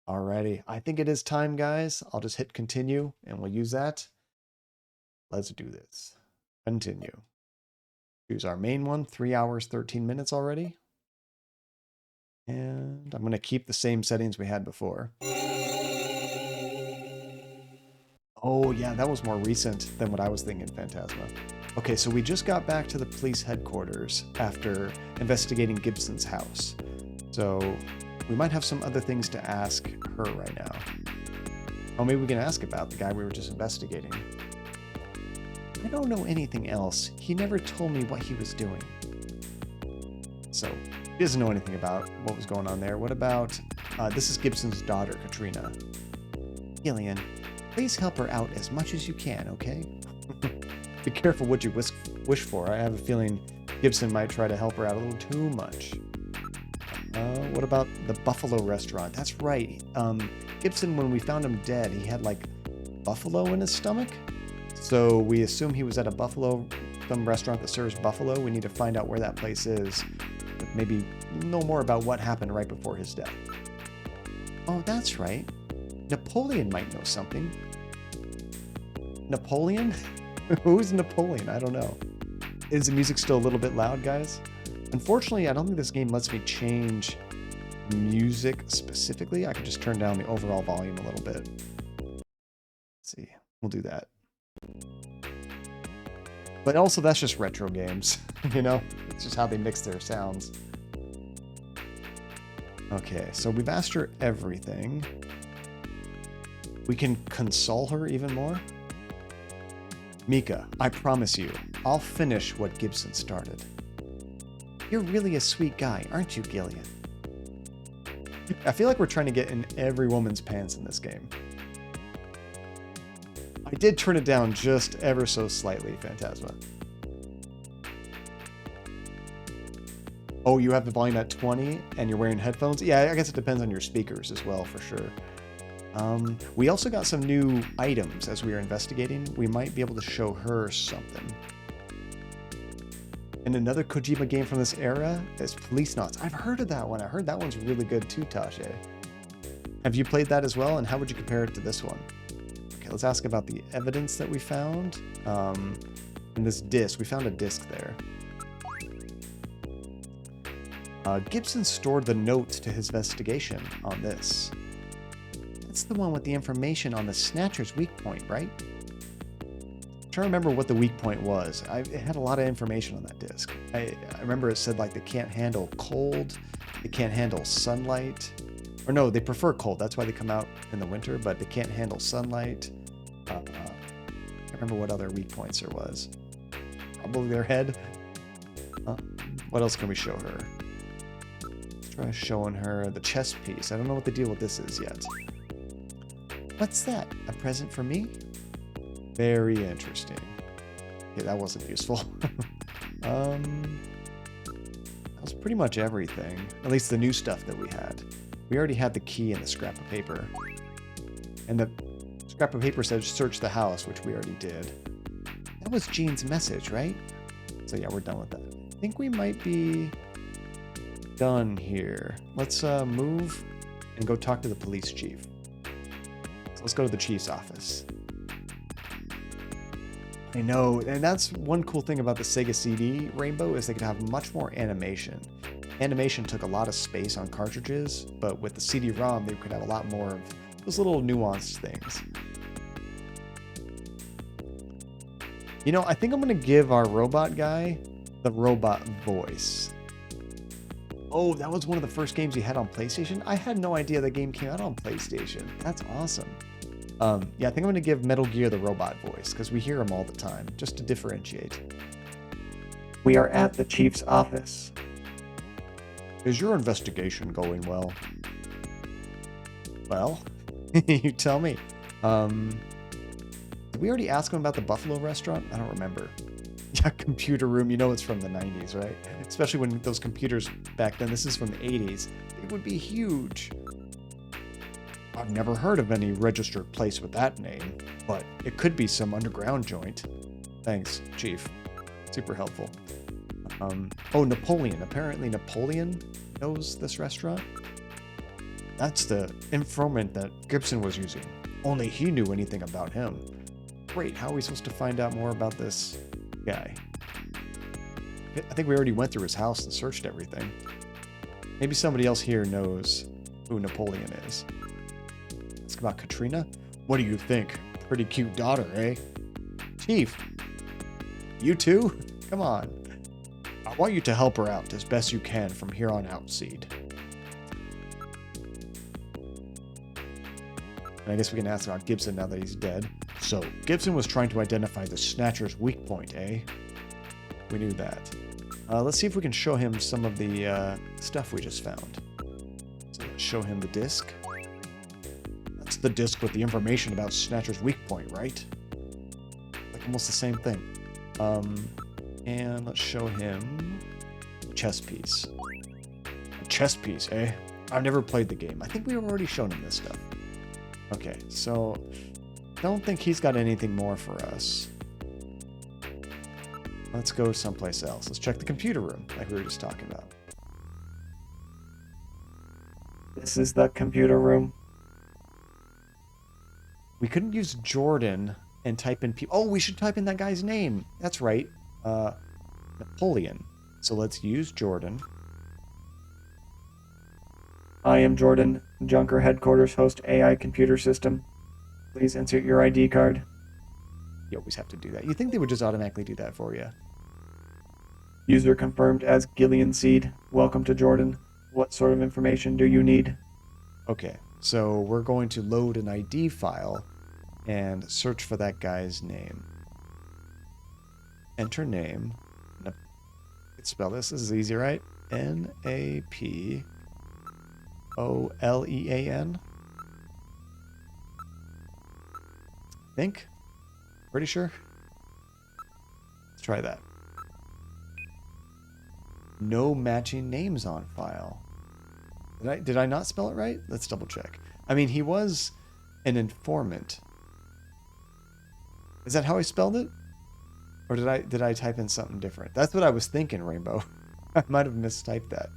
Alrighty, I think it is time, guys. I'll just hit continue and we'll use that. Let's do this. Continue. Choose our main one, 3 hours, 13 minutes already. And I'm going to keep the same settings we had before. Oh, yeah, that was more recent than what I was thinking, Phantasma. Okay, so we just got back to the police headquarters after investigating Gibson's house. So we might have some other things to ask her right now. Oh, maybe we can ask about the guy we were just investigating. I don't know anything else. He never told me what he was doing. So he doesn't know anything about what was going on there. What about, this is Gibson's daughter, Katrina. Gillian, please help her out as much as you can, okay? Be careful what you wish for. I have a feeling Gibson might try to help her out a little too much. What about the Buffalo restaurant? That's right. Gibson, when we found him dead, he had like buffalo in his stomach. So we assume he was at some restaurant that serves buffalo. We need to find out where that place is. Maybe know more about what happened right before his death. Oh, that's right. Napoleon might know something. Napoleon? Who's Napoleon? I don't know. Is the music still a little bit loud, guys? Unfortunately, I don't think this game lets me change music specifically. I can just turn down the overall volume a little bit. Let's see. We'll do that. But also, that's just retro games, you know? It's just how they mix their sounds. Okay, so we've asked her everything. We can console her even more. Mika, I promise you, I'll finish what Gibson started. You're really a sweet guy, aren't you, Gillian? I feel like we're trying to get in every woman's pants in this game. I did turn it down just ever so slightly, Phantasma. Oh, you have the volume at 20 and you're wearing headphones? Yeah, I guess it depends on your speakers as well, for sure. We also got some new items as we were investigating. We might be able to show her something. And another Kojima game from this era is Police Knots. I've heard of that one. I heard that one's really good too, Tasha. Have you played that as well? And how would you compare it to this one? Okay, let's ask about the evidence that we found. In this disc, we found a disc there. Gibson stored the notes to his investigation on this. That's the one with the information on the Snatcher's weak point, right? I'm trying to remember what the weak point was. It had a lot of information on that disc. I remember it said like they can't handle cold, they can't handle sunlight. Or no, they prefer cold. That's why they come out in the winter, but they can't handle sunlight. I can't remember what other weak points there was. Probably their head. What else can we show her? Try showing her the chess piece. I don't know what the deal with this is yet. What's that? A present for me? Very interesting. Yeah, that wasn't useful. That was pretty much everything. At least the new stuff that we had. We already had the key and the scrap of paper. And the scrap of paper said search the house, which we already did. That was Jean's message, right? So yeah, we're done with that. I think we might be done here. Let's move and go talk to the police chief. So let's go to the chief's office. I know, and that's one cool thing about the Sega CD Rainbow is they could have much more animation. Animation took a lot of space on cartridges, but with the CD-ROM they could have a lot more of those little nuanced things. You know, I think I'm going to give our robot guy the robot voice. Oh, that was one of the first games you had on PlayStation? I had no idea the game came out on PlayStation. That's awesome. Yeah, I think I'm going to give Metal Gear the robot voice, because we hear him all the time, just to differentiate. We are at the chief's office. Is your investigation going well? Well, you tell me. Did we already ask him about the Buffalo restaurant? I don't remember. Yeah, computer room, you know it's from the 90s, right? Especially when those computers back then, this is from the 80s, it would be huge. I've never heard of any registered place with that name, but it could be some underground joint. Thanks, Chief. Super helpful. Oh, Napoleon. Apparently Napoleon knows this restaurant. That's the informant that Gibson was using. Only he knew anything about him. Great, how are we supposed to find out more about this guy? I think we already went through his house and searched everything. Maybe somebody else here knows who Napoleon is. Ask about Katrina? What do you think? Pretty cute daughter, eh? Chief, you too? Come on. I want you to help her out as best you can from here on out, Seed. And I guess we can ask about Gibson now that he's dead. So, Gibson was trying to identify the Snatcher's weak point, eh? We knew that. Let's see if we can show him some of the stuff we just found. So let's show him the disc. That's the disc with the information about Snatcher's weak point, right? Like almost the same thing. And let's show him a chess piece. A chess piece, eh? I've never played the game. I think we've already shown him this stuff. Okay, so don't think he's got anything more for us. Let's go someplace else. Let's check the computer room, like we were just talking about. This is the computer room. We couldn't use Jordan and type in people. Oh, we should type in that guy's name. That's right. Napoleon. So let's use Jordan. I am Jordan, Junker Headquarters Host AI Computer System. Please insert your ID card. You always have to do that. You think they would just automatically do that for you. User confirmed as Gillian Seed. Welcome to Jordan. What sort of information do you need? Okay, so we're going to load an ID file and search for that guy's name. Enter name. Let's spell this. This is easy, right? Napolean. Think? Pretty sure? Let's try that. No matching names on file. Did I not spell it right? Let's double check. I mean, he was an informant. Is that how I spelled it? Or did I type in something different? That's what I was thinking, Rainbow. I might have mistyped that.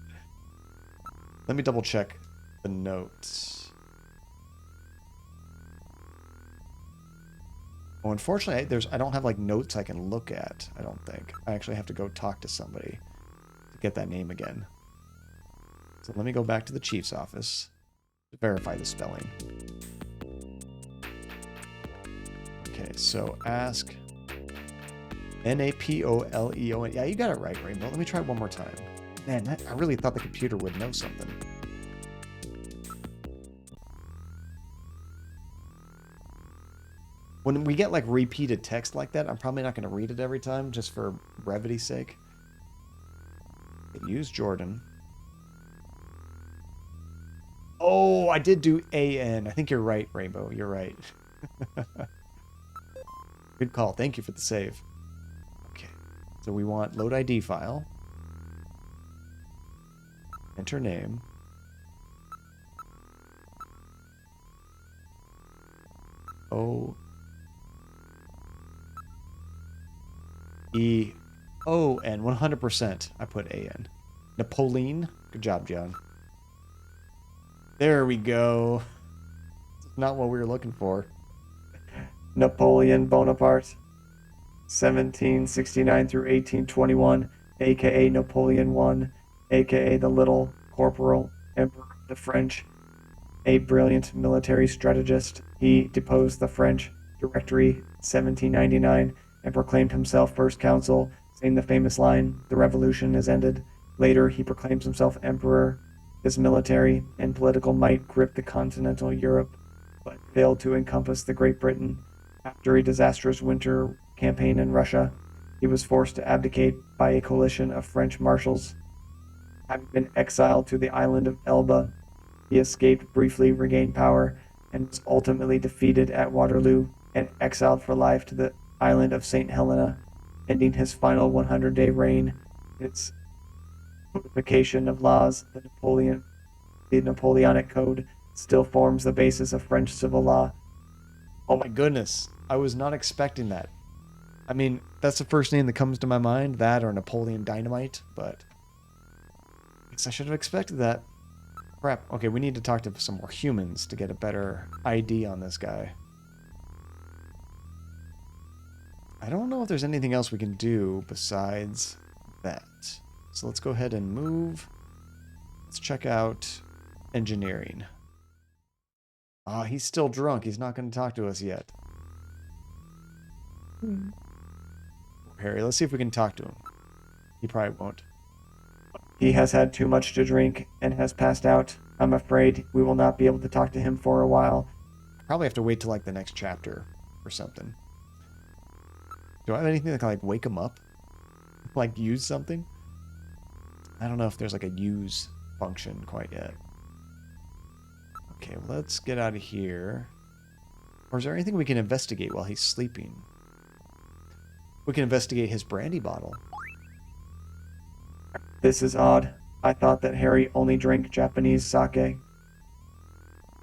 Let me double check the notes. Oh, unfortunately, I don't have like notes I can look at, I don't think. I actually have to go talk to somebody to get that name again. So let me go back to the chief's office to verify the spelling. Okay, so ask Napoleon. Yeah, you got it right, Rainbow. Let me try it one more time. Man, I really thought the computer would know something. When we get like repeated text like that, I'm probably not going to read it every time just for brevity's sake. Use Jordan. Oh, I did do AN. I think you're right, Rainbow. You're right. Good call. Thank you for the save. Okay. So we want load ID file. Enter name. O-E-O-N. 100%. I put A-N. Napoleon. Good job, John. There we go. Not what we were looking for. Napoleon Bonaparte. 1769 through 1821, aka Napoleon I, aka the Little Corporal Emperor of the French. A brilliant military strategist, he deposed the French Directory 1799 and proclaimed himself first consul, saying the famous line, "The revolution is ended." Later, he proclaims himself emperor. His military and political might gripped the continental Europe, but failed to encompass the Great Britain. After a disastrous winter campaign in Russia, he was forced to abdicate by a coalition of French marshals. Having been exiled to the island of Elba, he escaped, briefly regained power, and was ultimately defeated at Waterloo and exiled for life to the island of St. Helena, ending his final 100-day reign. Its codification of laws, the Napoleonic Code, still forms the basis of French civil law. Oh my goodness, I was not expecting that. I mean, that's the first name that comes to my mind, that or Napoleon Dynamite, but I guess I should have expected that. Crap. Okay, we need to talk to some more humans to get a better ID on this guy. I don't know if there's anything else we can do besides that. So let's go ahead and move. Let's check out engineering. Ah, he's still drunk. He's not going to talk to us yet. Harry, let's see if we can talk to him. He probably won't. He has had too much to drink and has passed out. I'm afraid we will not be able to talk to him for a while. Probably have to wait till like the next chapter or something. Do I have anything that can like wake him up? Like use something? I don't know if there's like a use function quite yet. Okay, let's get out of here. Or is there anything we can investigate while he's sleeping? We can investigate his brandy bottle. This is odd. I thought that Harry only drank Japanese sake.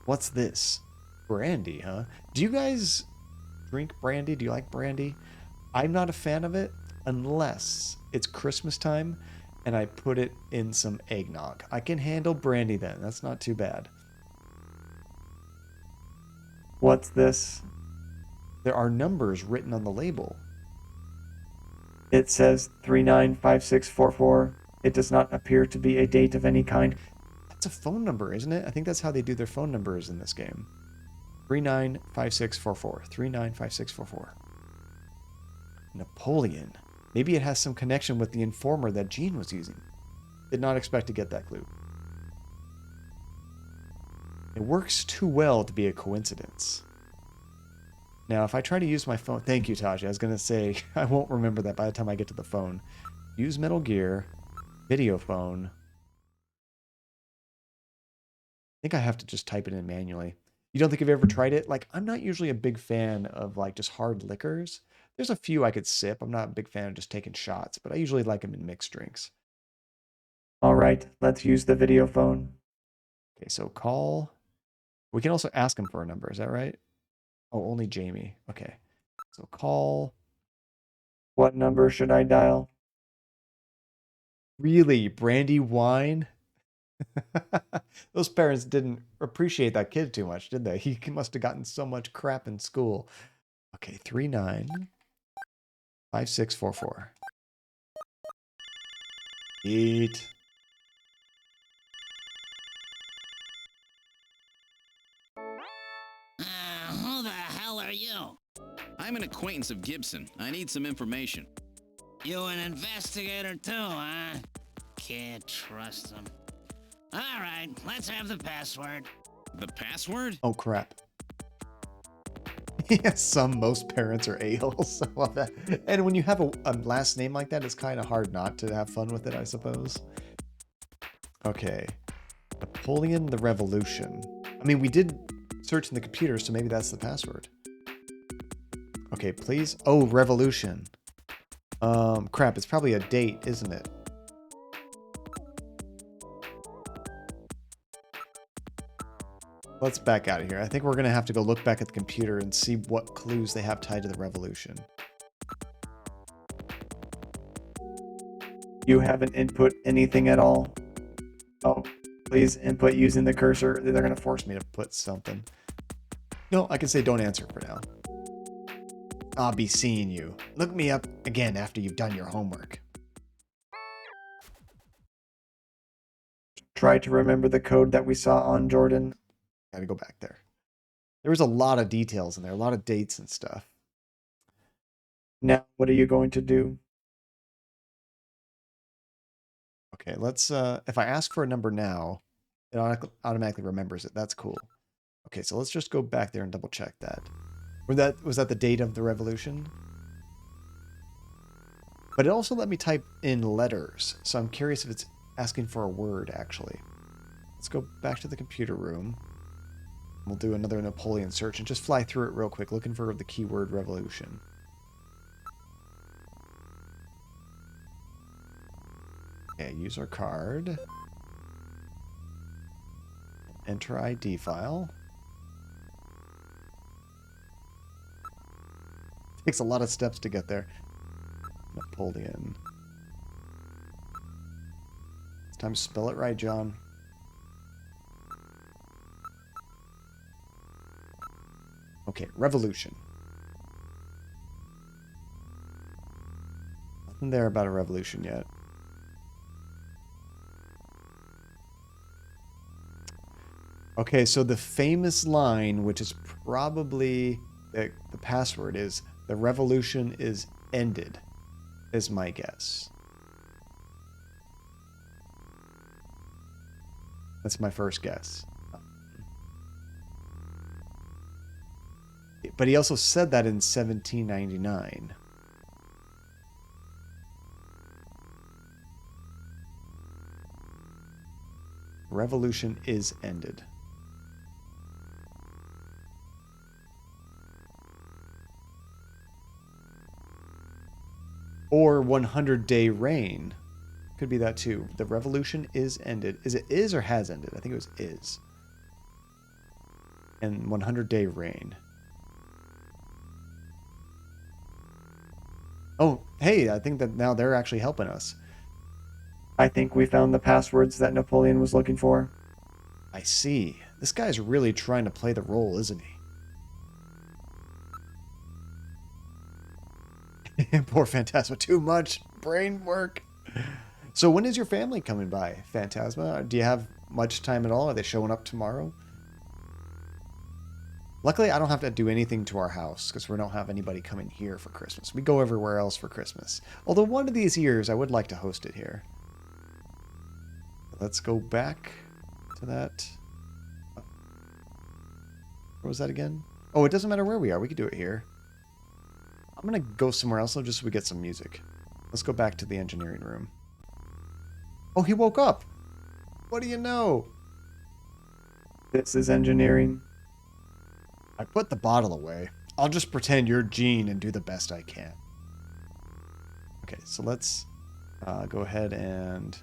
What's this? Brandy, huh? Do you guys drink brandy? Do you like brandy? I'm not a fan of it unless it's Christmas time and I put it in some eggnog. I can handle brandy then. That's not too bad. What's this? There are numbers written on the label. It says 395644. It does not appear to be a date of any kind. That's a phone number, isn't it? I think that's how they do their phone numbers in this game. 395644. 395644. Napoleon. Maybe it has some connection with the informer that Jean was using. Did not expect to get that clue. It works too well to be a coincidence. Now, if I try to use my phone... Thank you, Taji. I was going to say, I won't remember that by the time I get to the phone. Use Metal Gear. Video phone. I think I have to just type it in manually. You don't think you've ever tried it? Like, I'm not usually a big fan of, like, just hard liquors. There's a few I could sip. I'm not a big fan of just taking shots, but I usually like them in mixed drinks. All right, let's use the video phone. Okay, so call. We can also ask him for a number. Is that right? Oh, only Jamie. Okay. So call. What number should I dial? Really? Brandy wine? Those parents didn't appreciate that kid too much, did they? He must have gotten so much crap in school. Okay, 395644. Eat. Who the hell are you? I'm an acquaintance of Gibson. I need some information. You an investigator too, huh? Can't trust him. All right, let's have the password. The password? Oh, crap. Yeah, most parents are a-holes. I love that. And when you have a last name like that, it's kind of hard not to have fun with it, I suppose. Okay. Napoleon the Revolution. I mean, we did search in the computer, so maybe that's the password. Okay, please. Oh, Revolution. Crap, it's probably a date, isn't it? Let's back out of here. I think we're going to have to go look back at the computer and see what clues they have tied to the revolution. You haven't input anything at all? Oh, please input using the cursor. They're going to force me to put something. No, I can say don't answer for now. I'll be seeing you. Look me up again after you've done your homework. Try to remember the code that we saw on Jordan. Gotta go back there. There was a lot of details in there, a lot of dates and stuff. Now, what are you going to do? Okay, let's, if I ask for a number now, it automatically remembers it. That's cool. Okay, so let's just go back there and double check that. Was that the date of the revolution? But it also let me type in letters, so I'm curious if it's asking for a word, actually. Let's go back to the computer room. We'll do another Napoleon search and just fly through it real quick, looking for the keyword revolution. Okay, use our card. Enter ID file. Takes a lot of steps to get there. Napoleon. It's time to spell it right, John. Okay, revolution. Nothing there about a revolution yet. Okay, so the famous line, which is probably the password, is the revolution is ended, is my guess. That's my first guess. But he also said that in 1799. Revolution is ended. Or 100-day reign. Could be that too. The revolution is ended. Is it is or has ended? I think it was is. And 100-day reign. Oh, hey, I think that now they're actually helping us. I think we found the passwords that Napoleon was looking for. I see. This guy's really trying to play the role, isn't he? Poor Phantasma. Too much brain work. So when is your family coming by, Phantasma? Do you have much time at all? Are they showing up tomorrow? Luckily, I don't have to do anything to our house because we don't have anybody coming here for Christmas. We go everywhere else for Christmas. Although one of these years, I would like to host it here. Let's go back to that. Where was that again? Oh, it doesn't matter where we are. We could do it here. I'm going to go somewhere else though, just so we get some music. Let's go back to the engineering room. Oh, he woke up. What do you know? This is engineering. I put the bottle away. I'll just pretend you're Gene and do the best I can. Okay, so let's go ahead and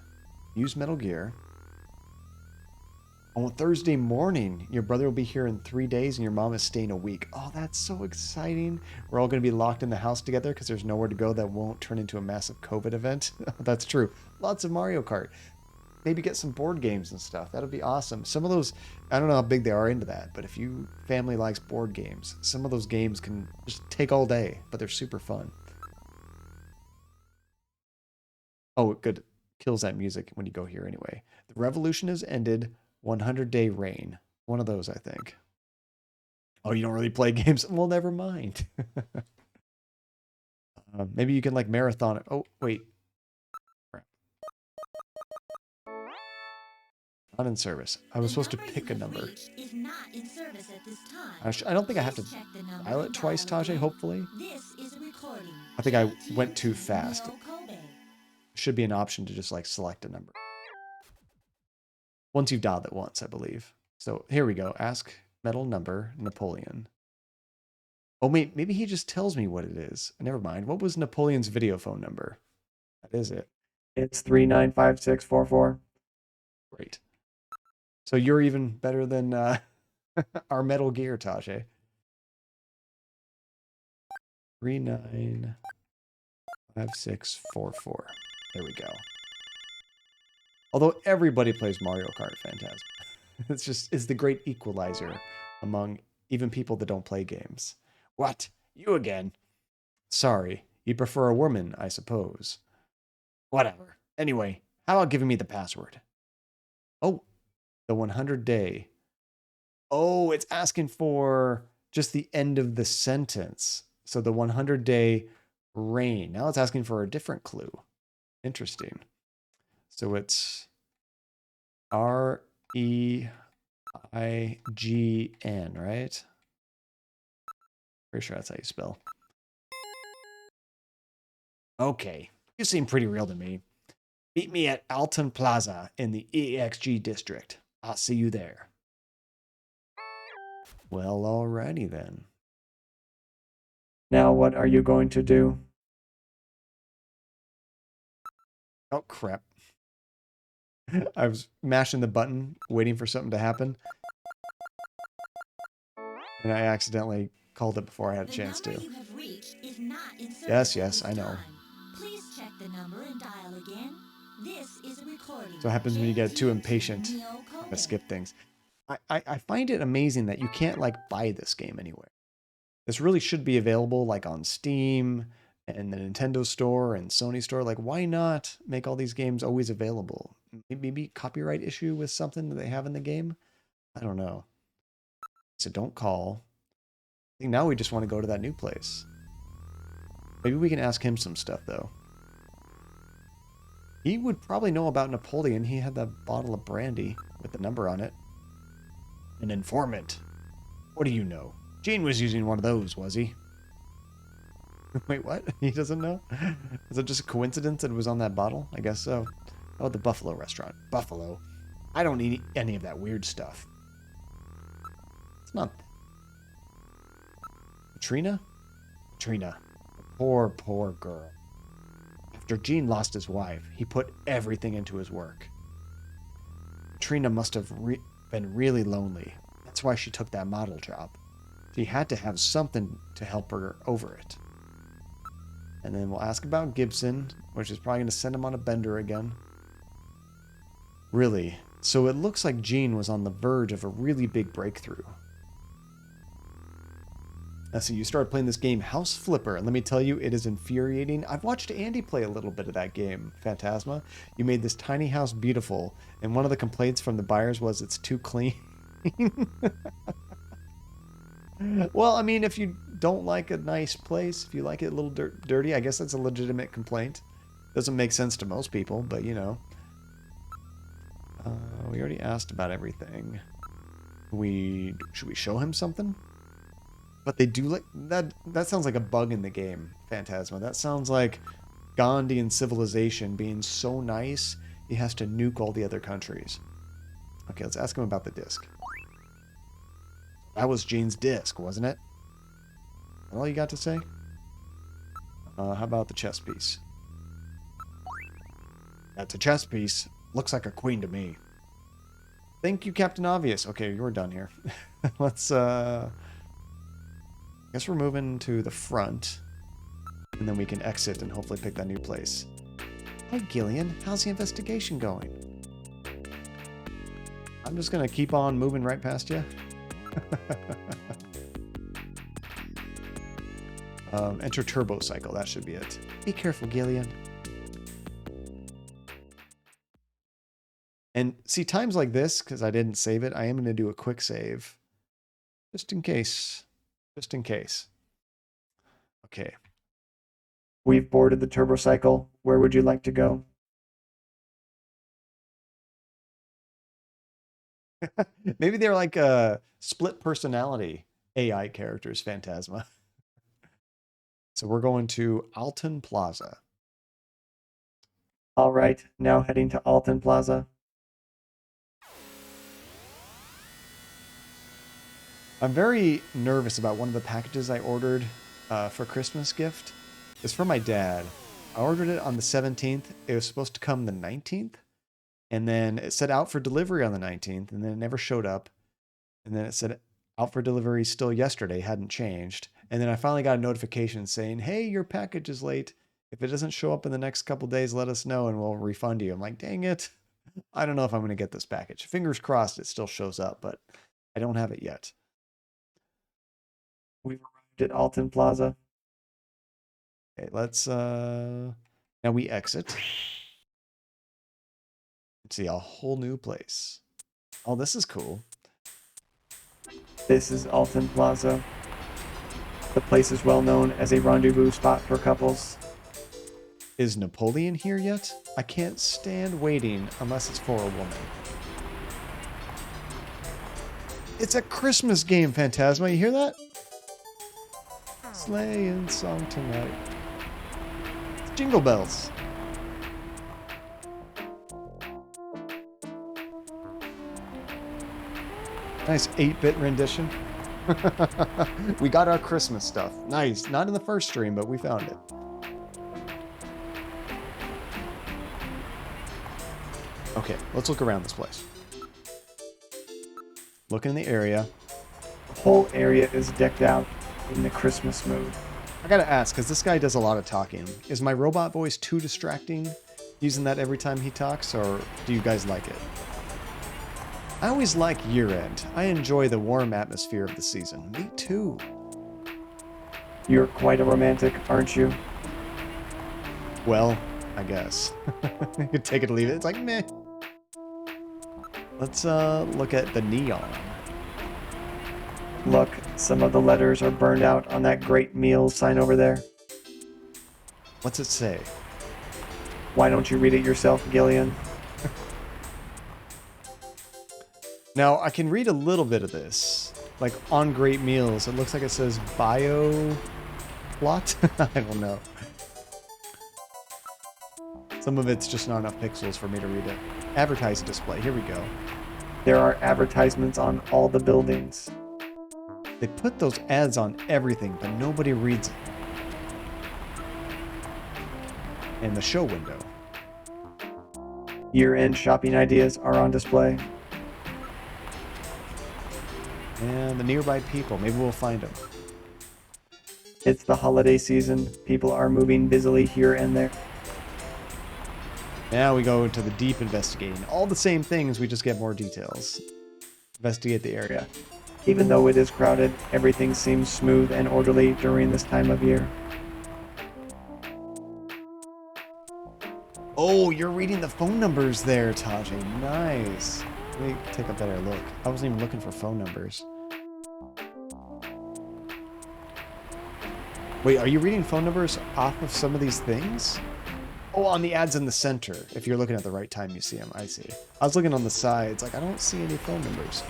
use Metal Gear. On Thursday morning, your brother will be here in 3 days and your mom is staying a week. Oh, that's so exciting. We're all going to be locked in the house together because there's nowhere to go that won't turn into a massive COVID event. That's true. Lots of Mario Kart. Maybe get some board games and stuff. That'll be awesome. Some of those, I don't know how big they are into that, but if you family likes board games, some of those games can just take all day, but they're super fun. Oh, good. Kills that music when you go here anyway. The revolution has ended. 100-day reign. One of those, I think. Oh, you don't really play games? Well, never mind. Maybe you can like marathon it. Oh, wait. Not in service. I was supposed to pick a number. I don't think I have to dial it twice, Tajay, hopefully. I think I went too fast. Should be an option to just like select a number. Once you've dialed it once, I believe. So here we go. Ask metal number, Napoleon. Oh, wait, maybe he just tells me what it is. Never mind. What was Napoleon's video phone number? That is it. It's 395644. Great. So you're even better than our Metal Gear, Tajay. 395644. There we go. Although everybody plays Mario Kart, Phantasm. It's the great equalizer among even people that don't play games. What? You again? Sorry, you prefer a woman, I suppose. Whatever. Anyway, how about giving me the password? Oh, the 100-day. Oh, it's asking for just the end of the sentence. So the 100-day reign. Now it's asking for a different clue. Interesting. So it's REIGN, right? Pretty sure that's how you spell. Okay, you seem pretty real to me. Meet me at Alton Plaza in the EXG district. I'll see you there. Well, alrighty then. Now what are you going to do? Oh, crap. I was mashing the button, waiting for something to happen. And I accidentally called it before I had a chance to. Yes, I know. Please check the number and dial again. This is a recording. So what happens when you get too impatient to skip things. I find it amazing that you can't like buy this game anywhere. This really should be available like on Steam and the Nintendo Store and Sony Store. Like, why not make all these games always available? Maybe copyright issue with something that they have in the game? I don't know. So don't call. I think now we just want to go to that new place. Maybe we can ask him some stuff, though. He would probably know about Napoleon. He had that bottle of brandy with the number on it. An informant. What do you know? Gene was using one of those, was he? Wait, what? He doesn't know? Is it just a coincidence that it was on that bottle? I guess so. How about the Buffalo restaurant? Buffalo? I don't eat any of that weird stuff. It's not... Katrina? Katrina. Poor, poor girl. After Gene lost his wife, he put everything into his work. Katrina must have been really lonely. That's why she took that model job. She had to have something to help her over it. And then we'll ask about Gibson, which is probably going to send him on a bender again. Really? So it looks like Gene was on the verge of a really big breakthrough. So you started playing this game, House Flipper, and let me tell you, it is infuriating. I've watched Andy play a little bit of that game, Phantasma. You made this tiny house beautiful, and one of the complaints from the buyers was it's too clean. Well, I mean, if you don't like a nice place, if you like it a little dirty, I guess that's a legitimate complaint. Doesn't make sense to most people, but you know. We already asked about everything. Should we show him something? But they do like that. That sounds like a bug in the game, Phantasma. That sounds like Gandhian civilization being so nice he has to nuke all the other countries. Okay, let's ask him about the disc. That was Gene's disc, wasn't it? That all you got to say? How about the chess piece? That's a chess piece. Looks like a queen to me. Thank you, Captain Obvious. Okay, you're done here. Let's, I guess we're moving to the front. And then we can exit and hopefully pick that new place. Hey, Gillian. How's the investigation going? I'm just going to keep on moving right past you. Enter turbo cycle. That should be it. Be careful, Gillian. And see, times like this, because I didn't save it, I am going to do a quick save. Just in case. Just in case. Okay. We've boarded the turbo cycle. Where would you like to go? Maybe they're like split personality AI characters, Phantasma. So we're going to Alton Plaza. All right, now heading to Alton Plaza. I'm very nervous about one of the packages I ordered for Christmas gift. It's for my dad. I ordered it on the 17th. It was supposed to come the 19th. And then it said out for delivery on the 19th. And then it never showed up. And then it said out for delivery still yesterday. Hadn't changed. And then I finally got a notification saying, hey, your package is late. If it doesn't show up in the next couple days, let us know and we'll refund you. I'm like, dang it. I don't know if I'm going to get this package. Fingers crossed it still shows up, but I don't have it yet. We've arrived at Alton Plaza. Okay, let's now we exit. Let's see a whole new place. Oh, this is cool. This is Alton Plaza. The place is well known as a rendezvous spot for couples. Is Napoleon here yet? I can't stand waiting unless it's for a woman. It's a Christmas game, Phantasma. You hear that? Sleighing song tonight. It's Jingle Bells. Nice 8-bit rendition. We got our Christmas stuff. Nice. Not in the first stream, but we found it. Okay, let's look around this place. Look in the area. The whole area is decked out in the Christmas mood. I gotta ask, because this guy does a lot of talking. Is my robot voice too distracting, using that every time he talks, or do you guys like it? I always like year-end. I enjoy the warm atmosphere of the season. Me too. You're quite a romantic, aren't you? Well, I guess. You could take it or leave it. It's like, meh. Let's look at the neon. Look, some of the letters are burned out on that great meal sign over there. What's it say? Why don't you read it yourself, Gillian? Now, I can read a little bit of this. Like, on great meals. It looks like it says bio plot. I don't know. Some of it's just not enough pixels for me to read it. Advertising display. Here we go. There are advertisements on all the buildings. They put those ads on everything, but nobody reads them. And the show window. Year-end shopping ideas are on display. And the nearby people. Maybe we'll find them. It's the holiday season. People are moving busily here and there. Now we go into the deep investigating. All the same things, we just get more details. Investigate the area. Even though it is crowded, everything seems smooth and orderly during this time of year. Oh, you're reading the phone numbers there, Taji. Nice. Let me take a better look. I wasn't even looking for phone numbers. Wait, are you reading phone numbers off of some of these things? Oh, on the ads in the center. If you're looking at the right time, you see them. I see. I was looking on the sides. Like, I don't see any phone numbers.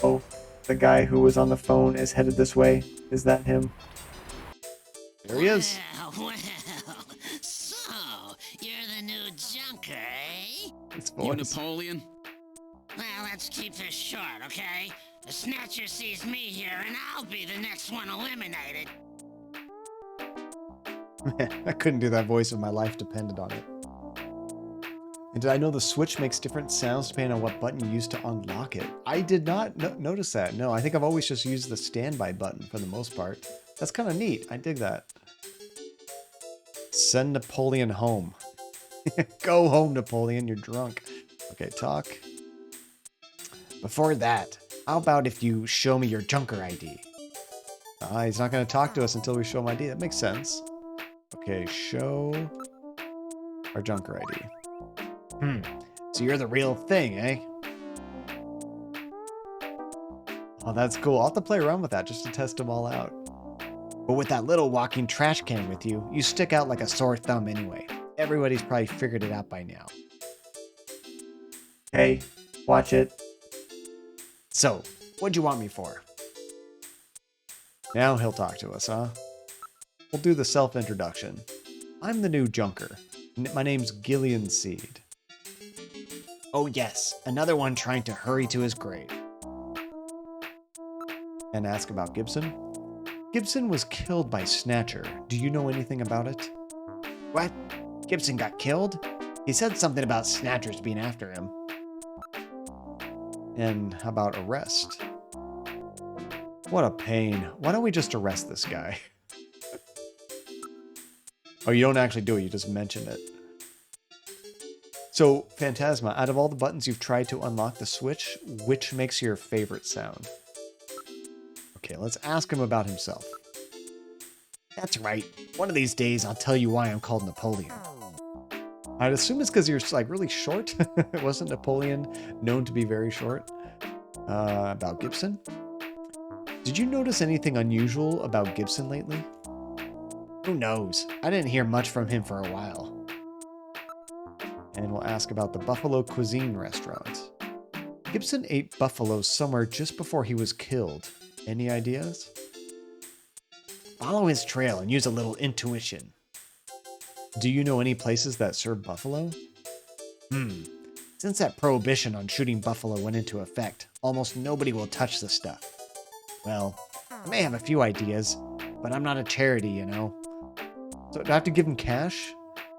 Oh, the guy who was on the phone is headed this way. Is that him? There he is. Well, so, you're the new junker, eh? His You voice. Napoleon? Well, let's keep this short, okay? The Snatcher sees me here, and I'll be the next one eliminated. I couldn't do that voice if my life depended on it. And did I know the Switch makes different sounds depending on what button you use to unlock it? I did not notice that. No, I think I've always just used the standby button for the most part. That's kind of neat. I dig that. Send Napoleon home. Go home, Napoleon. You're drunk. Okay, talk. Before that, how about if you show me your Junker ID? He's not going to talk to us until we show him ID. That makes sense. Okay, show our Junker ID. So you're the real thing, eh? Oh, that's cool. I'll have to play around with that just to test them all out. But with that little walking trash can with you, you stick out like a sore thumb anyway. Everybody's probably figured it out by now. Hey, watch it. So, what'd you want me for? Now he'll talk to us, huh? We'll do the self-introduction. I'm the new Junker. My name's Gillian Seed. Oh yes, another one trying to hurry to his grave. And ask about Gibson? Gibson was killed by Snatcher. Do you know anything about it? What? Gibson got killed? He said something about Snatchers being after him. And how about arrest? What a pain. Why don't we just arrest this guy? Oh, you don't actually do it, you just mention it. So, Phantasma, out of all the buttons you've tried to unlock the Switch, which makes your favorite sound? Okay, let's ask him about himself. That's right. One of these days, I'll tell you why I'm called Napoleon. I'd assume it's because you're, like, really short. Wasn't Napoleon known to be very short? About Gibson? Did you notice anything unusual about Gibson lately? Who knows? I didn't hear much from him for a while. And we'll ask about the Buffalo Cuisine restaurant. Gibson ate buffalo somewhere just before he was killed. Any ideas? Follow his trail and use a little intuition. Do you know any places that serve buffalo? Since that prohibition on shooting buffalo went into effect, almost nobody will touch the stuff. Well, I may have a few ideas, but I'm not a charity, you know. So do I have to give him cash?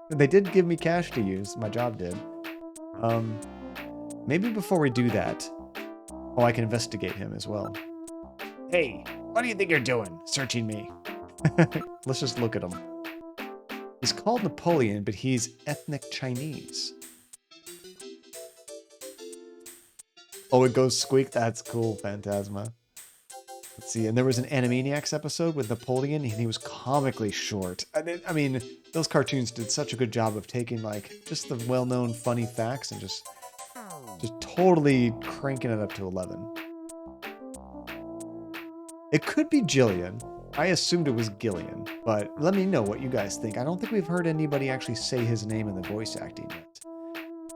They did give me cash to use. My job did. Maybe before we do that, I can investigate him as well. Hey, what do you think you're doing, searching me? Let's just look at him. He's called Napoleon, but he's ethnic Chinese. Oh, it goes squeak? That's cool, Phantasma. Let's see, and there was an Animaniacs episode with Napoleon, and he was comically short. I mean, those cartoons did such a good job of taking like just the well-known funny facts and just totally cranking it up to 11. It could be Gillian. I assumed it was Gillian, but let me know what you guys think. I don't think we've heard anybody actually say his name in the voice acting yet.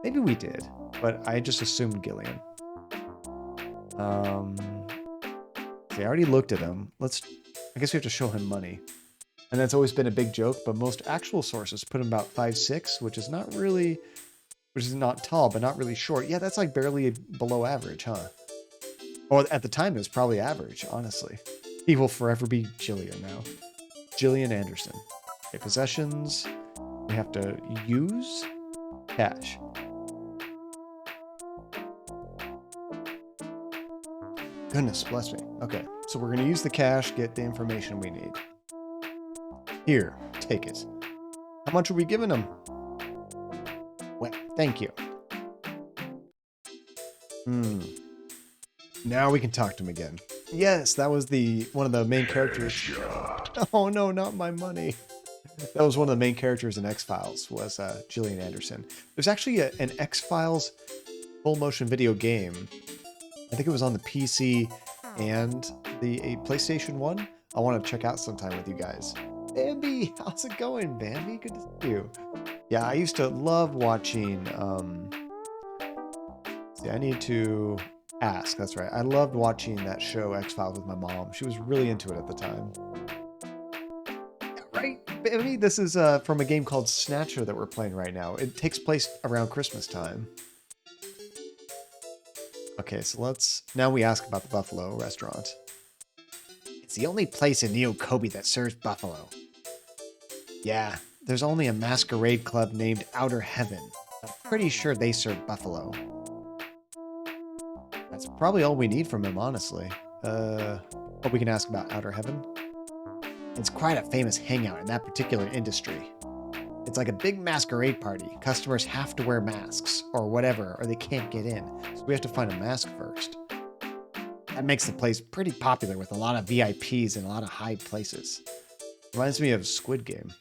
Maybe we did, but I just assumed Gillian. See, I already looked at him. I guess we have to show him money. And that's always been a big joke, but most actual sources put him about 5'6", which is not tall, but not really short. Yeah, that's like barely below average, huh? Well, at the time, it was probably average, honestly. He will forever be Gillian now. Gillian Anderson. Okay, possessions. We have to use cash. Goodness bless me. Okay, so we're going to use the cash, get the information we need. Here, take it. How much are we giving him? Well, thank you. Now we can talk to him again. Yes, that was one of the main characters. Oh no, not my money. That was one of the main characters in X-Files, was Gillian Anderson. There's actually an X-Files full motion video game. I think it was on the PC and the PlayStation 1. I want to check out sometime with you guys. Bambi, how's it going, Bambi? Good to see you. Yeah, I used to love watching, see, I need to ask, that's right. I loved watching that show, X-Files, with my mom. She was really into it at the time. Right, Bambi? This is from a game called Snatcher that we're playing right now. It takes place around Christmas time. Okay, so now we ask about the Buffalo restaurant. It's the only place in Neo Kobe that serves buffalo. Yeah, there's only a masquerade club named Outer Heaven. I'm pretty sure they serve buffalo. That's probably all we need from him, honestly. But we can ask about Outer Heaven. It's quite a famous hangout in that particular industry. It's like a big masquerade party. Customers have to wear masks or whatever, or they can't get in. So we have to find a mask first. That makes the place pretty popular with a lot of VIPs and a lot of high places. Reminds me of Squid Game.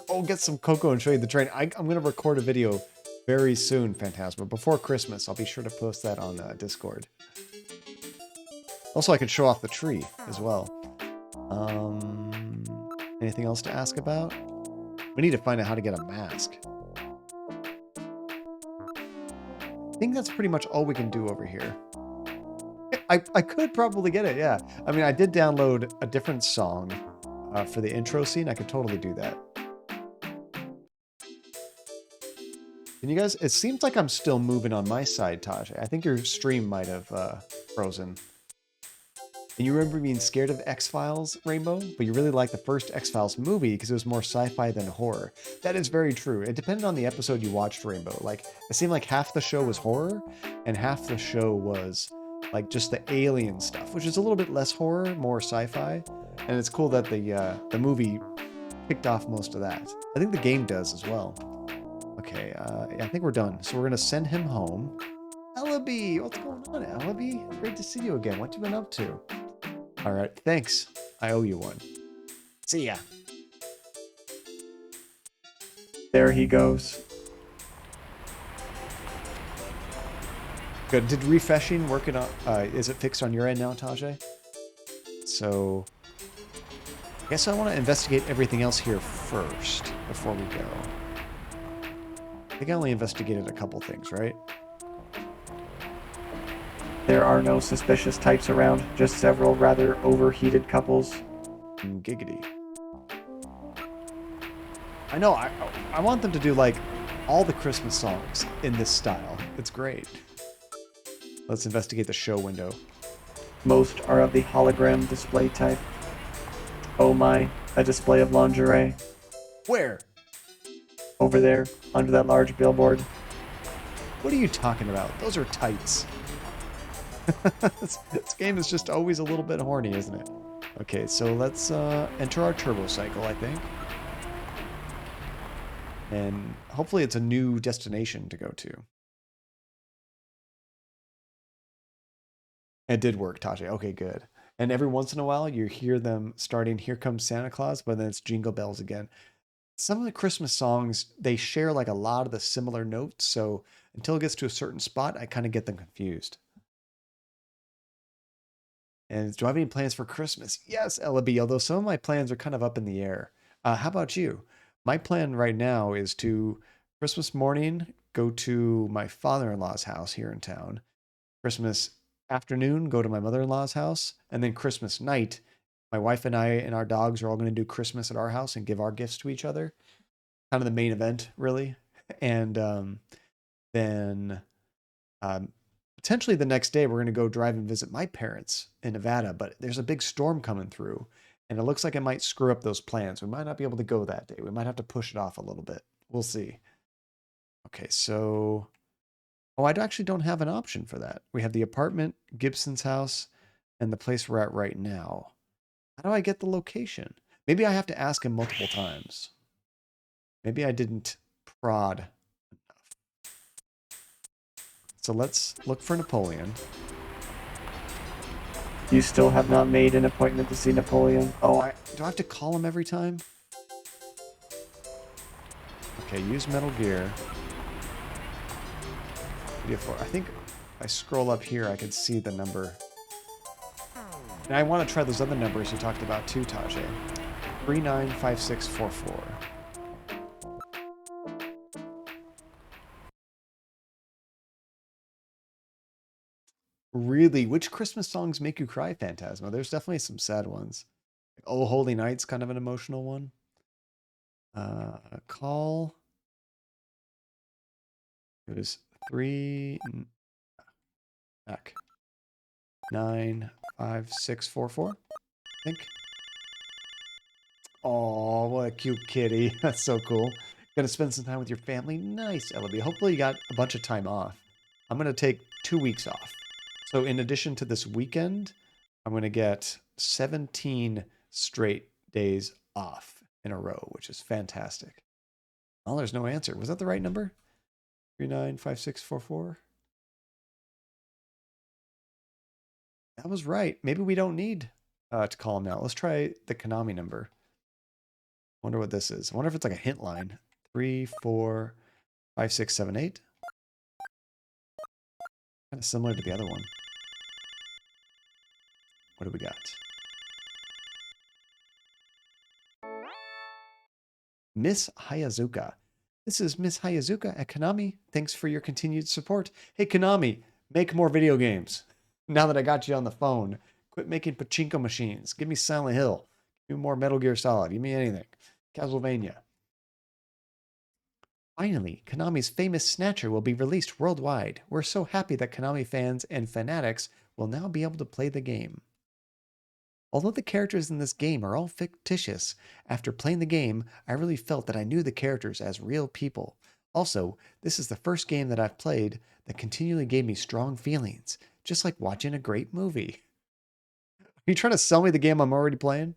I'll get some cocoa and show you the train. I'm going to record a video very soon, Phantasma. Before Christmas, I'll be sure to post that on Discord. Also, I could show off the tree as well. Anything else to ask about? We need to find out how to get a mask. I think that's pretty much all we can do over here. I could probably get it, yeah. I mean, I did download a different song for the intro scene. I could totally do that. Can you guys... It seems like I'm still moving on my side, Taj. I think your stream might have frozen. And you remember being scared of X-Files, Rainbow? But you really liked the first X-Files movie because it was more sci-fi than horror. That is very true. It depended on the episode you watched, Rainbow. Like, it seemed like half the show was horror, and half the show was, like, just the alien stuff, which is a little bit less horror, more sci-fi. And it's cool that the movie picked off most of that. I think the game does as well. Okay, yeah, I think we're done. So we're going to send him home. Ellaby! What's going on, Ellaby? Great to see you again. What you been up to? All right, thanks. I owe you one. See ya. There he goes. Good. Did refreshing work is it fixed on your end now, Tajay? So, I guess I want to investigate everything else here first before we go. I think I only investigated a couple things, right? There are no suspicious types around, just several rather overheated couples. Giggity. I know, I want them to do, like, all the Christmas songs in this style. It's great. Let's investigate the show window. Most are of the hologram display type. Oh my, a display of lingerie. Where? Over there, under that large billboard. What are you talking about? Those are tights. This game is just always a little bit horny, isn't it? Okay, so let's enter our turbo cycle, I think. And hopefully it's a new destination to go to. It did work, Tasha. Okay, good. And every once in a while, you hear them starting, "Here Comes Santa Claus," but then it's Jingle Bells again. Some of the Christmas songs, they share like a lot of the similar notes. So until it gets to a certain spot, I kind of get them confused. And do I have any plans for Christmas? Yes, Ella B, although some of my plans are kind of up in the air. How about you? My plan right now is to Christmas morning go to my father-in-law's house here in town. Christmas afternoon, go to my mother-in-law's house, and then Christmas night, my wife and I and our dogs are all going to do Christmas at our house and give our gifts to each other. Kind of the main event, really. And then potentially the next day, we're going to go drive and visit my parents in Nevada, but there's a big storm coming through, and it looks like it might screw up those plans. We might not be able to go that day. We might have to push it off a little bit. We'll see. Okay, so... Oh, I actually don't have an option for that. We have the apartment, Gibson's house, and the place we're at right now. How do I get the location? Maybe I have to ask him multiple times. Maybe I didn't prod enough. So let's look for Napoleon. You still have not made an appointment to see Napoleon? Oh, do I have to call him every time? Okay, use Metal Gear. I think if I scroll up here, I can see the number. And I want to try those other numbers you talked about too, Tajay. 395644. Really? Which Christmas songs make you cry, Phantasma? There's definitely some sad ones. Like, "Oh Holy Night's" kind of an emotional one. Call. It was 95644, I think. Oh, what a cute kitty. That's so cool. Gonna spend some time with your family? Nice, Ellaby. Hopefully you got a bunch of time off. I'm gonna take 2 weeks off. So in addition to this weekend, I'm gonna get 17 straight days off in a row, which is fantastic. Oh, there's no answer. Was that the right number? 395644. That was right. Maybe we don't need to call him now. Let's try the Konami number. Wonder what this is. I wonder if it's like a hint line. 345678. Kind of similar to the other one. What do we got? Miss Hayazuka. This is Miss Hayazuka at Konami. Thanks for your continued support. Hey, Konami, make more video games. Now that I got you on the phone, quit making pachinko machines. Give me Silent Hill. Give me more Metal Gear Solid. Give me anything. Castlevania. Finally, Konami's famous Snatcher will be released worldwide. We're so happy that Konami fans and fanatics will now be able to play the game. Although the characters in this game are all fictitious, after playing the game, I really felt that I knew the characters as real people. Also, this is the first game that I've played that continually gave me strong feelings, just like watching a great movie. Are you trying to sell me the game I'm already playing?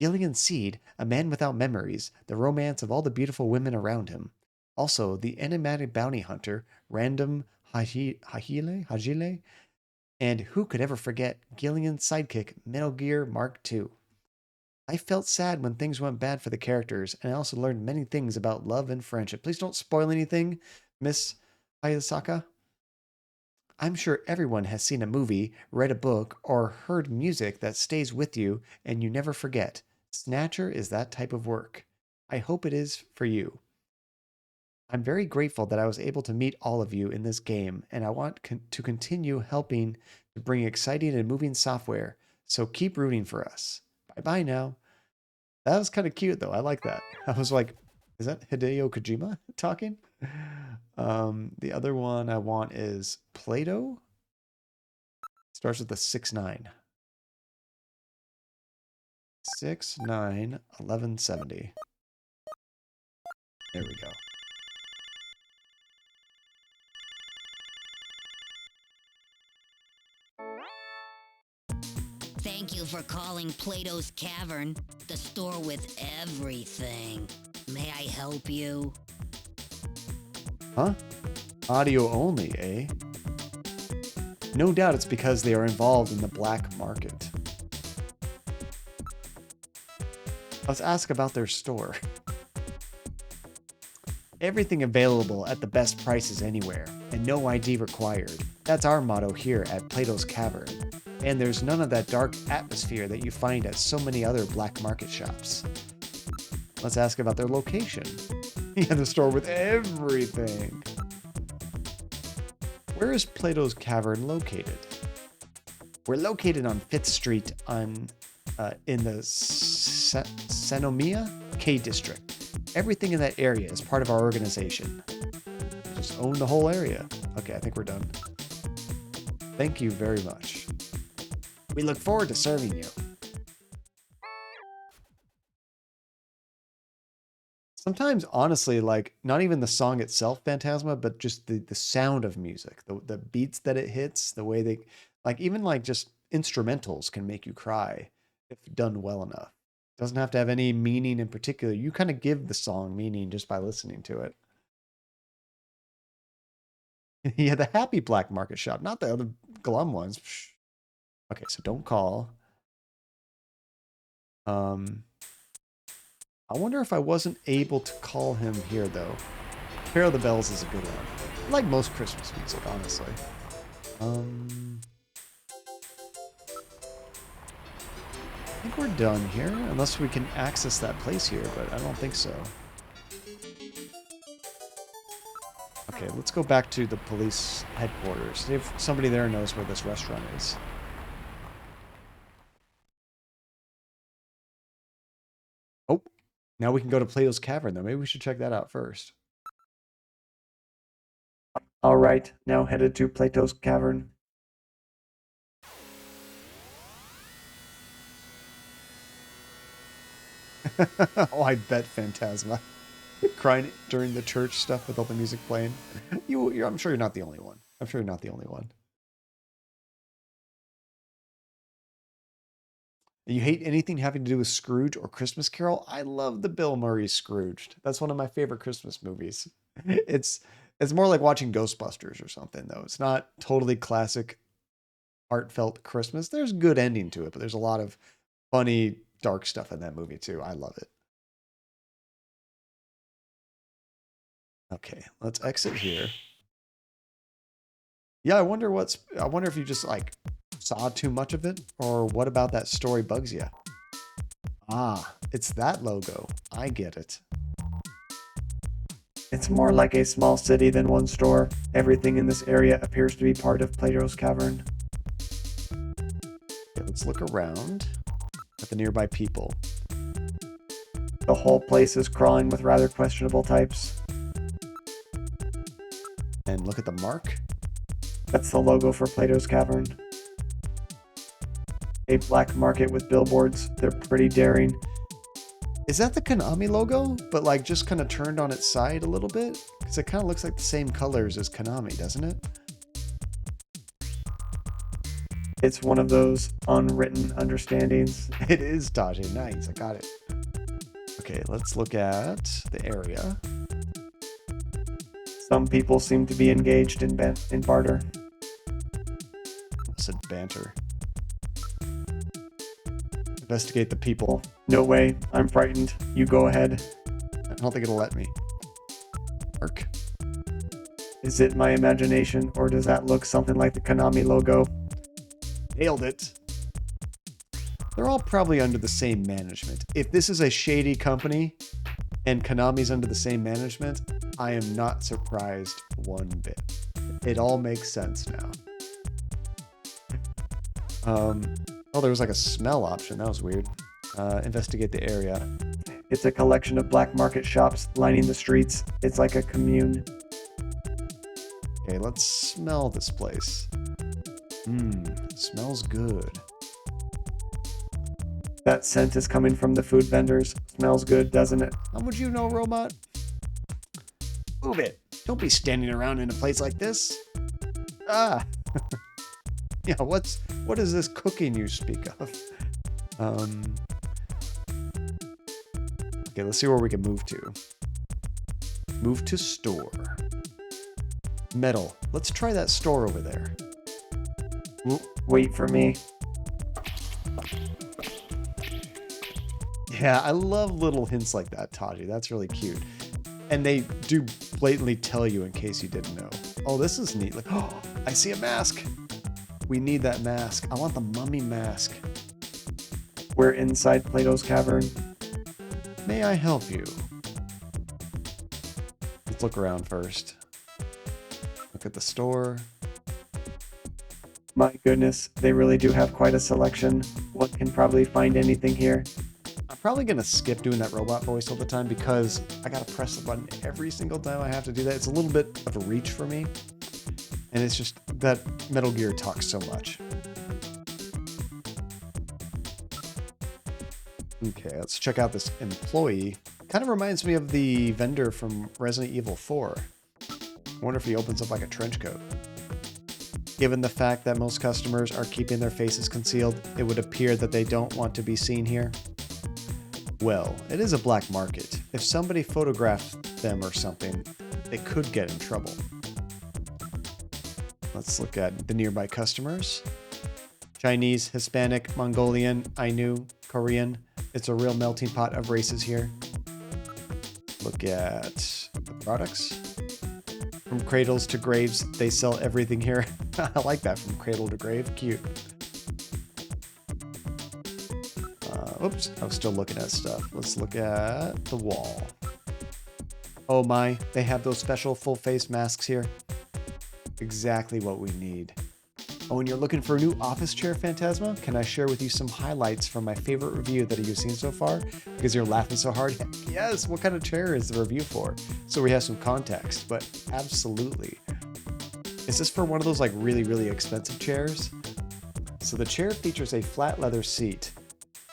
Gillian Seed, a man without memories, the romance of all the beautiful women around him. Also, the enigmatic bounty hunter, Random Hajile, and who could ever forget Gillian's sidekick, Metal Gear Mark II. I felt sad when things went bad for the characters, and I also learned many things about love and friendship. Please don't spoil anything, Miss Hayasaka. I'm sure everyone has seen a movie, read a book, or heard music that stays with you and you never forget. Snatcher is that type of work. I hope it is for you. I'm very grateful that I was able to meet all of you in this game, and I want to continue helping to bring exciting and moving software, so keep rooting for us. Bye-bye now. That was kind of cute, though. I like that. I was like, is that Hideo Kojima talking? The other one I want is Play-Doh. Starts with a 6-9. 6-9, 1170. There we go. Thank you for calling Plato's Cavern, the store with everything. May I help you? Huh? Audio only, eh? No doubt it's because they are involved in the black market. Let's ask about their store. Everything available at the best prices anywhere, and no ID required. That's our motto here at Plato's Cavern. And there's none of that dark atmosphere that you find at so many other black market shops. Let's ask about their location. Yeah, the store with everything. Where is Plato's Cavern located? We're located on 5th Street in the Sanomia K District. Everything in that area is part of our organization. Just own the whole area. Okay, I think we're done. Thank you very much. We look forward to serving you. Sometimes, honestly, like, not even the song itself, Phantasma, but just the sound of music, the beats that it hits, the way they, like, even like just instrumentals can make you cry if done well enough. It doesn't have to have any meaning in particular. You kind of give the song meaning just by listening to it. Yeah, the happy black market shop, not the other glum ones. Okay, so don't call. I wonder if I wasn't able to call him here, though. Carol of the Bells is a good one. I like most Christmas music, honestly. I think we're done here, unless we can access that place here, but I don't think so. Okay, let's go back to the police headquarters. See if somebody there knows where this restaurant is. Oh, now we can go to Plato's Cavern, though. Maybe we should check that out first. All right, now headed to Plato's Cavern. Oh, I bet Phantasma. Crying during the church stuff with all the music playing. I'm sure you're not the only one. I'm sure you're not the only one. You hate anything having to do with Scrooge or Christmas Carol? I love the Bill Murray Scrooged. That's one of my favorite Christmas movies. It's more like watching Ghostbusters or something, though. It's not totally classic, heartfelt Christmas. There's a good ending to it, but there's a lot of funny, dark stuff in that movie, too. I love it. Okay, let's exit here. Yeah, I wonder if you just, like, saw too much of it, or what about that story bugs you? Ah, it's that logo. I get it. It's more like a small city than one store. Everything in this area appears to be part of Plato's Cavern. Okay, let's look around at the nearby people. The whole place is crawling with rather questionable types. And look at the mark. That's the logo for Plato's Cavern. A black market with billboards. They're pretty daring. Is that the Konami logo, but like just kind of turned on its side a little bit? Because it kind of looks like the same colors as Konami, doesn't it? It's one of those unwritten understandings. It is, Tajay. Nice, I got it. Okay, let's look at the area. Some people seem to be engaged in barter. I said banter. Investigate the people. No way. I'm frightened. You go ahead. I don't think it'll let me. Mark. Is it my imagination, or does that look something like the Konami logo? Nailed it. They're all probably under the same management. If this is a shady company and Konami's under the same management, I am not surprised one bit. It all makes sense now. Oh, there was like a smell option. That was weird. Investigate the area. It's a collection of black market shops lining the streets. It's like a commune. Okay, let's smell this place. Smells good. That scent is coming from the food vendors. Smells good, doesn't it? How would you know, robot? Move it. Don't be standing around in a place like this. Ah. Yeah, what is this cooking you speak of? Okay, let's see where we can move to. Move to store. Metal. Let's try that store over there. Wait for me. Yeah, I love little hints like that, Taji. That's really cute. And they do blatantly tell you in case you didn't know. Oh, this is neat. Like, oh, I see a mask. We need that mask. I want the mummy mask. We're inside Plato's cavern. May I help you? Let's look around first. Look at the store. My goodness, they really do have quite a selection. One can probably find anything here. I'm probably going to skip doing that robot voice all the time because I got to press the button every single time I have to do that. It's a little bit of a reach for me. And it's just that Metal Gear talks so much. Okay, let's check out this employee. Kind of reminds me of the vendor from Resident Evil 4. I wonder if he opens up like a trench coat. Given the fact that most customers are keeping their faces concealed, it would appear that they don't want to be seen here. Well, it is a black market. If somebody photographed them or something, they could get in trouble. Let's look at the nearby customers. Chinese, Hispanic, Mongolian, Ainu, Korean. It's a real melting pot of races here. Look at the products. From cradles to graves, they sell everything here. I like that, from cradle to grave. Cute. Oops, I was still looking at stuff. Let's look at the wall. Oh my, they have those special full face masks here. Exactly what we need. Oh, and you're looking for a new office chair, Phantasma? Can I share with you some highlights from my favorite review that you've seen so far? Because you're laughing so hard. Yes, what kind of chair is the review for? So we have some context, but absolutely. Is this for one of those like really, really expensive chairs? So the chair features a flat leather seat.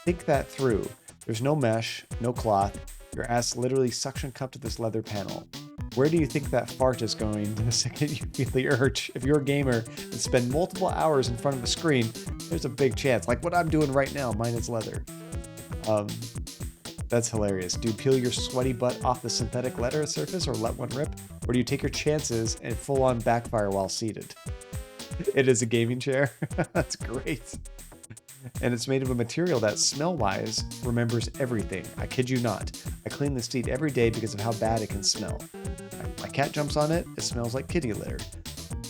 Think that through. There's no mesh, no cloth. Your ass literally suction cupped to this leather panel. Where do you think that fart is going the second you feel the urge? If you're a gamer and spend multiple hours in front of a screen, there's a big chance. Like what I'm doing right now, mine is leather. That's hilarious. Do you peel your sweaty butt off the synthetic leather surface or let one rip? Or do you take your chances and full-on backfire while seated? It is a gaming chair. That's great. And it's made of a material that, smell-wise, remembers everything. I kid you not. I clean the seat every day because of how bad it can smell. My cat jumps on it, it smells like kitty litter.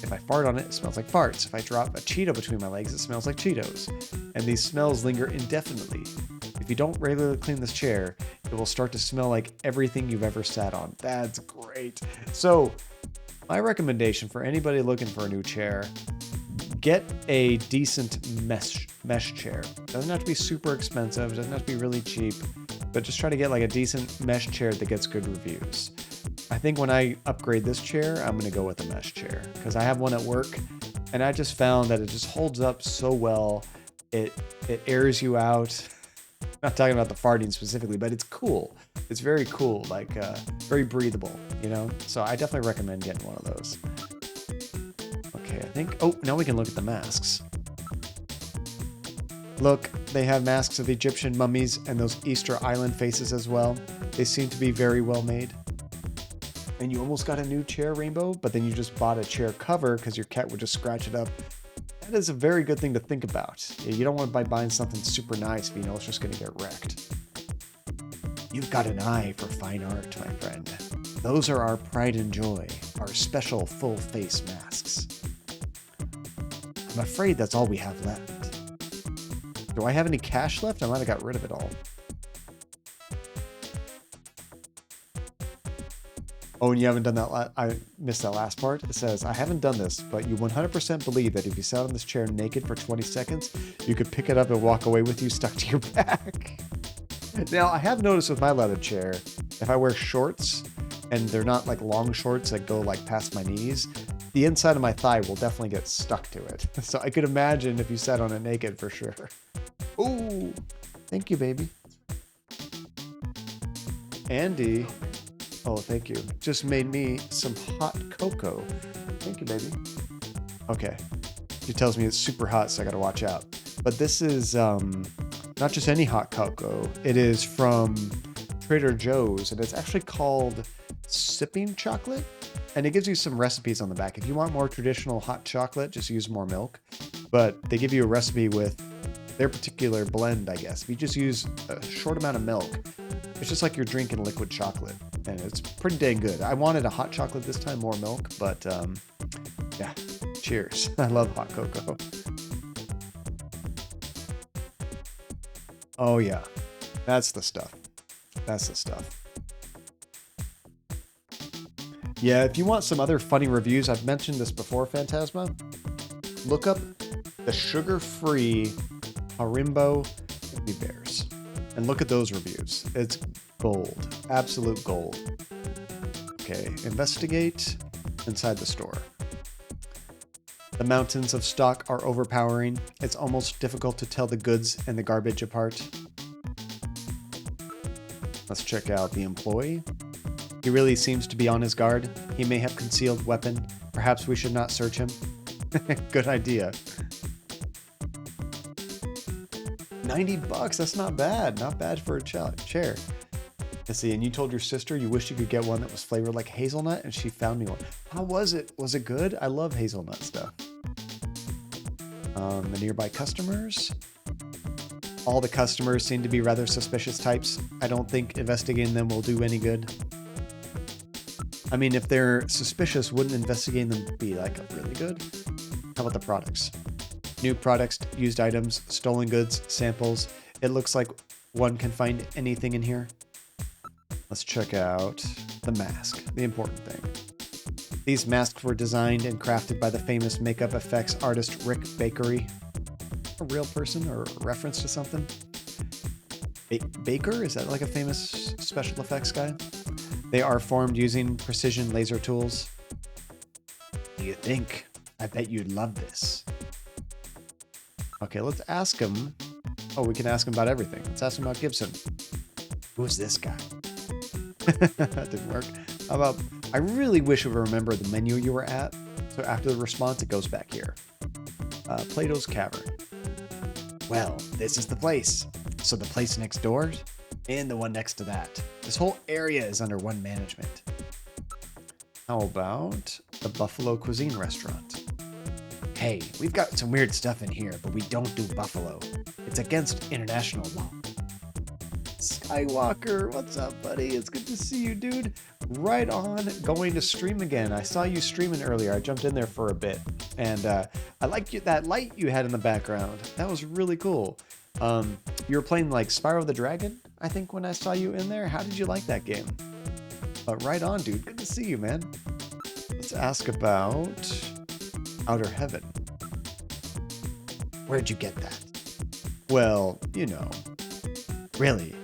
If I fart on it, it smells like farts. If I drop a Cheeto between my legs, it smells like Cheetos. And these smells linger indefinitely. If you don't regularly clean this chair, it will start to smell like everything you've ever sat on. That's great. So, my recommendation for anybody looking for a new chair, get a decent mesh chair. It doesn't have to be super expensive, it doesn't have to be really cheap, but just try to get like a decent mesh chair that gets good reviews. I think when I upgrade this chair, I'm going to go with a mesh chair because I have one at work and I just found that it just holds up so well. It airs you out. Not talking about the farting specifically, but it's cool. It's very cool, like very breathable, you know? So I definitely recommend getting one of those. Okay, I think, oh, now we can look at the masks. Look, they have masks of Egyptian mummies and those Easter Island faces as well. They seem to be very well made. And you almost got a new chair, Rainbow, but then you just bought a chair cover because your cat would just scratch it up. That is a very good thing to think about. You don't want to be buying something super nice if you know it's just going to get wrecked. You've got an eye for fine art, my friend. Those are our pride and joy, our special full face masks. I'm afraid that's all we have left. Do I have any cash left? I might have got rid of it all. Oh, and you haven't done that. I missed that last part. It says, I haven't done this, but you 100% believe that if you sat on this chair naked for 20 seconds, you could pick it up and walk away with you stuck to your back. Now, I have noticed with my leather chair, if I wear shorts, and they're not like long shorts that go like past my knees, the inside of my thigh will definitely get stuck to it. So I could imagine if you sat on it naked for sure. Ooh, thank you, baby. Andy. Oh, thank you. Just made me some hot cocoa. Thank you, baby. Okay. She tells me it's super hot, so I gotta watch out. But this is not just any hot cocoa. It is from Trader Joe's, and it's actually called sipping chocolate. And it gives you some recipes on the back. If you want more traditional hot chocolate, just use more milk. but they give you a recipe with their particular blend, I guess. If you just use a short amount of milk, it's just like you're drinking liquid chocolate, and it's pretty dang good. I wanted a hot chocolate this time, more milk, but yeah, cheers. I love hot cocoa. Oh yeah, that's the stuff. That's the stuff. Yeah, if you want some other funny reviews, I've mentioned this before, Phantasma. Look up the sugar-free Harimbo Gummy Bears and look at those reviews. It's gold, absolute gold. Okay, investigate inside the store. The mountains of stock are overpowering. It's almost difficult to tell the goods and the garbage apart. Let's check out the employee. He really seems to be on his guard. He may have concealed weapon. Perhaps we should not search him. Good idea. $90, that's not bad. Not bad for a chair. Let's see, and you told your sister you wished you could get one that was flavored like hazelnut, and she found me one. How was it? Was it good? I love hazelnut stuff. The nearby customers. All the customers seem to be rather suspicious types. I don't think investigating them will do any good. I mean, if they're suspicious, wouldn't investigating them be like really good? How about the products? New products, used items, stolen goods, samples. It looks like one can find anything in here. Let's check out the mask, the important thing. These masks were designed and crafted by the famous makeup effects artist Rick Bakery. A real person or a reference to something? Baker? Is that like a famous special effects guy? They are formed using precision laser tools. What do you think? I bet you'd love this. Okay, let's ask him. Oh, we can ask him about everything. Let's ask him about Gibson. Who's this guy? That didn't work. How about, I really wish we remember the menu you were at. So after the response, it goes back here. Plato's Cavern. Well, this is the place. So the place next door and the one next to that. This whole area is under one management. How about the Buffalo Cuisine Restaurant? Hey, we've got some weird stuff in here, but we don't do buffalo. It's against international law. Skywalker, what's up, buddy? It's good to see you, dude. Right on, going to stream again. I saw you streaming earlier. I jumped in there for a bit, and I liked that light you had in the background. That was really cool. You were playing like Spyro the Dragon, I think, when I saw you in there. How did you like that game? But right on, dude. Good to see you, man. Let's ask about Outer Heaven. Where'd you get that? Well, you know. Really?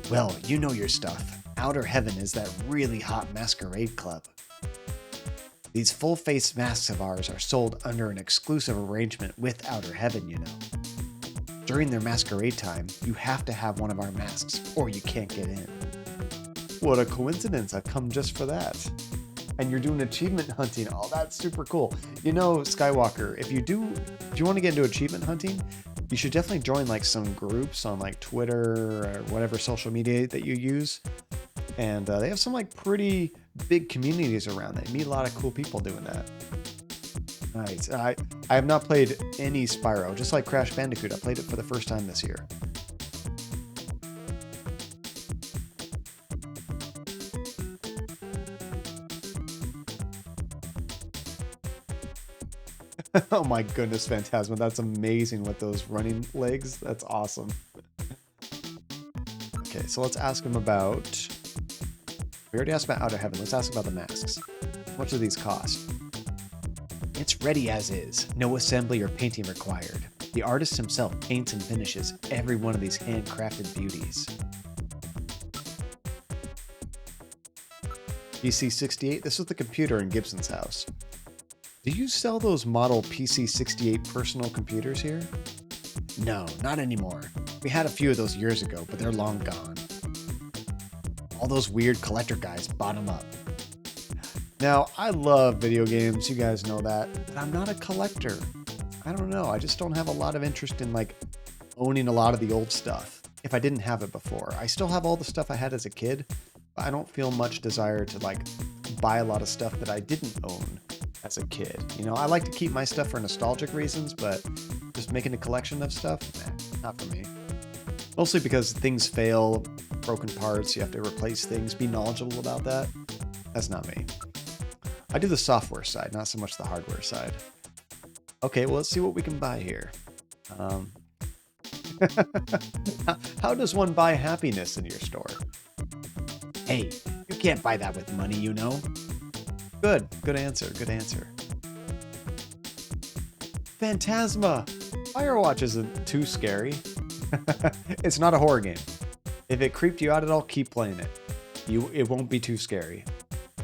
Well, you know your stuff. Outer Heaven is that really hot masquerade club. These full-face masks of ours are sold under an exclusive arrangement with Outer Heaven, you know. During their masquerade time, you have to have one of our masks, or you can't get in. What a coincidence, I've come just for that. And you're doing achievement hunting. Oh, that's super cool. You know, Skywalker, if you want to get into achievement hunting, you should definitely join like some groups on like Twitter or whatever social media that you use. And they have some like pretty big communities around that. You meet a lot of cool people doing that. Nice. I have not played any Spyro, just like Crash Bandicoot. I played it for the first time this year. Oh my goodness, Phantasma. That's amazing with those running legs. That's awesome. Okay, so let's ask him about... We already asked about Outer Heaven. Let's ask about the masks. How much do these cost? It's ready as is. No assembly or painting required. The artist himself paints and finishes every one of these handcrafted beauties. PC68, this was the computer in Gibson's house. Do you sell those model PC68 personal computers here? No, not anymore. We had a few of those years ago, but they're long gone. All those weird collector guys bought them up. Now, I love video games, you guys know that, but I'm not a collector. I don't know, I just don't have a lot of interest in like owning a lot of the old stuff, if I didn't have it before. I still have all the stuff I had as a kid, but I don't feel much desire to like buy a lot of stuff that I didn't own as a kid. You know, I like to keep my stuff for nostalgic reasons, but just making a collection of stuff, nah, not for me. Mostly because things fail, broken parts, you have to replace things, be knowledgeable about that. That's not me. I do the software side, not so much the hardware side. Okay, well, let's see what we can buy here. How does one buy happiness in your store? Hey, you can't buy that with money, you know. Good answer, good answer. Phantasma! Firewatch isn't too scary. It's not a horror game. If it creeped you out at all, keep playing it. It won't be too scary.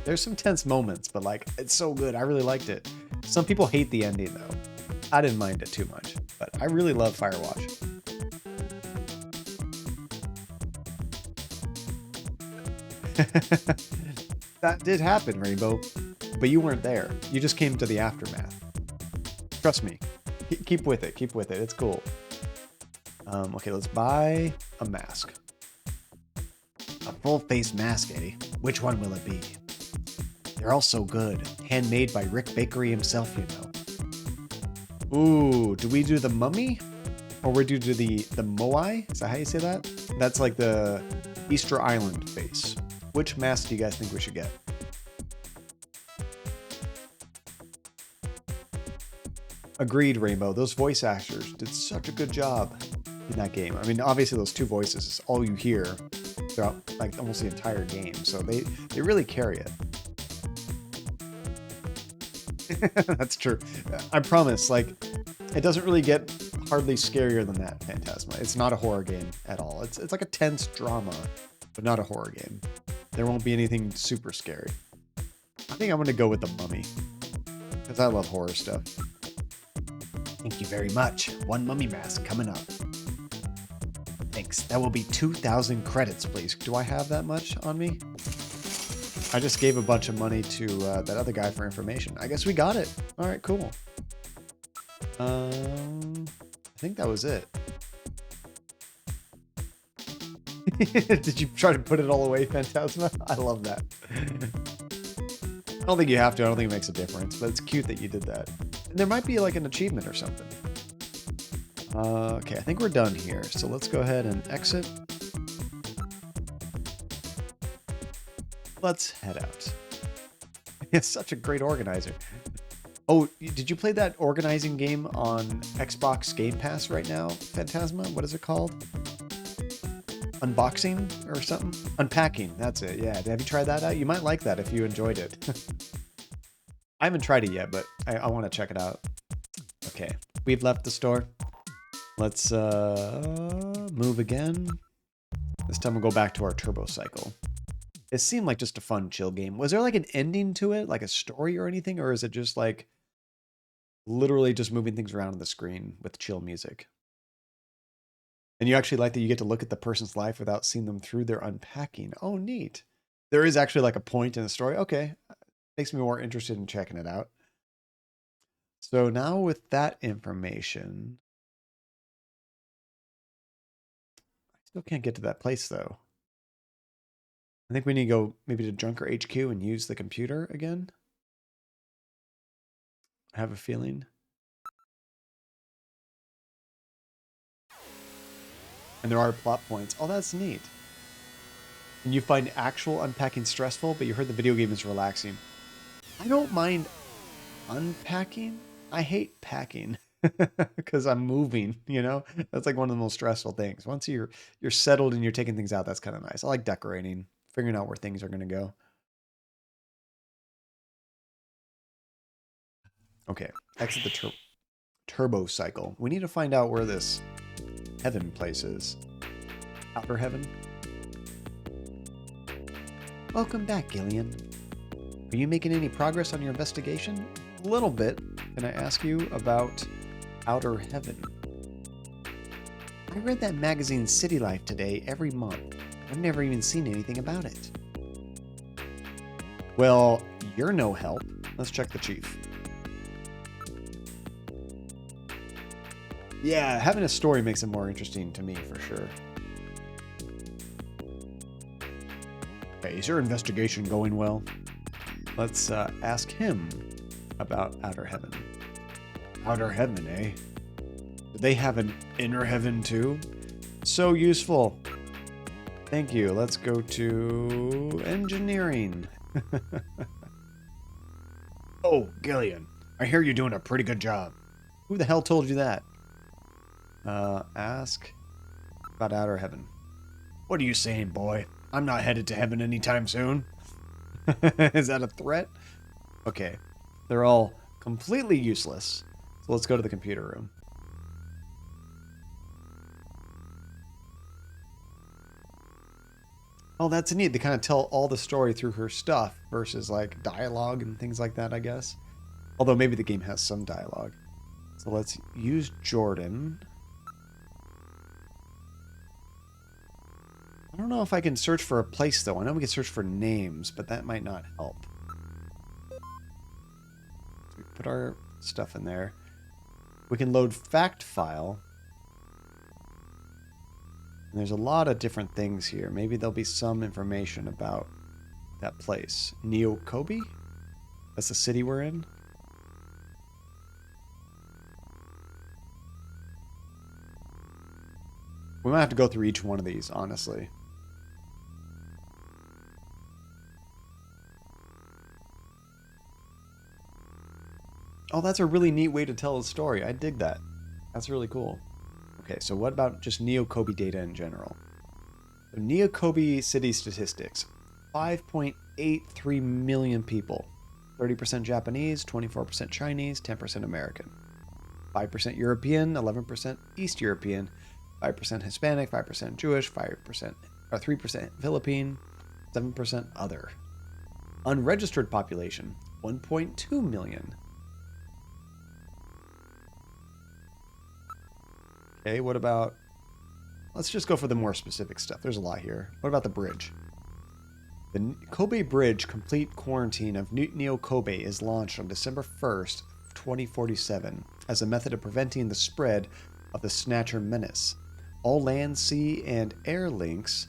There's some tense moments, but like, it's so good. I really liked it. Some people hate the ending though. I didn't mind it too much, but I really love Firewatch. That did happen, Rainbow, but you weren't there. You just came to the aftermath. Trust me. Keep with it. Keep with it. It's cool. Okay, let's buy a mask. A full face mask, eh? Which one will it be? They're all so good. Handmade by Rick Bakery himself, you know. Ooh, do we do the mummy? Or we do the Moai? Is that how you say that? That's like the Easter Island face. Which mask do you guys think we should get? Agreed, Rainbow. Those voice actors did such a good job in that game. I mean, obviously those two voices is all you hear throughout like almost the entire game. So they really carry it. That's true. I promise, like, it doesn't really get hardly scarier than that, Phantasma. It's not a horror game at all. It's like a tense drama, but not a horror game. There won't be anything super scary. I think I'm going to go with the mummy, because I love horror stuff. Thank you very much. One mummy mask coming up. Thanks. That will be 2,000 credits, please. Do I have that much on me? I just gave a bunch of money to that other guy for information. I guess we got it. All right, cool. I think that was it. Did you try to put it all away, Phantasma? I love that. I don't think you have to. I don't think it makes a difference, but it's cute that you did that. And there might be like an achievement or something. Okay, I think we're done here. So let's go ahead and exit. Let's head out. It's such a great organizer. Oh, did you play that organizing game on Xbox Game Pass right now, Phantasma? What is it called? Unboxing or something? Unpacking, that's it. Yeah, have you tried that out? You might like that if you enjoyed it. I haven't tried it yet, but I want to check it out. Okay, we've left the store. Let's move again. This time we'll go back to our turbo cycle. It seemed like just a fun, chill game. Was there like an ending to it, like a story or anything? Or is it just like literally just moving things around on the screen with chill music? And you actually like that you get to look at the person's life without seeing them through their unpacking. Oh, neat. There is actually like a point in the story. Okay. Makes me more interested in checking it out. So now with that information, I still can't get to that place though. I think we need to go maybe to Junker HQ and use the computer again. I have a feeling. And there are plot points. Oh, that's neat. And you find actual unpacking stressful, but you heard the video game is relaxing. I don't mind unpacking. I hate packing because I'm moving, you know? That's like one of the most stressful things. Once you're settled and you're taking things out, that's kind of nice. I like decorating, figuring out where things are going to go. Okay, exit the turbo cycle. We need to find out where this heaven place is. Outer heaven. Welcome back, Gillian. Are you making any progress on your investigation? A little bit. Can I ask you about Outer Heaven? I read that magazine City Life today every month. I've never even seen anything about it. Well, you're no help. Let's check the chief. Yeah, having a story makes it more interesting to me for sure. Okay, is your investigation going well? Let's ask him about outer heaven. Outer heaven, eh? Do they have an inner heaven too? So useful. Thank you. Let's go to engineering. Oh, Gillian, I hear you're doing a pretty good job. Who the hell told you that? Ask about outer heaven. What are you saying, boy? I'm not headed to heaven anytime soon. Is that a threat? Okay. They're all completely useless. So let's go to the computer room. Oh, that's neat. They kind of tell all the story through her stuff versus like dialogue and things like that, I guess. Although maybe the game has some dialogue. So let's use Jordan. I don't know if I can search for a place, though. I know we can search for names, but that might not help. So we put our stuff in there. We can load fact file. And there's a lot of different things here. Maybe there'll be some information about that place. Neokobe? That's the city we're in? We might have to go through each one of these, honestly. Oh, that's a really neat way to tell a story. I dig that. That's really cool. Okay, so what about just Neokobe data in general? So Neokobe city statistics. 5.83 million people. 30% Japanese, 24% Chinese, 10% American. 5% European, 11% East European, 5% Hispanic, 5% Jewish, 5% or 3% Philippine, 7% other. Unregistered population, 1.2 million. Okay, what about... Let's just go for the more specific stuff. There's a lot here. What about the bridge? The Kobe Bridge Complete Quarantine of Neokobe is launched on December 1st, 2047 as a method of preventing the spread of the Snatcher menace. All land, sea, and air links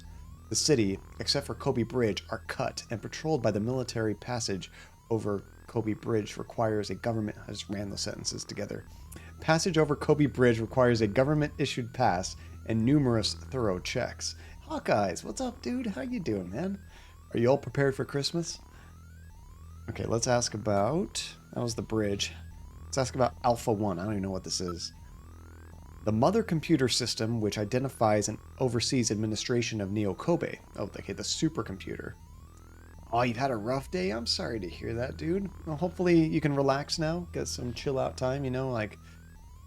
the city, except for Kobe Bridge, are cut and patrolled by the military. Passage over Kobe Bridge requires a government... I just ran those sentences together. Passage over Kobe Bridge requires a government-issued pass and numerous thorough checks. Hawkeyes, what's up, dude? How you doing, man? Are you all prepared for Christmas? Okay, let's ask about... That was the bridge. Let's ask about Alpha 1. I don't even know what this is. The mother computer system, which identifies and oversees administration of Neokobe. Oh, okay, the supercomputer. Oh, you've had a rough day? I'm sorry to hear that, dude. Well, hopefully you can relax now. Get some chill out time, you know, like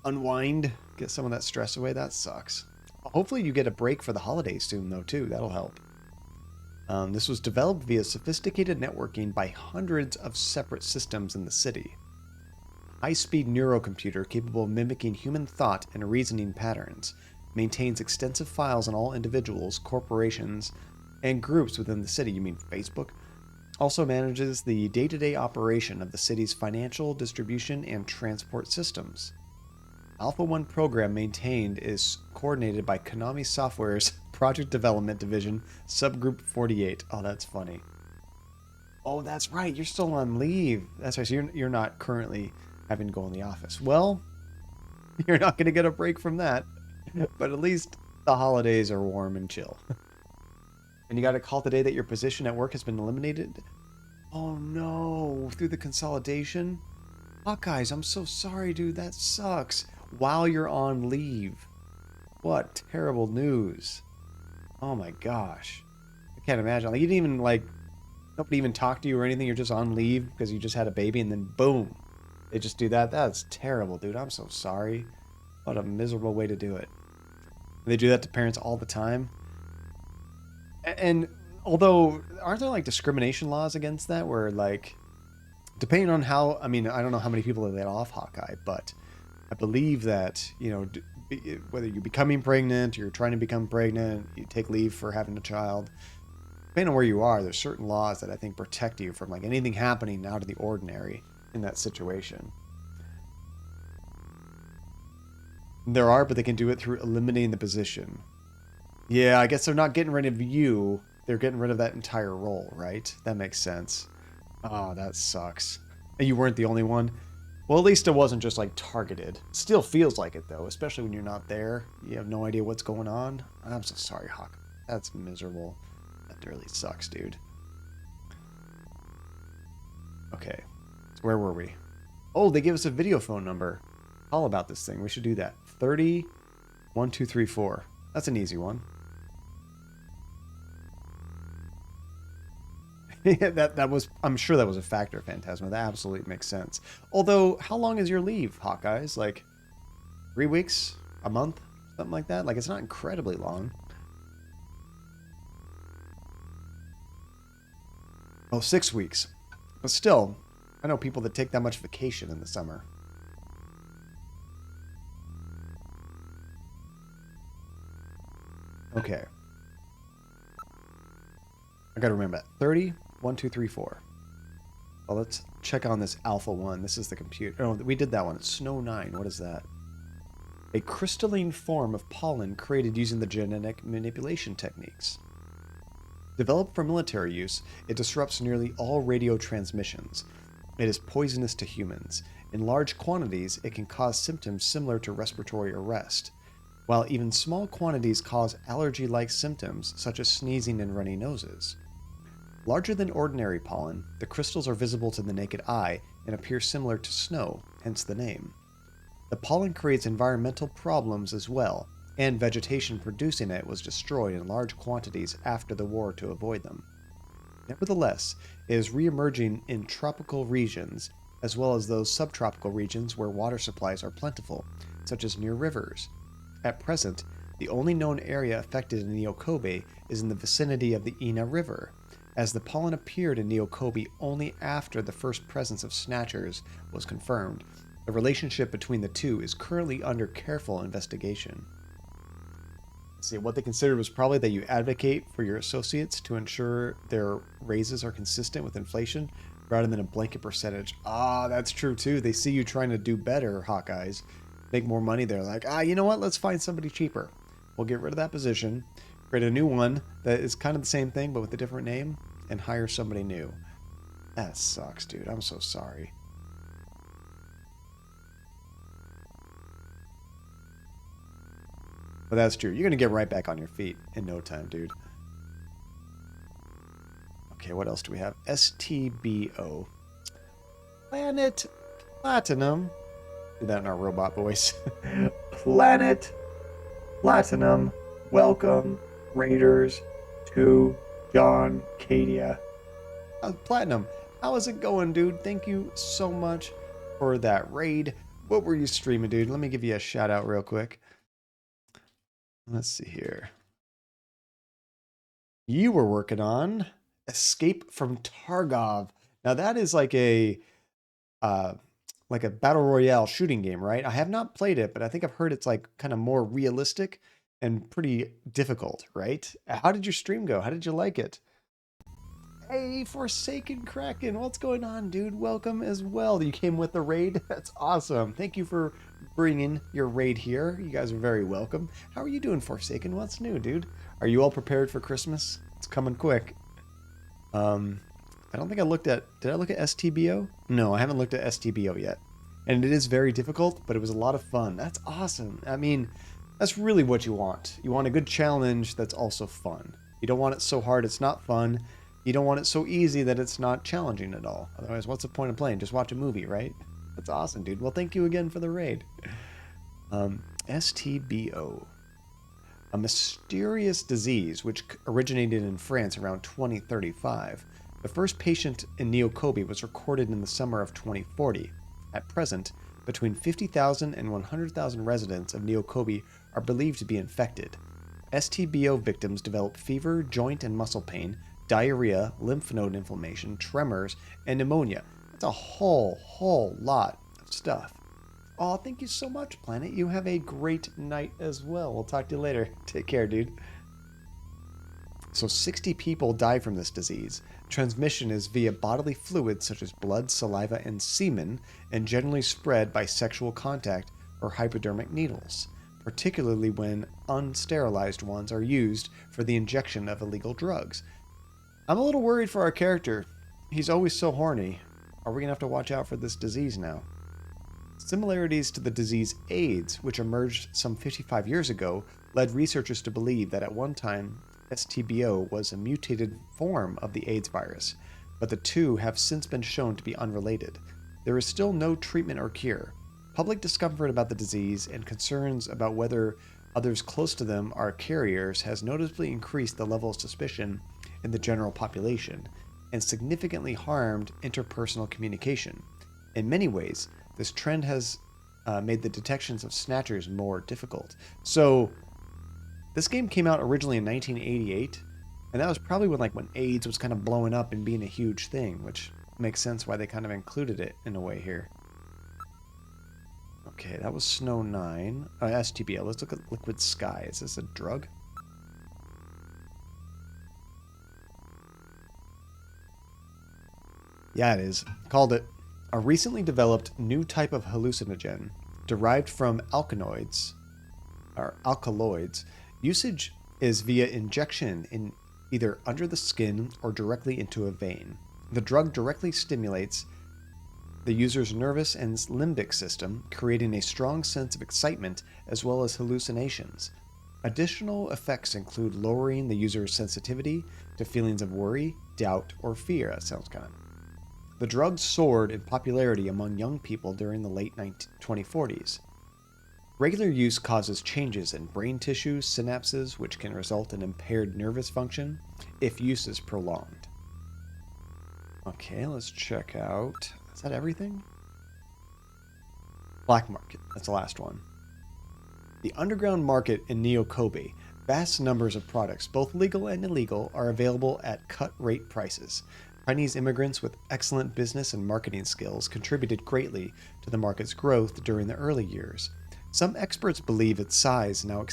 unwind. Get some of that stress away. That sucks. Hopefully you get a break for the holidays soon, though, too. That'll help. This was developed via sophisticated networking by hundreds of separate systems in the city. High-speed neurocomputer capable of mimicking human thought and reasoning patterns. Maintains extensive files on all individuals, corporations, and groups within the city. You mean Facebook? Also manages the day-to-day operation of the city's financial, distribution, and transport systems. Alpha 1 program maintained is coordinated by Konami Software's Project Development Division, Subgroup 48. Oh, that's funny. Oh, that's right. You're still on leave. That's right. So you're not currently having to go in the office. Well, you're not going to get a break from that. But at least the holidays are warm and chill. And you got a call today that your position at work has been eliminated? Oh no, through the consolidation? Hawkeyes, I'm so sorry, dude. That sucks. While you're on leave. What terrible news. Oh my gosh. I can't imagine. Like, you didn't even, like, nobody even talked to you or anything. You're just on leave because you just had a baby and then boom. They just do that. That's terrible, dude. I'm so sorry. What a miserable way to do it. They do that to parents all the time. And although, aren't there like discrimination laws against that where like, depending on how, I mean, I don't know how many people they let off Hawkeye, but I believe that, you know, whether you're becoming pregnant, you're trying to become pregnant, you take leave for having a child, depending on where you are, there's certain laws that I think protect you from like anything happening out of the ordinary in that situation. There are, but they can do it through eliminating the position. Yeah, I guess they're not getting rid of you. They're getting rid of that entire role, right? That makes sense. Oh, that sucks. And you weren't the only one. Well, at least it wasn't just like targeted. Still feels like it though, especially when you're not there. You have no idea what's going on. I'm so sorry, Hawk. That's miserable. That really sucks, dude. Okay, so where were we? Oh, they gave us a video phone number. Call about this thing. We should do that. 30-1234. That's an easy one. that was, I'm sure that was a factor, Phantasma. That absolutely makes sense. Although, how long is your leave, Hawkeyes? Like 3 weeks? A month? Something like that? Like, it's not incredibly long. Oh, 6 weeks. But still, I know people that take that much vacation in the summer. Okay. I gotta remember that. 30-1234. Well, let's check on this Alpha 1. This is the computer. Oh, we did that one. It's Snow 9. What is that? A crystalline form of pollen created using the genetic manipulation techniques. Developed for military use, it disrupts nearly all radio transmissions. It is poisonous to humans. In large quantities, it can cause symptoms similar to respiratory arrest, while even small quantities cause allergy-like symptoms such as sneezing and runny noses. Larger than ordinary pollen, the crystals are visible to the naked eye and appear similar to snow, hence the name. The pollen creates environmental problems as well, and vegetation producing it was destroyed in large quantities after the war to avoid them. Nevertheless, it is re-emerging in tropical regions, as well as those subtropical regions where water supplies are plentiful, such as near rivers. At present, the only known area affected in Nyokobe is in the vicinity of the Ina River, as the pollen appeared in Nyokobe only after the first presence of Snatchers was confirmed. The relationship between the two is currently under careful investigation. See, what they considered was probably that you advocate for your associates to ensure their raises are consistent with inflation rather than a blanket percentage. Ah, that's true too. They see you trying to do better, Hawkeyes. Make more money. They're like, you know what? Let's find somebody cheaper. We'll get rid of that position, create a new one that is kind of the same thing but with a different name, and hire somebody new. That sucks, dude. I'm so sorry. But that's true. You're going to get right back on your feet in no time, dude. Okay, what else do we have? STBO. Planet Platinum. Do that in our robot voice. Planet Platinum. Welcome, Raiders, to John Cadia. Platinum, how is it going, dude? Thank you so much for that raid. What were you streaming, dude? Let me give you a shout out real quick. Let's see here. You were working on Escape from Tarkov. Now that is like a battle royale shooting game, right? I have not played it, but I think I've heard it's like kind of more realistic and pretty difficult, right? How did your stream go? How did you like it? Hey, Forsaken Kraken, what's going on, dude? Welcome as well. You came with the raid? That's awesome. Thank you for bringing your raid here. You guys are very welcome. How are you doing, Forsaken? What's new, dude? Are you all prepared for Christmas? It's coming quick. I don't think I looked at... Did I look at STBO? No, I haven't looked at STBO yet. And it is very difficult, but it was a lot of fun. That's awesome. I mean, that's really what you want. You want a good challenge that's also fun. You don't want it so hard it's not fun. You don't want it so easy that it's not challenging at all. Otherwise, what's the point of playing? Just watch a movie, right? That's awesome, dude. Well, thank you again for the raid. STBO. A mysterious disease which originated in France around 2035. The first patient in Nyokobe was recorded in the summer of 2040. At present, between 50,000 and 100,000 residents of Nyokobe are believed to be infected. STBO victims develop fever, joint and muscle pain, diarrhea, lymph node inflammation, tremors, and pneumonia. That's a whole lot of stuff. Oh, thank you so much, Planet. You have a great night as well. We'll talk to you later. Take care, dude. So 60 people die from this disease. Transmission is via bodily fluids such as blood, saliva, and semen, and generally spread by sexual contact or hypodermic needles, particularly when unsterilized ones are used for the injection of illegal drugs. I'm a little worried for our character. He's always so horny. are we going to have to watch out for this disease now? Similarities to the disease AIDS, which emerged some 55 years ago, led researchers to believe that at one time STBO was a mutated form of the AIDS virus, but the two have since been shown to be unrelated. There is still no treatment or cure. Public discomfort about the disease and concerns about whether others close to them are carriers has noticeably increased the level of suspicion in the general population and significantly harmed interpersonal communication. In many ways, this trend has made the detections of snatchers more difficult. So, this game came out originally in 1988, and that was probably when AIDS was kind of blowing up and being a huge thing, which makes sense why they kind of included it in a way here. Okay, that was Snow 9. STBO. Let's look at Liquid Sky. Is this a drug? Yeah, it is. Called it. A recently developed new type of hallucinogen derived from alkaloids. Usage is via injection in either under the skin or directly into a vein. The drug directly stimulates the user's nervous and limbic system, creating a strong sense of excitement as well as hallucinations. Additional effects include lowering the user's sensitivity to feelings of worry, doubt, or fear. That sounds kind of... The drug soared in popularity among young people during the late 2040s. Regular use causes changes in brain tissue synapses, which can result in impaired nervous function if use is prolonged. Okay, let's check out... Is that everything? Black market. That's the last one. The underground market in Neo Kobe. Vast numbers of products, both legal and illegal, are available at cut-rate prices. Chinese immigrants with excellent business and marketing skills contributed greatly to the market's growth during the early years. Some experts believe its size now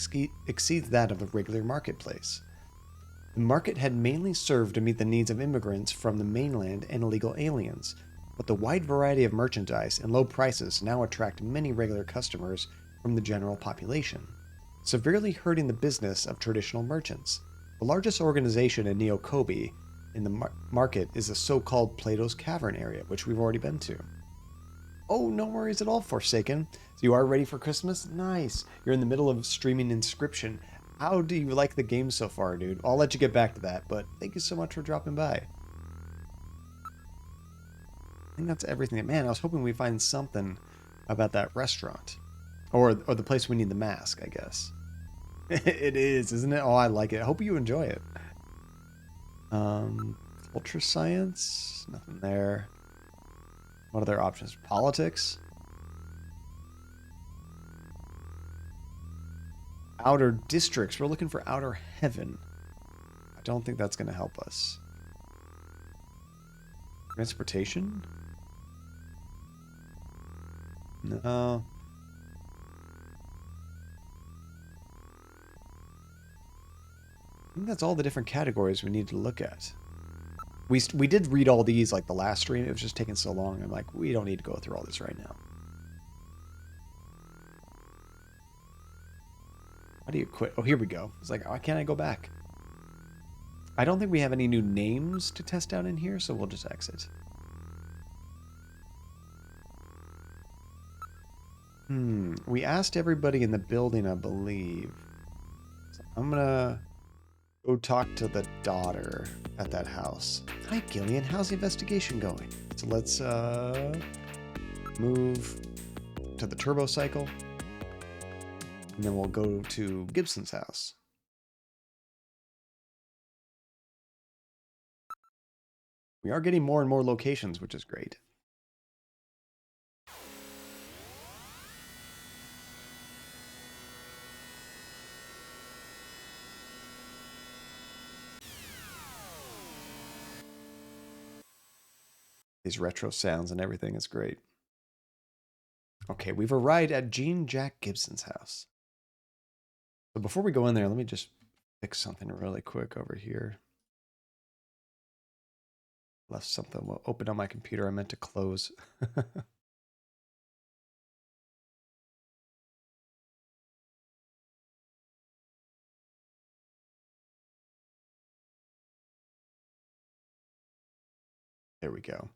exceeds that of the regular marketplace. The market had mainly served to meet the needs of immigrants from the mainland and illegal aliens, but the wide variety of merchandise and low prices now attract many regular customers from the general population, severely hurting the business of traditional merchants. The largest organization in Neo Kobe in the market is the so-called Plato's Cavern area, which we've already been to. Oh, no worries at all, Forsaken. So you are ready for Christmas? Nice. You're in the middle of streaming Inscription. How do you like the game so far, dude? I'll let you get back to that, but thank you so much for dropping by. I think that's everything. Man, I was hoping we'd find something about that restaurant. Or the place we need the mask, I guess. It is, isn't it? Oh, I like it. I hope you enjoy it. Culture science? Nothing there. What other options? Politics? Outer districts. We're looking for outer heaven. I don't think that's going to help us. Transportation? No. I think that's all the different categories we need to look at. We did read all these like the last stream. It was just taking so long. I'm like, we don't need to go through all this right now. How do you quit? Oh, here we go. It's like, why can't I go back? I don't think we have any new names to test out in here, so we'll just exit. We asked everybody in the building, I believe. So I'm gonna go talk to the daughter at that house. Hi, Gillian. How's the investigation going? So let's move to the turbo cycle, and then we'll go to Gibson's house. We are getting more and more locations, which is great. These retro sounds and everything is great. Okay, we've arrived at Jean Jack Gibson's house. So before we go in there, let me just fix something really quick over here. Left something open on my computer I meant to close. There we go.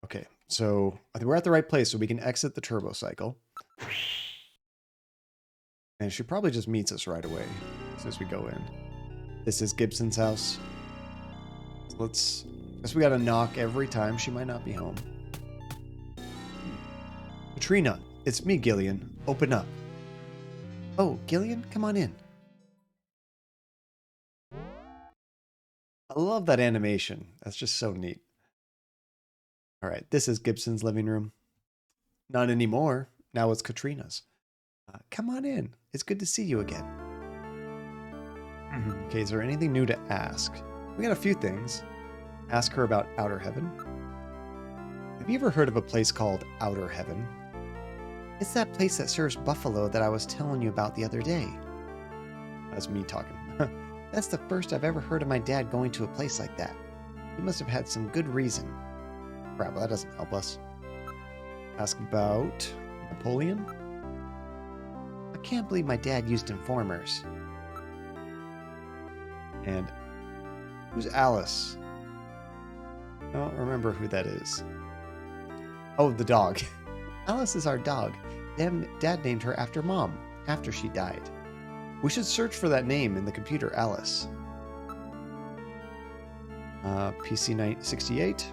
Okay, so I think we're at the right place, so we can exit the turbo cycle. And she probably just meets us right away as soon as we go in. This is Gibson's house. So guess we gotta knock every time. She might not be home. Katrina, it's me, Gillian. Open up. Oh, Gillian, come on in. I love that animation. That's just so neat. All right, this is Gibson's living room. Not anymore. Now it's Katrina's. Come on in. It's good to see you again. Okay, is there anything new to ask? We got a few things. Ask her about Outer Heaven. Have you ever heard of a place called Outer Heaven? It's that place that serves buffalo that I was telling you about the other day. That's me talking. That's the first I've ever heard of my dad going to a place like that. He must have had some good reason. Crap, well, that doesn't help us. Ask about Napoleon? I can't believe my dad used informers. And who's Alice? I don't remember who that is. Oh, the dog. Alice is our dog. Dad named her after Mom, after she died. We should search for that name in the computer, Alice. PC 68.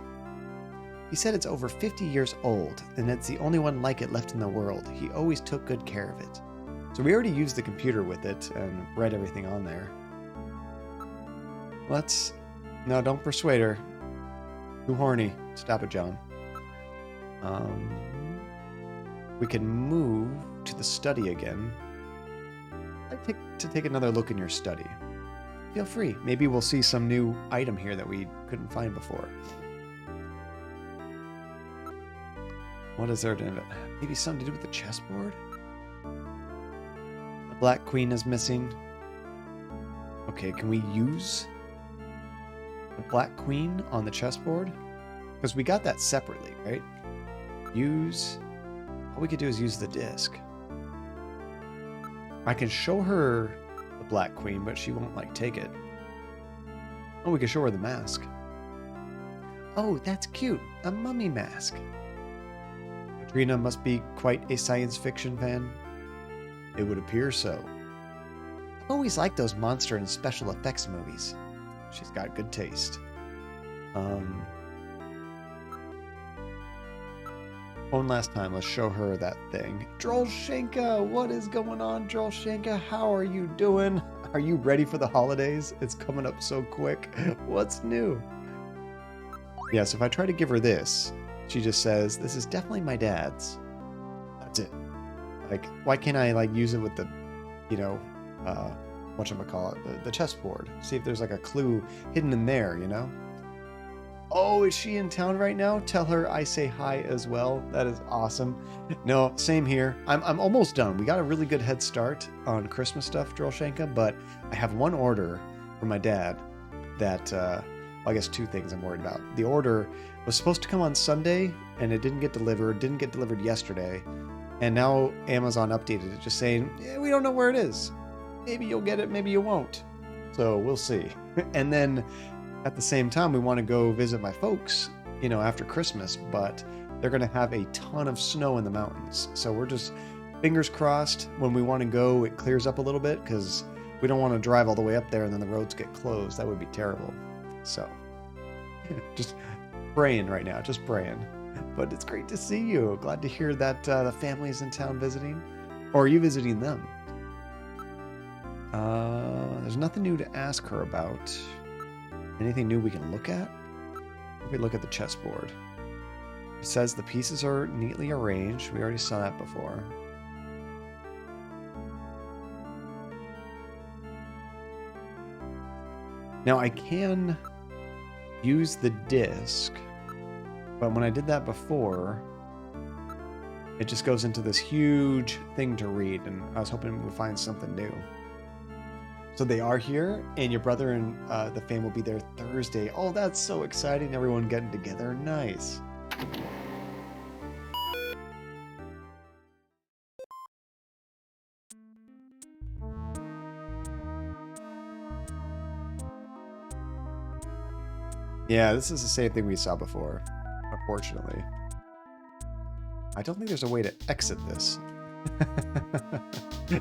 He said it's over 50 years old, and it's the only one like it left in the world. He always took good care of it. So we already used the computer with it and read everything on there. No, don't persuade her. Too horny. Stop it, John. We can move to the study again. I'd like to take another look in your study. Feel free. Maybe we'll see some new item here that we couldn't find before. What is there to... Maybe something to do with the chessboard? The Black Queen is missing. Okay, can we use the Black Queen on the chessboard? Because we got that separately, right? Use... All we could do is use the disc. I can show her the Black Queen, but she won't, like, take it. Oh, we can show her the mask. Oh, that's cute. A mummy mask. Katrina must be quite a science fiction fan. It would appear so. I've always liked those monster and special effects movies. She's got good taste. One last time, let's show her that thing. Drolshenka, what is going on, Drolshenka? How are you doing? Are you ready for the holidays? It's coming up so quick. What's new? Yeah, so if I try to give her this, she just says, this is definitely my dad's. That's it. Like, why can't I, like, use it with the, you know, whatchamacallit, the chessboard? See if there's, like, a clue hidden in there, you know? Oh, is she in town right now? Tell her I say hi as well. That is awesome. No, same here. I'm almost done. We got a really good head start on Christmas stuff, Drolshenka, but I have one order from my dad that, well, I guess two things I'm worried about. The order was supposed to come on Sunday, and it didn't get delivered yesterday, and now Amazon updated it just saying, yeah, we don't know where it is. Maybe you'll get it, maybe you won't. So we'll see. And then at the same time, we want to go visit my folks, you know, after Christmas, but they're going to have a ton of snow in the mountains. So we're just fingers crossed when we want to go, it clears up a little bit, because we don't want to drive all the way up there and then the roads get closed. That would be terrible. So just praying right now, just praying. But it's great to see you. Glad to hear that the family's in town visiting. Or are you visiting them? There's nothing new to ask her about. Anything new we can look at? If we look at the chessboard. It says the pieces are neatly arranged. We already saw that before. Now I can use the disc, but when I did that before, it just goes into this huge thing to read, and I was hoping we'd find something new. So they are here, and your brother and the fam will be there Thursday. Oh, that's so exciting. Everyone getting together. Nice. Yeah, this is the same thing we saw before. unfortunately. I don't think there's a way to exit this.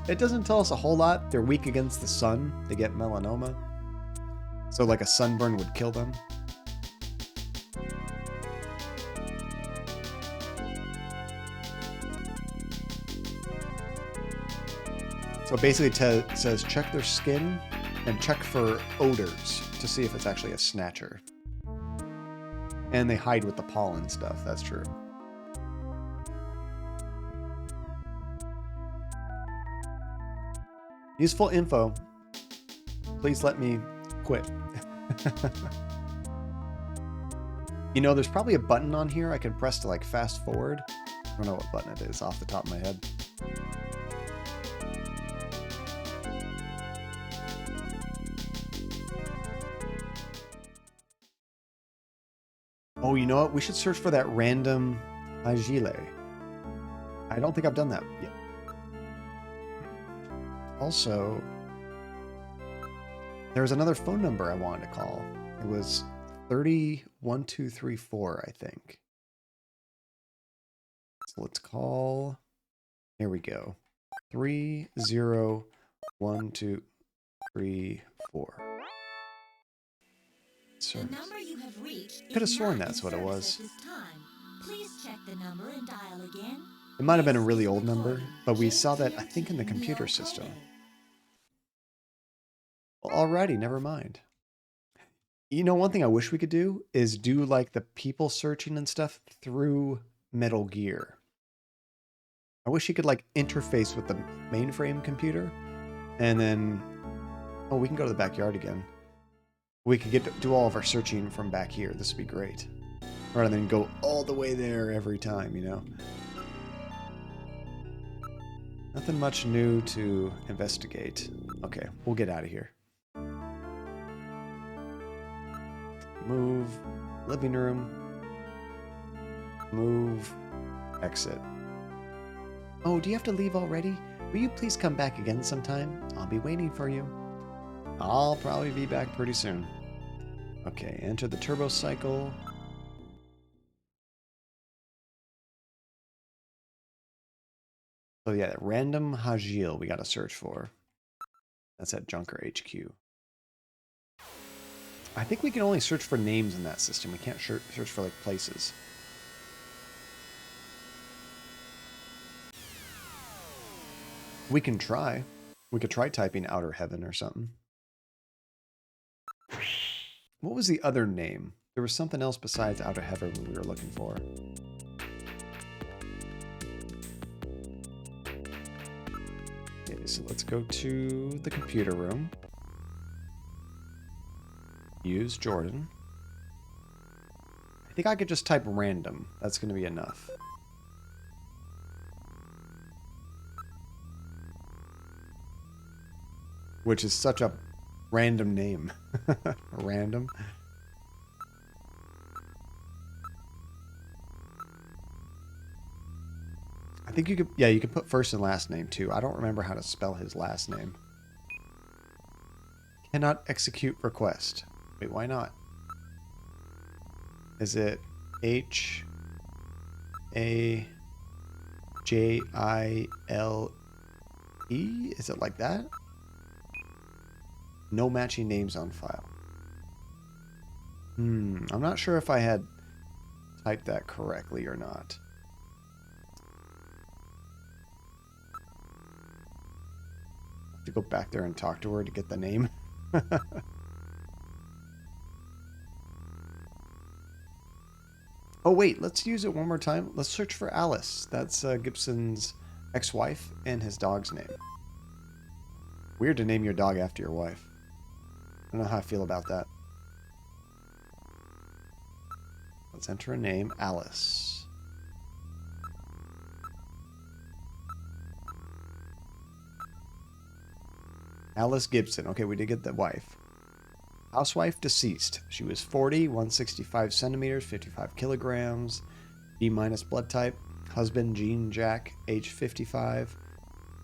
It doesn't tell us a whole lot. They're weak against the sun. They get melanoma. So like a sunburn would kill them. So basically it says check their skin and check for odors to see if it's actually a snatcher. And they hide with the pollen stuff, that's true. Useful info. Please let me quit. You know, there's probably a button on here I can press to like fast forward. I don't know what button it is off the top of my head. Oh, you know what? We should search for that random agile. I don't think I've done that yet. Also, there was another phone number I wanted to call. It was 301234, I think. So let's call. Here we go. 301234. The number you have reached Could have is sworn not that's in what it service was. at this time. Please check the number and dial again. It might have been a This really is old number, recorded. but we saw that, I think, in the computer system. Well, alrighty, never mind. You know, one thing I wish we could do is do like the people searching and stuff through Metal Gear. I wish you could like interface with the mainframe computer and then, oh, we can go to the backyard again. We could do all of our searching from back here. This would be great. Rather than go all the way there every time, you know? Nothing much new to investigate. Okay, we'll get out of here. Move. Living room. Move. Exit. Oh, do you have to leave already? Will you please come back again sometime? I'll be waiting for you. I'll probably be back pretty soon. Okay, enter the turbo cycle. So yeah, that random Hajil we gotta search for. That's at Junker HQ. I think we can only search for names in that system. We can't search for like places. We can try. We could try typing Outer Heaven or something. What was the other name? There was something else besides Outer Heaven we were looking for. Okay, so let's go to the computer room. Use Jordan. I think I could just type random. That's going to be enough. Which is such a random name. Random. I think you could, yeah, you could put first and last name too. I don't remember how to spell his last name. Cannot execute request. Wait, why not? Is it H-A-J-I-L-E? Is it like that? No matching names on file. I'm not sure if I had typed that correctly or not. I have to go back there and talk to her to get the name. Oh wait, let's use it one more time. Let's search for Alice. That's Gibson's ex-wife and his dog's name. Weird to name your dog after your wife. I don't know how I feel about that. Let's enter a name, Alice. Alice Gibson. Okay, we did get the wife. Housewife deceased. She was 40, 165 centimeters, 55 kilograms, B- blood type. Husband Jean Jack, age 55.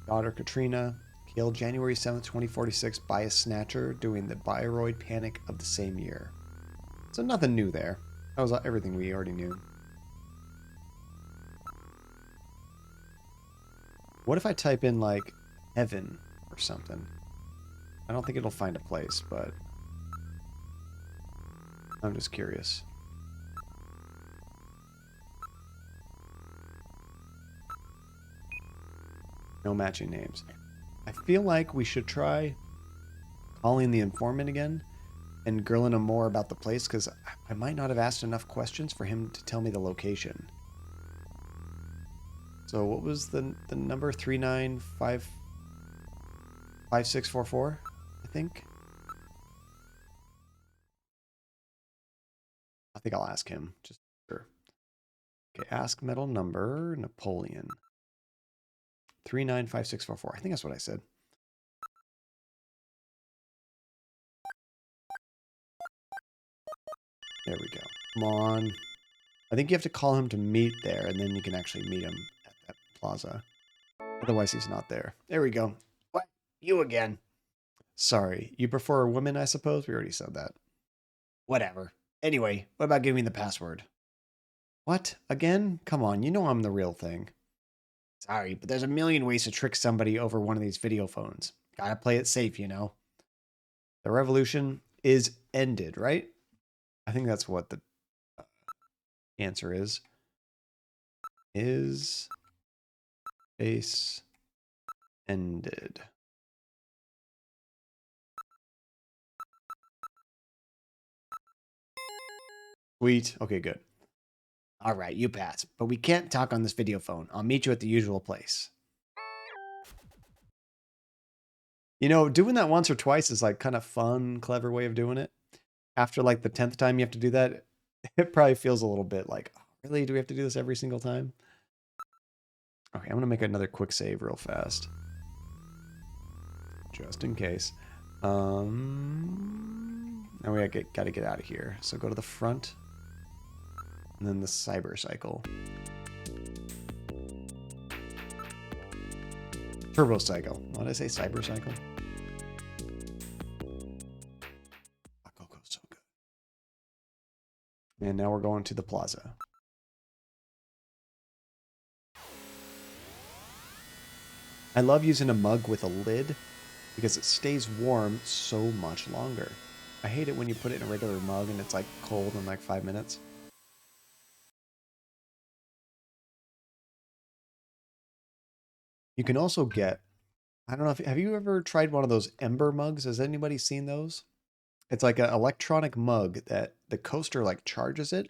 Daughter Katrina, killed January 7th, 2046 by a Snatcher during the Bioroid Panic of the same year. So nothing new there. That was everything we already knew. What if I type in, like, heaven or something? I don't think it'll find a place, but I'm just curious. No matching names. I feel like we should try calling the informant again and grilling him more about the place, because I might not have asked enough questions for him to tell me the location. So what was the number? 3955644, I think. I think I'll ask him. Just sure. Okay, ask metal number Napoleon. 395644. I think that's what I said. There we go. Come on. I think you have to call him to meet there, and then you can actually meet him at that plaza. Otherwise, he's not there. There we go. What? You again. Sorry. You prefer women, I suppose? We already said that. Whatever. Anyway, what about giving me the password? What? Again? Come on, you know I'm the real thing. Sorry, but there's a million ways to trick somebody over one of these video phones. Gotta play it safe, you know. The revolution is ended, right? I think that's what the answer is. Is space ended. Sweet. Okay, good. All right, you pass. But we can't talk on this video phone. I'll meet you at the usual place. You know, doing that once or twice is like kind of fun, clever way of doing it. After like the 10th time you have to do that, it probably feels a little bit like, oh, really? Do we have to do this every single time? Okay, I'm going to make another quick save real fast. Just in case. Now we got to get out of here. So go to the front. And then the cyber cycle. Turbo cycle. Why did I say cyber cycle? Coco's so good. And now we're going to the plaza. I love using a mug with a lid because it stays warm so much longer. I hate it when you put it in a regular mug and it's like cold in like 5 minutes. You can also get, I don't know if, have you ever tried one of those Ember mugs? Has anybody seen those? It's like an electronic mug that the coaster like charges it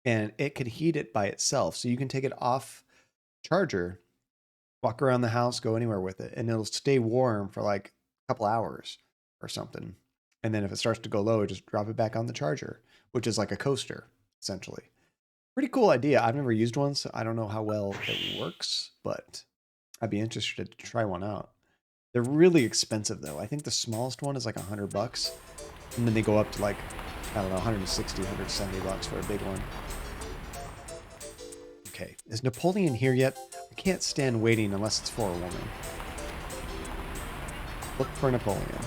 and it can heat it by itself. So you can take it off charger, walk around the house, go anywhere with it, and it'll stay warm for like a couple hours or something. And then if it starts to go low, just drop it back on the charger, which is like a coaster, essentially. Pretty cool idea. I've never used one, so I don't know how well it works, but I'd be interested to try one out. They're really expensive though. I think the smallest one is like $100, and then they go up to like, I don't know, 160, 170 bucks for a big one. Okay, is Napoleon here yet? I can't stand waiting unless it's for a woman. Look for Napoleon.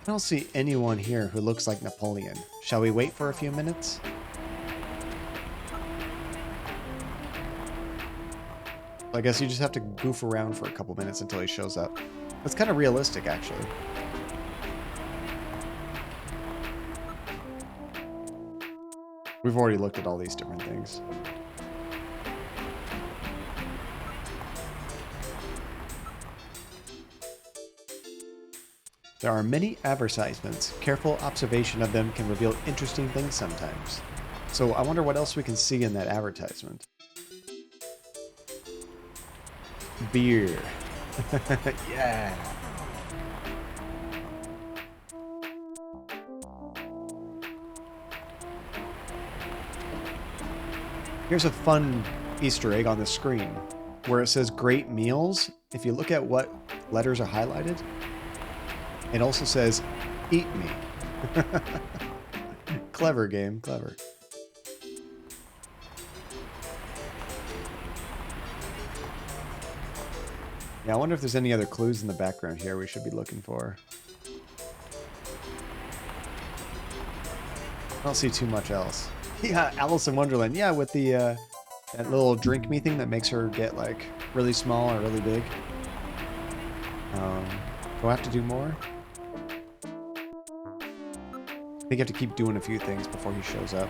I don't see anyone here who looks like Napoleon. Shall we wait for a few minutes? I guess you just have to goof around for a couple minutes until he shows up. That's kind of realistic, actually. We've already looked at all these different things. There are many advertisements. Careful observation of them can reveal interesting things sometimes. So I wonder what else we can see in that advertisement. Beer. Yeah. Here's a fun Easter egg on the screen where it says great meals. If you look at what letters are highlighted, it also says eat me. Clever game, clever. Yeah, I wonder if there's any other clues in the background here we should be looking for. I don't see too much else. Yeah, Alice in Wonderland. Yeah, with the that little drink me thing that makes her get like really small or really big. Do I have to do more? I think you have to keep doing a few things before he shows up.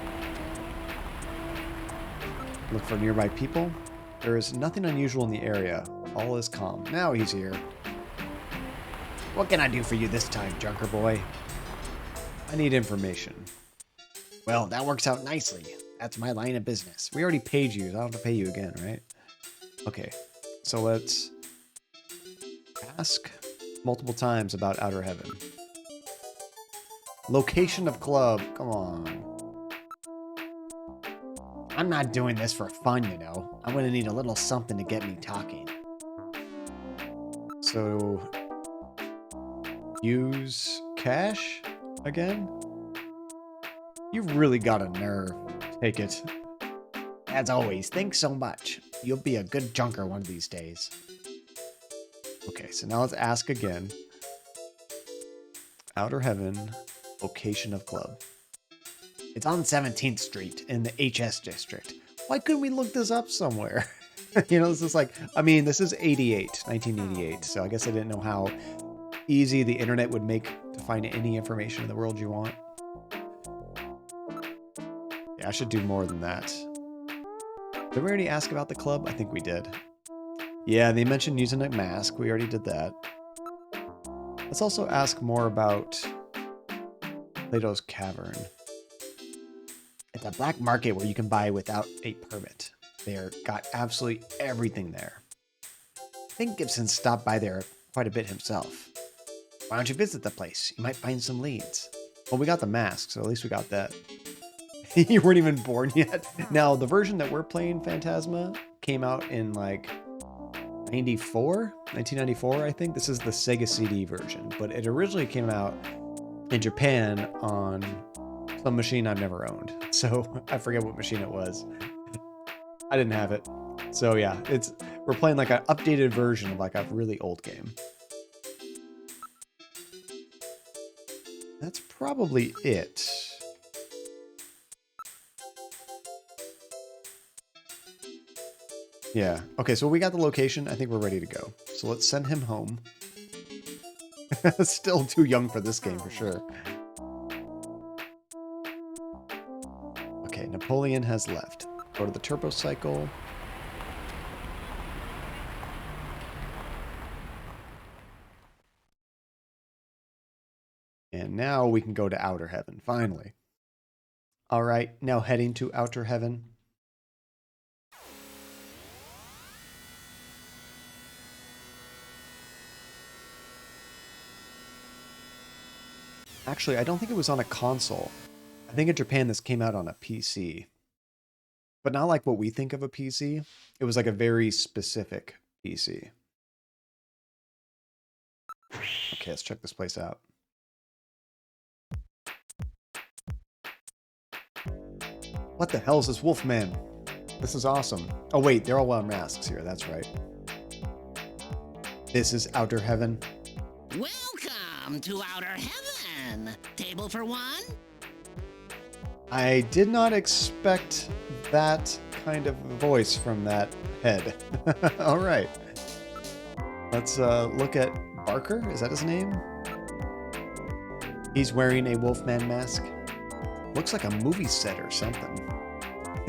Look for nearby people. There is nothing unusual in the area. All is calm. Now he's here. What can I do for you this time, Junker Boy? I need information. Well, that works out nicely. That's my line of business. We already paid you. So I don't have to pay you again, right? Okay. So let's ask multiple times about Outer Heaven. Location of club. Come on. I'm not doing this for fun, you know. I'm going to need a little something to get me talking. So, use cash again? You've really got a nerve. Take it. As always, thanks so much. You'll be a good junker one of these days. Okay, so now let's ask again. Outer Heaven, location of club. It's on 17th Street in the HS district. Why couldn't we look this up somewhere? You know, this is like, I mean, this is 1988, so I guess I didn't know how easy the internet would make to find any information in the world you want. Yeah, I should do more than that. Did we already ask about the club? I think we did. Yeah, they mentioned using a mask. We already did that. Let's also ask more about Plato's Cavern. It's a black market where you can buy without a permit. They're got absolutely everything there. I think Gibson stopped by there quite a bit himself. Why don't you visit the place? You might find some leads. Well, we got the mask, so at least we got that. You weren't even born yet. Now, the version that we're playing, Phantasma, came out in like 1994, I think. This is the Sega CD version, but it originally came out in Japan on some machine I've never owned. So I forget what machine it was. I didn't have it. So yeah, we're playing like an updated version of like a really old game. That's probably it. Yeah. Okay, so we got the location. I think we're ready to go. So let's send him home. Still too young for this game for sure. Okay, Napoleon has left. Go to the turbo cycle. And now we can go to Outer Heaven, finally. All right, now heading to Outer Heaven. Actually, I don't think it was on a console. I think in Japan this came out on a PC. But not like what we think of a PC. It was like a very specific PC. Okay, let's check this place out. What the hell is this Wolfman? This is awesome. Oh wait, they're all wearing masks here, that's right. This is Outer Heaven. Welcome to Outer Heaven. Table for one? I did not expect that kind of voice from that head. All right. Let's look at Barker. Is that his name? He's wearing a Wolfman mask. Looks like a movie set or something.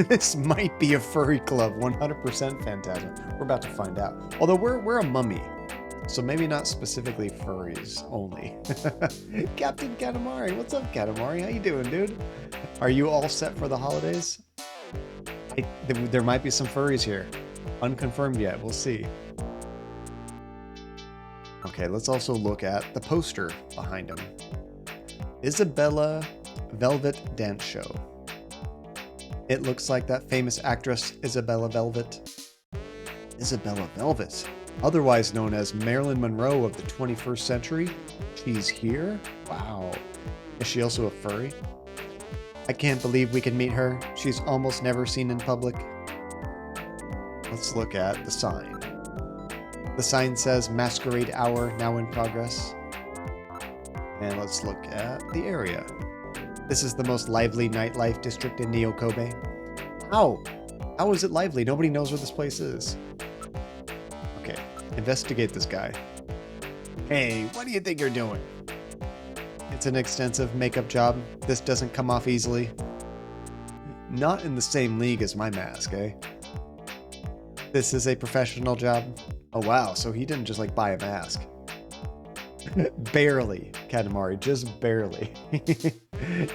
This might be a furry club, 100% Phantasma. We're about to find out. Although we're a mummy, so maybe not specifically furries only. Captain Katamari, what's up, Katamari? How you doing, dude? Are you all set for the holidays? There might be some furries here. Unconfirmed yet, we'll see. Okay, let's also look at the poster behind him. Isabella Velvet Dance Show. It looks like that famous actress Isabella Velvet. Isabella Velvet, otherwise known as Marilyn Monroe of the 21st century. She's here? Wow. Is she also a furry? I can't believe we can meet her. She's almost never seen in public. Let's look at the sign. The sign says Masquerade Hour now in progress. And let's look at the area. This is the most lively nightlife district in Neo-Kobe. How? How is it lively? Nobody knows where this place is. Investigate this guy. Hey, what do you think you're doing? It's an extensive makeup job. This doesn't come off easily. Not in the same league as my mask, eh? This is a professional job. Oh wow, so he didn't just like buy a mask. Barely, Katamari, just barely.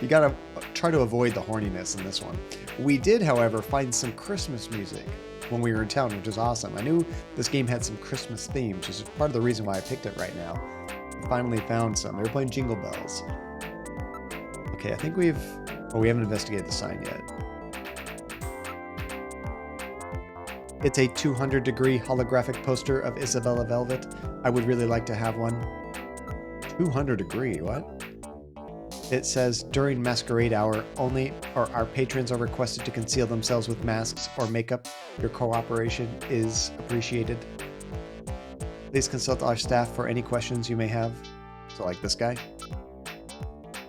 You gotta try to avoid the horniness in this one. We did, however, find some Christmas music when we were in town, which is awesome. I knew this game had some Christmas themes, which is part of the reason why I picked it right now. I finally found some. They were playing Jingle Bells. Okay, I think we haven't investigated the sign yet. It's a 200-degree holographic poster of Isabella Velvet. I would really like to have one. 200-degree, what? It says, during masquerade hour, only or our patrons are requested to conceal themselves with masks or makeup. Your cooperation is appreciated. Please consult our staff for any questions you may have. So like this guy.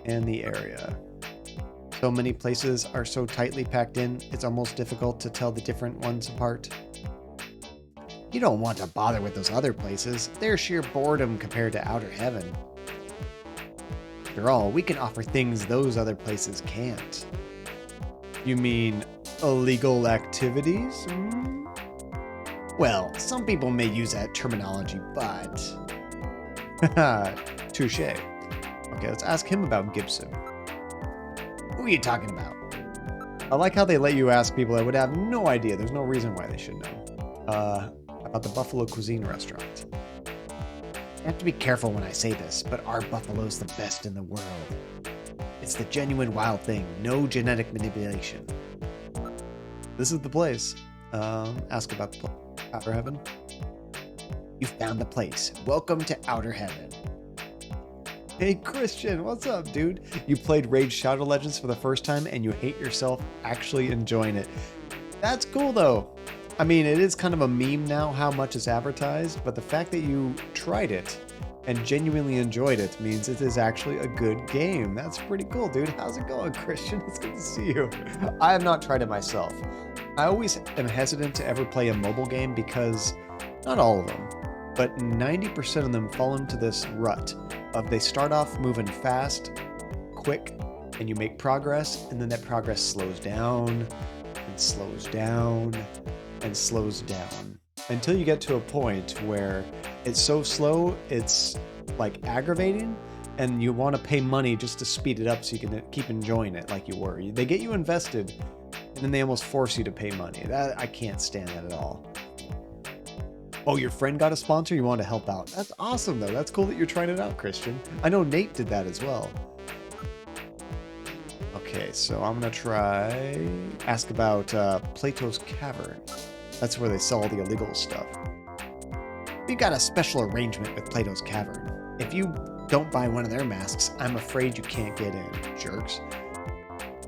And the area. So many places are so tightly packed in, it's almost difficult to tell the different ones apart. You don't want to bother with those other places. They're sheer boredom compared to Outer Heaven. After all, we can offer things those other places can't. You mean illegal activities? Hmm? Well, some people may use that terminology, but... Touche. Okay, let's ask him about Gibson. Who are you talking about? I like how they let you ask people that would have no idea. There's no reason why they should know. About the Buffalo Cuisine restaurant. I have to be careful when I say this, but our buffalo's the best in the world. It's the genuine wild thing, no genetic manipulation. This is the place. Ask about the Outer Heaven. You found the place. Welcome to Outer Heaven. Hey Christian, what's up, dude? You played Raid Shadow Legends for the first time and you hate yourself actually enjoying it. That's cool though. I mean, it is kind of a meme now how much is advertised, but the fact that you tried it and genuinely enjoyed it means it is actually a good game. That's pretty cool, dude. How's it going, Christian? It's good to see you. I have not tried it myself. I always am hesitant to ever play a mobile game because, not all of them, but 90% of them fall into this rut of they start off moving fast, quick, and you make progress, and then that progress slows down, and slows down, and slows down until you get to a point where it's so slow it's like aggravating and you want to pay money just to speed it up so you can keep enjoying it like you were. They get you invested and then they almost force you to pay money. That I can't stand that at all. Oh, your friend got a sponsor? You want to help out. That's awesome though. That's cool that you're trying it out, Christian. I know Nate did that as well. Okay, so I'm gonna ask about Plato's Cavern. That's where they sell all the illegal stuff. We've got a special arrangement with Plato's Cavern. If you don't buy one of their masks, I'm afraid you can't get in, jerks.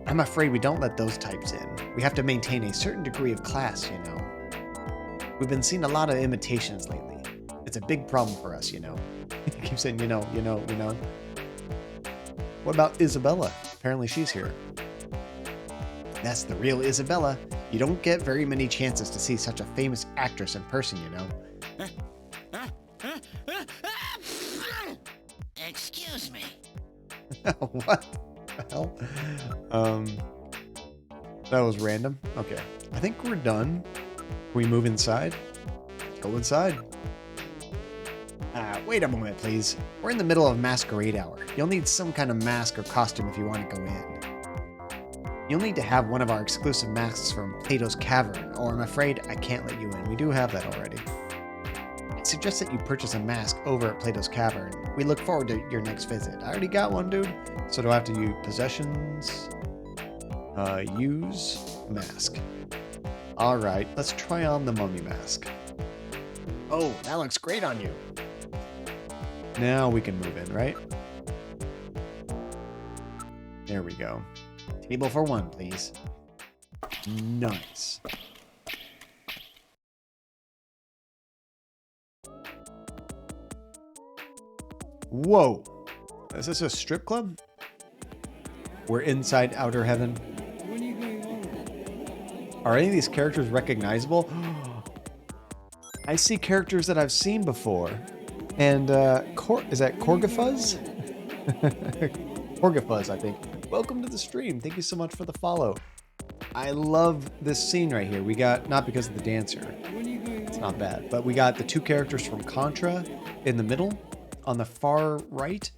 I'm afraid we don't let those types in. We have to maintain a certain degree of class, you know. We've been seeing a lot of imitations lately. It's a big problem for us, you know. You keep saying, you know. What about Isabella? Apparently she's here. That's the real Isabella. You don't get very many chances to see such a famous actress in person, you know. Excuse me. What the hell? That was random. Okay. I think we're done. Can we move inside? Go inside. Wait a moment, please. We're in the middle of masquerade hour. You'll need some kind of mask or costume if you want to go in. You'll need to have one of our exclusive masks from Plato's Cavern, or I'm afraid I can't let you in. We do have that already. I suggest that you purchase a mask over at Plato's Cavern. We look forward to your next visit. I already got one, dude. So do I have to use possessions? Use mask. Alright, let's try on the mummy mask. Oh, that looks great on you. Now we can move in, right? There we go. Table for one, please. Nice. Whoa. Is this a strip club? We're inside Outer Heaven. Are any of these characters recognizable? I see characters that I've seen before. And, is that Korgafuzz? Korgafuzz, I think. Welcome to the stream. Thank you so much for the follow. I love this scene right here. We got, not because of the dancer. It's not bad. But we got the two characters from Contra in the middle. On the far right,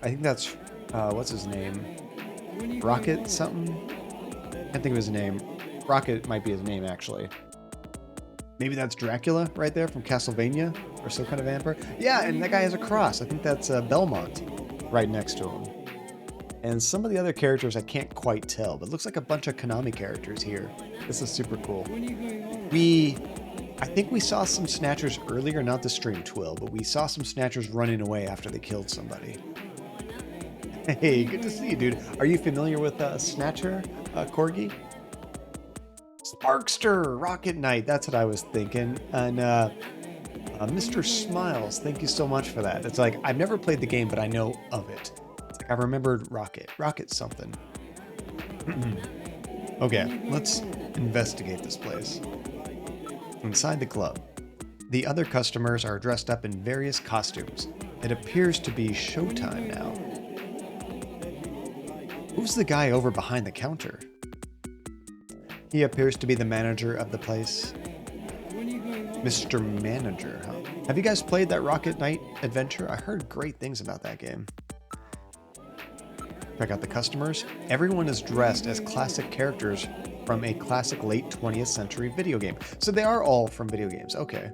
I think that's, what's his name? Rocket something? I can't think of his name. Rocket might be his name, actually. Maybe that's Dracula right there from Castlevania or some kind of vampire. Yeah, and that guy has a cross. I think that's Belmont right next to him. And some of the other characters I can't quite tell, but it looks like a bunch of Konami characters here. This is super cool. I think we saw some Snatchers earlier, not the stream twill, but we saw some Snatchers running away after they killed somebody. Hey, good to see you, dude. Are you familiar with Snatcher, Corgi? Sparkster, Rocket Knight, that's what I was thinking. And Mr. Smiles, thank you so much for that. It's like, I've never played the game, but I know of it. It's like I remembered Rocket something. Okay, let's investigate this place. Inside the club, the other customers are dressed up in various costumes. It appears to be showtime now. Who's the guy over behind the counter? He appears to be the manager of the place. Mr. Manager, huh? Have you guys played that Rocket Knight adventure? I heard great things about that game. Check out the customers. Everyone is dressed as classic characters from a classic late 20th century video game. So they are all from video games. Okay.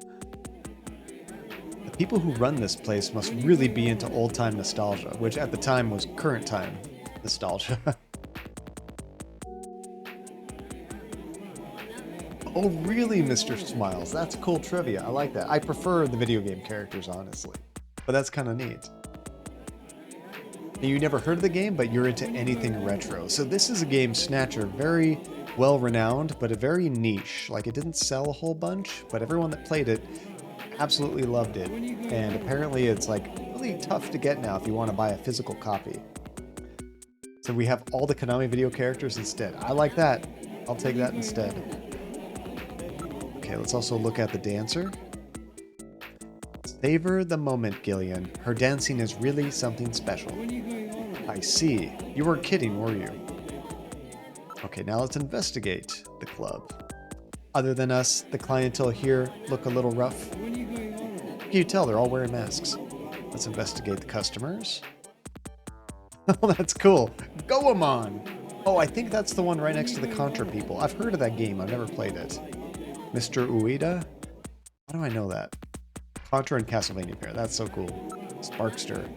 The people who run this place must really be into old-time nostalgia, which at the time was current-time nostalgia. Oh, really, Mr. Smiles? That's cool trivia. I like that. I prefer the video game characters, honestly. But that's kind of neat. You never heard of the game, but you're into anything retro. So this is a game, Snatcher, very well-renowned, but a very niche. Like, it didn't sell a whole bunch, but everyone that played it absolutely loved it. And apparently it's, like, really tough to get now if you want to buy a physical copy. So we have all the Konami video characters instead. I like that. I'll take that instead. Okay, let's also look at the dancer. Savor the moment, Gillian. Her dancing is really something special. I see. You weren't kidding, were you? Okay, now let's investigate the club. Other than us, the clientele here look a little rough. Can you tell they're all wearing masks? Let's investigate the customers. Oh, that's cool. Goemon! Oh, I think that's the one right next to the Contra people. I've heard of that game. I've never played it. Mr. Ueda? How do I know that? Contra and Castlevania pair. That's so cool. Sparkster.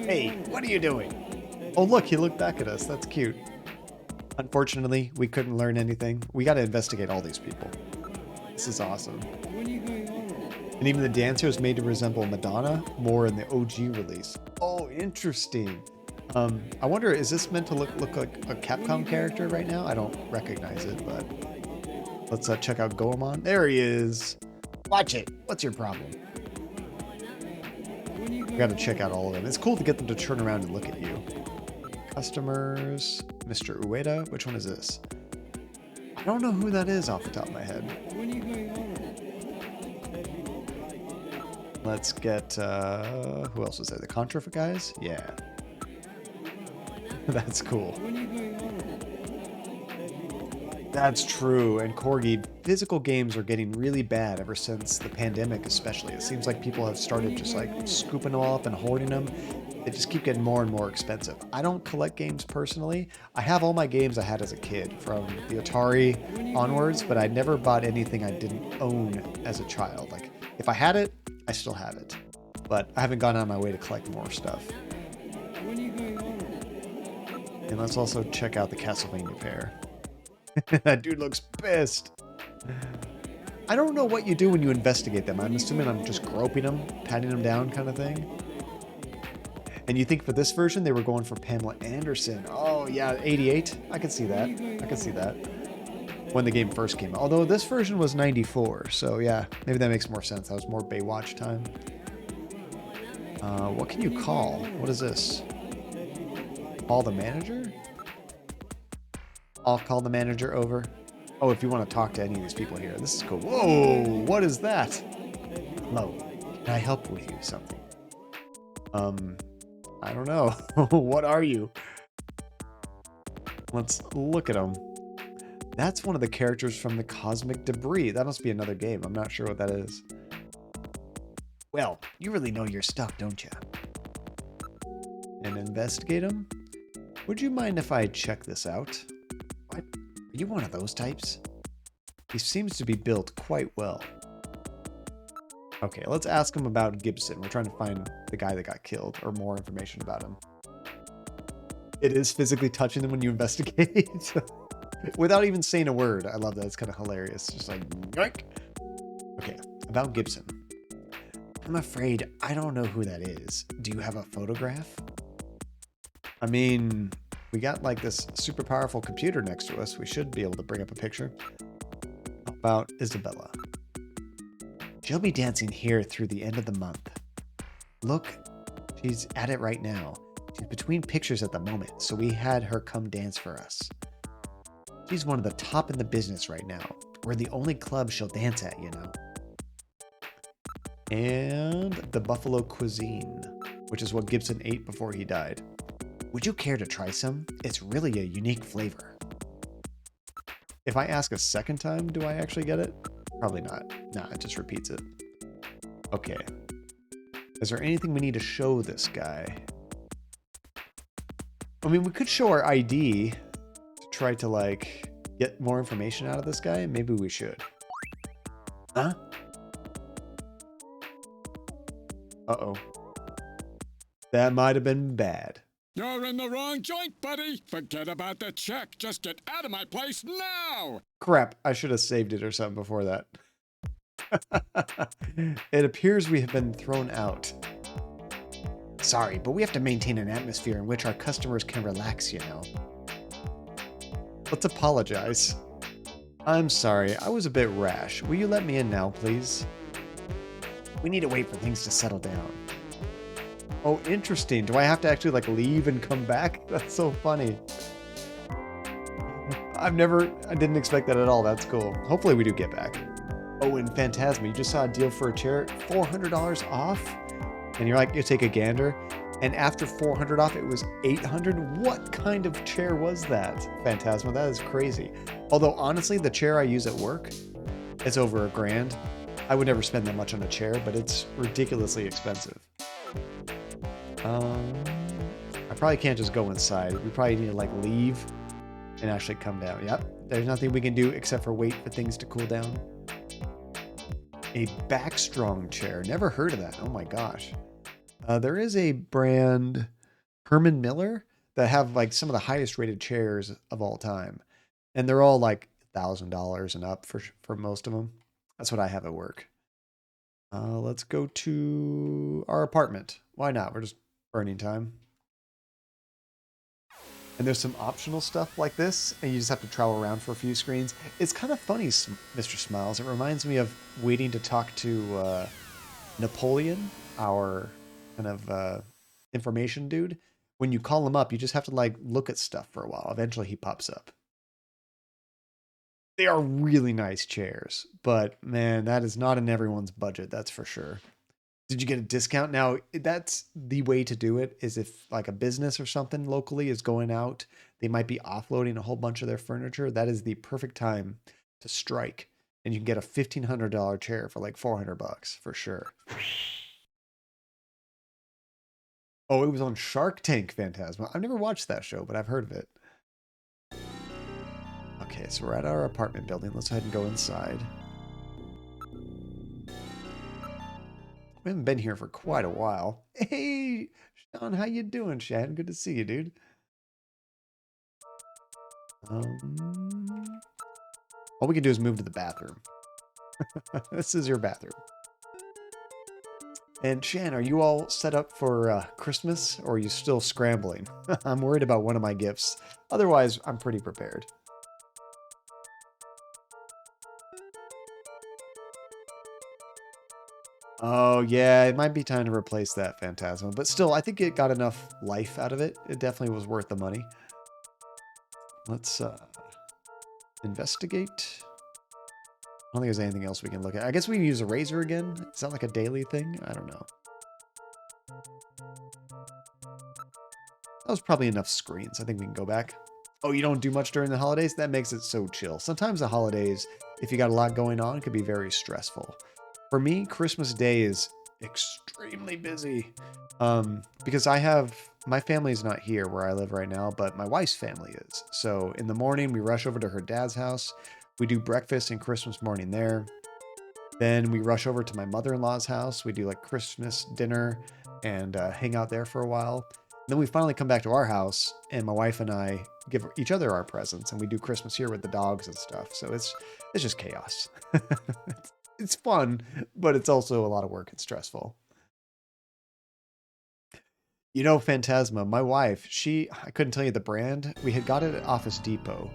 Hey, what are you doing? Oh, look, he looked back at us. That's cute. Unfortunately, we couldn't learn anything. We got to investigate all these people. This is awesome. And even the dancer is made to resemble Madonna more in the OG release. Oh, interesting. I wonder, is this meant to look like a Capcom character right now? I don't recognize it, but let's check out Goemon. There he is. Watch it. What's your problem? We got to check out all of them. It's cool to get them to turn around and look at you. Customers. Mr. Ueda. Which one is this? I don't know who that is off the top of my head. Let's get, who else is there? The Contra guys? Yeah. That's cool. That's true. And Corgi, physical games are getting really bad ever since the pandemic especially. It seems like people have started just like scooping them all up and hoarding them. They just keep getting more and more expensive. I don't collect games personally. I have all my games I had as a kid from the Atari onwards, but I never bought anything I didn't own as a child. Like, if I had it, I still have it. But I haven't gone out of my way to collect more stuff. And let's also check out the Castlevania pair. That dude looks pissed. I don't know what you do when you investigate them. I'm assuming I'm just groping them, patting them down kind of thing. And you think for this version, they were going for Pamela Anderson. Oh, yeah, 88. I could see that. I could see that. When the game first came out. Although this version was 94. So, yeah, maybe that makes more sense. That was more Baywatch time. What can you call? What is this? Call the manager? I'll call the manager over. Oh, if you want to talk to any of these people here. This is cool. Whoa, what is that? Hello, can I help with you something? I don't know. What are you? Let's look at him. That's one of the characters from the Cosmic Debris. That must be another game. I'm not sure what that is. Well, you really know your stuff, don't you? And investigate him? Would you mind if I check this out? What? Are you one of those types? He seems to be built quite well. Okay, let's ask him about Gibson. We're trying to find the guy that got killed, or more information about him. It is physically touching them when you investigate. Without even saying a word. I love that. It's kind of hilarious. Just like, yoink. Okay, about Gibson. I'm afraid I don't know who that is. Do you have a photograph? I mean, we got like this super powerful computer next to us. We should be able to bring up a picture. About Isabella. She'll be dancing here through the end of the month. Look, she's at it right now. She's between pictures at the moment, so we had her come dance for us. She's one of the top in the business right now. We're the only club she'll dance at, you know. And the buffalo cuisine, which is what Gibson ate before he died. Would you care to try some? It's really a unique flavor. If I ask a second time, do I actually get it? Probably not. Nah, it just repeats it. Okay. Is there anything we need to show this guy? I mean, we could show our ID to try to, like, get more information out of this guy. Maybe we should. Huh? Uh-oh. That might have been bad. You're in the wrong joint, buddy. Forget about the check. Just get out of my place now. Crap, I should have saved it or something before that. It appears we have been thrown out. Sorry, but we have to maintain an atmosphere in which our customers can relax, you know. Let's apologize. I'm sorry, I was a bit rash. Will you let me in now, please? We need to wait for things to settle down. Oh, interesting. Do I have to actually, like, leave and come back? That's so funny. I didn't expect that at all. That's cool. Hopefully we do get back. Oh, and Phantasma, you just saw a deal for a chair, $400 off? And you're like, you take a gander, and after $400 off, it was $800? What kind of chair was that, Phantasma? That is crazy. Although, honestly, the chair I use at work, it's over $1,000. I would never spend that much on a chair, but it's ridiculously expensive. I probably can't just go inside. We probably need to, like, leave and actually come down. Yep, there's nothing we can do except for wait for things to cool down. A Backstrong chair. Never heard of that. Oh my gosh. There is a brand, Herman Miller, that have like some of the highest rated chairs of all time. And they're all like $1,000 and up for most of them. That's what I have at work. Let's go to our apartment. Why not? We're just burning time. And there's some optional stuff like this, and you just have to travel around for a few screens. It's kind of funny, Mr. Smiles. It reminds me of waiting to talk to Napoleon, our kind of information dude. When you call him up, you just have to like look at stuff for a while. Eventually he pops up. They are really nice chairs, but man, that is not in everyone's budget, that's for sure. Did you get a discount? Now, that's the way to do it, is if like a business or something locally is going out, they might be offloading a whole bunch of their furniture. That is the perfect time to strike. And you can get a $1,500 chair for like $400 for sure. Oh, it was on Shark Tank, Phantasma. I've never watched that show, but I've heard of it. Okay, so we're at our apartment building. Let's go ahead and go inside. We haven't been here for quite a while. Hey, Sean, how you doing, Shan? Good to see you, dude. All we can do is move to the bathroom. This is your bathroom. And Shan, are you all set up for Christmas, or are you still scrambling? I'm worried about one of my gifts. Otherwise, I'm pretty prepared. Oh, yeah, it might be time to replace that Phantasma. But still, I think it got enough life out of it. It definitely was worth the money. Let's investigate. don't think there's anything else we can look at. I guess we can use a razor again. Is that like a daily thing? I don't know. That was probably enough screens. I think we can go back. Oh, you don't do much during the holidays? That makes it so chill. Sometimes the holidays, if you got a lot going on, could be very stressful. For me, Christmas Day is extremely busy. Because my family's not here where I live right now, but my wife's family is. So in the morning, we rush over to her dad's house. We do breakfast and Christmas morning there. Then we rush over to my mother-in-law's house. We do like Christmas dinner and hang out there for a while. Then we finally come back to our house, and my wife and I give each other our presents, and we do Christmas here with the dogs and stuff. So it's just chaos. It's fun, but it's also a lot of work and stressful. You know, Phantasma, my wife, I couldn't tell you the brand. We had got it at Office Depot,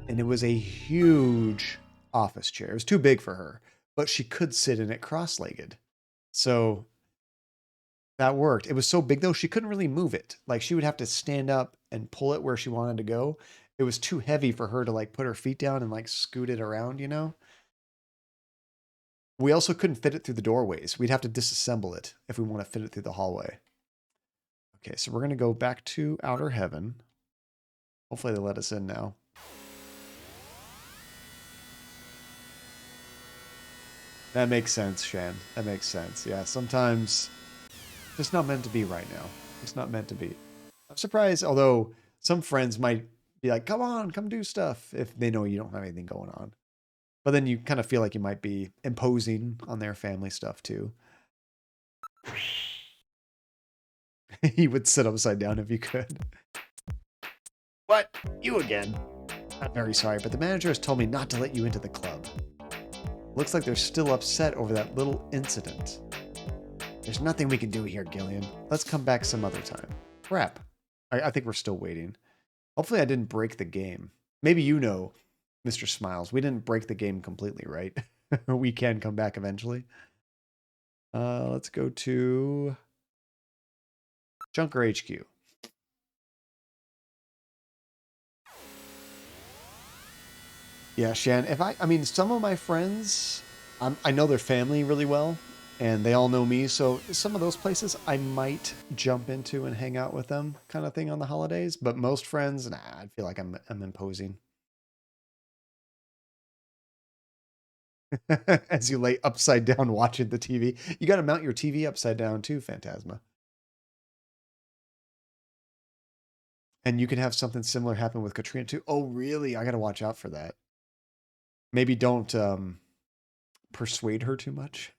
and it was a huge office chair. It was too big for her, but she could sit in it cross-legged. So that worked. It was so big, though, she couldn't really move it. Like, she would have to stand up and pull it where she wanted to go. It was too heavy for her to, like, put her feet down and, like, scoot it around, you know? We also couldn't fit it through the doorways. We'd have to disassemble it if we want to fit it through the hallway. Okay, so we're going to go back to Outer Heaven. Hopefully they let us in now. That makes sense, Shan. That makes sense. Yeah, sometimes it's not meant to be right now. It's not meant to be. I'm surprised, although some friends might be like, come on, come do stuff, if they know you don't have anything going on. But then you kind of feel like you might be imposing on their family stuff too. He would sit upside down if you could. What? You again? I'm very sorry, but the manager has told me not to let you into the club. Looks like they're still upset over that little incident. There's nothing we can do here, Gillian. Let's come back some other time. Crap. I think we're still waiting. Hopefully I didn't break the game. Maybe you know, Mr. Smiles. We didn't break the game completely, right? We can come back eventually. Let's go to Junker HQ. Yeah, Shan, I mean, some of my friends, I know their family really well, and they all know me, so some of those places I might jump into and hang out with them kind of thing on the holidays, but most friends, nah, I feel like I'm imposing. As you lay upside down watching the TV. You got to mount your TV upside down too, Phantasma. And you can have something similar happen with Katrina too. Oh, really? I got to watch out for that. Maybe don't persuade her too much.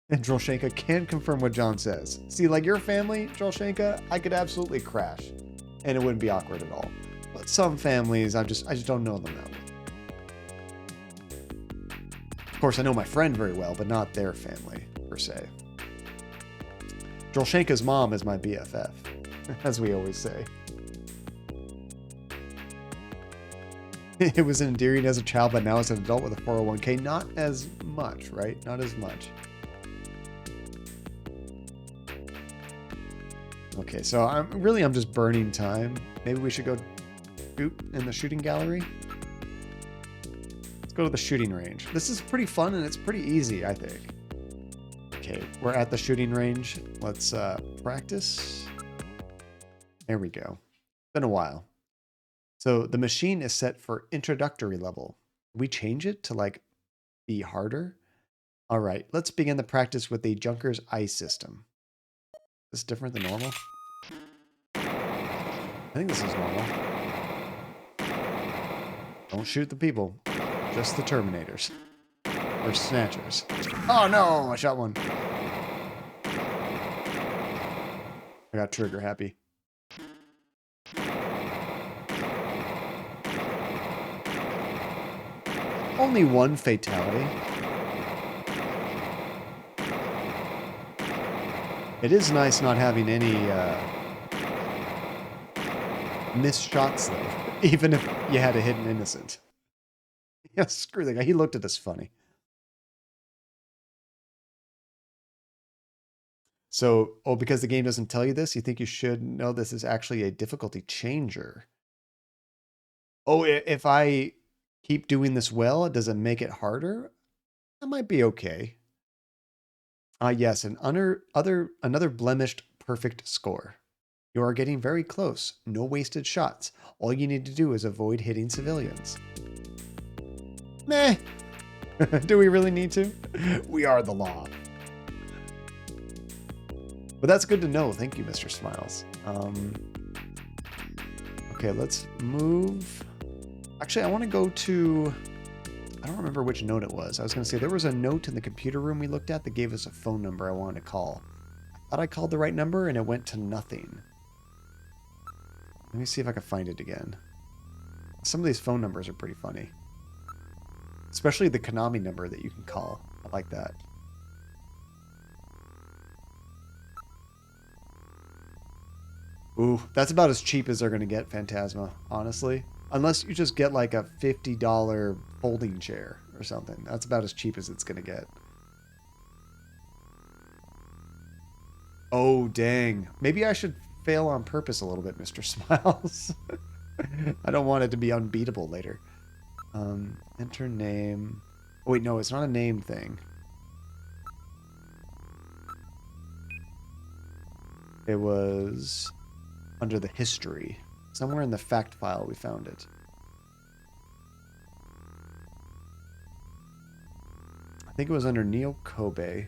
And Drolshenka can confirm what John says. See, like your family, Drolshenka, I could absolutely crash, and it wouldn't be awkward at all. But some families, I just don't know them that well. Of course, I know my friend very well, but not their family, per se. Drolshenka's mom is my BFF, as we always say. It was endearing as a child, but now as an adult with a 401k, not as much, right? Not as much. Okay, so I'm just burning time. Maybe we should go shoot in the shooting gallery. Let's go to the shooting range. This is pretty fun and it's pretty easy, I think. Okay, we're at the shooting range. Let's practice. There we go. Been a while. So the machine is set for introductory level. We change it to like be harder. All right, let's begin the practice with the Junker's ice system. Is this different than normal? I think this is normal. Don't shoot the people, just the Terminators. Or Snatchers. Oh no, I shot one. I got trigger happy. Only one fatality. It is nice not having any missed shots, though, even if you had to hit an innocent. Yeah, screw the guy. He looked at us funny. So, because the game doesn't tell you this, you think you should know this is actually a difficulty changer. Oh, if I keep doing this well, does it make it harder? That might be okay. Yes, another blemished perfect score. You are getting very close. No wasted shots. All you need to do is avoid hitting civilians. Meh. Do we really need to? We are the law. But that's good to know. Thank you, Mr. Smiles. Okay, let's move. Actually, I want to go to... I don't remember which note it was. I was going to say there was a note in the computer room we looked at that gave us a phone number I wanted to call. I thought I called the right number and it went to nothing. Let me see if I can find it again. Some of these phone numbers are pretty funny. Especially the Konami number that you can call. I like that. Ooh, that's about as cheap as they're going to get, Phantasma, honestly. Unless you just get like a $50 folding chair or something. That's about as cheap as it's going to get. Oh, dang. Maybe I should fail on purpose a little bit, Mr. Smiles. I don't want it to be unbeatable later. Enter name. Oh, wait, no, it's not a name thing. It was under the history. Somewhere in the fact file we found it. I think it was under Neo Kobe.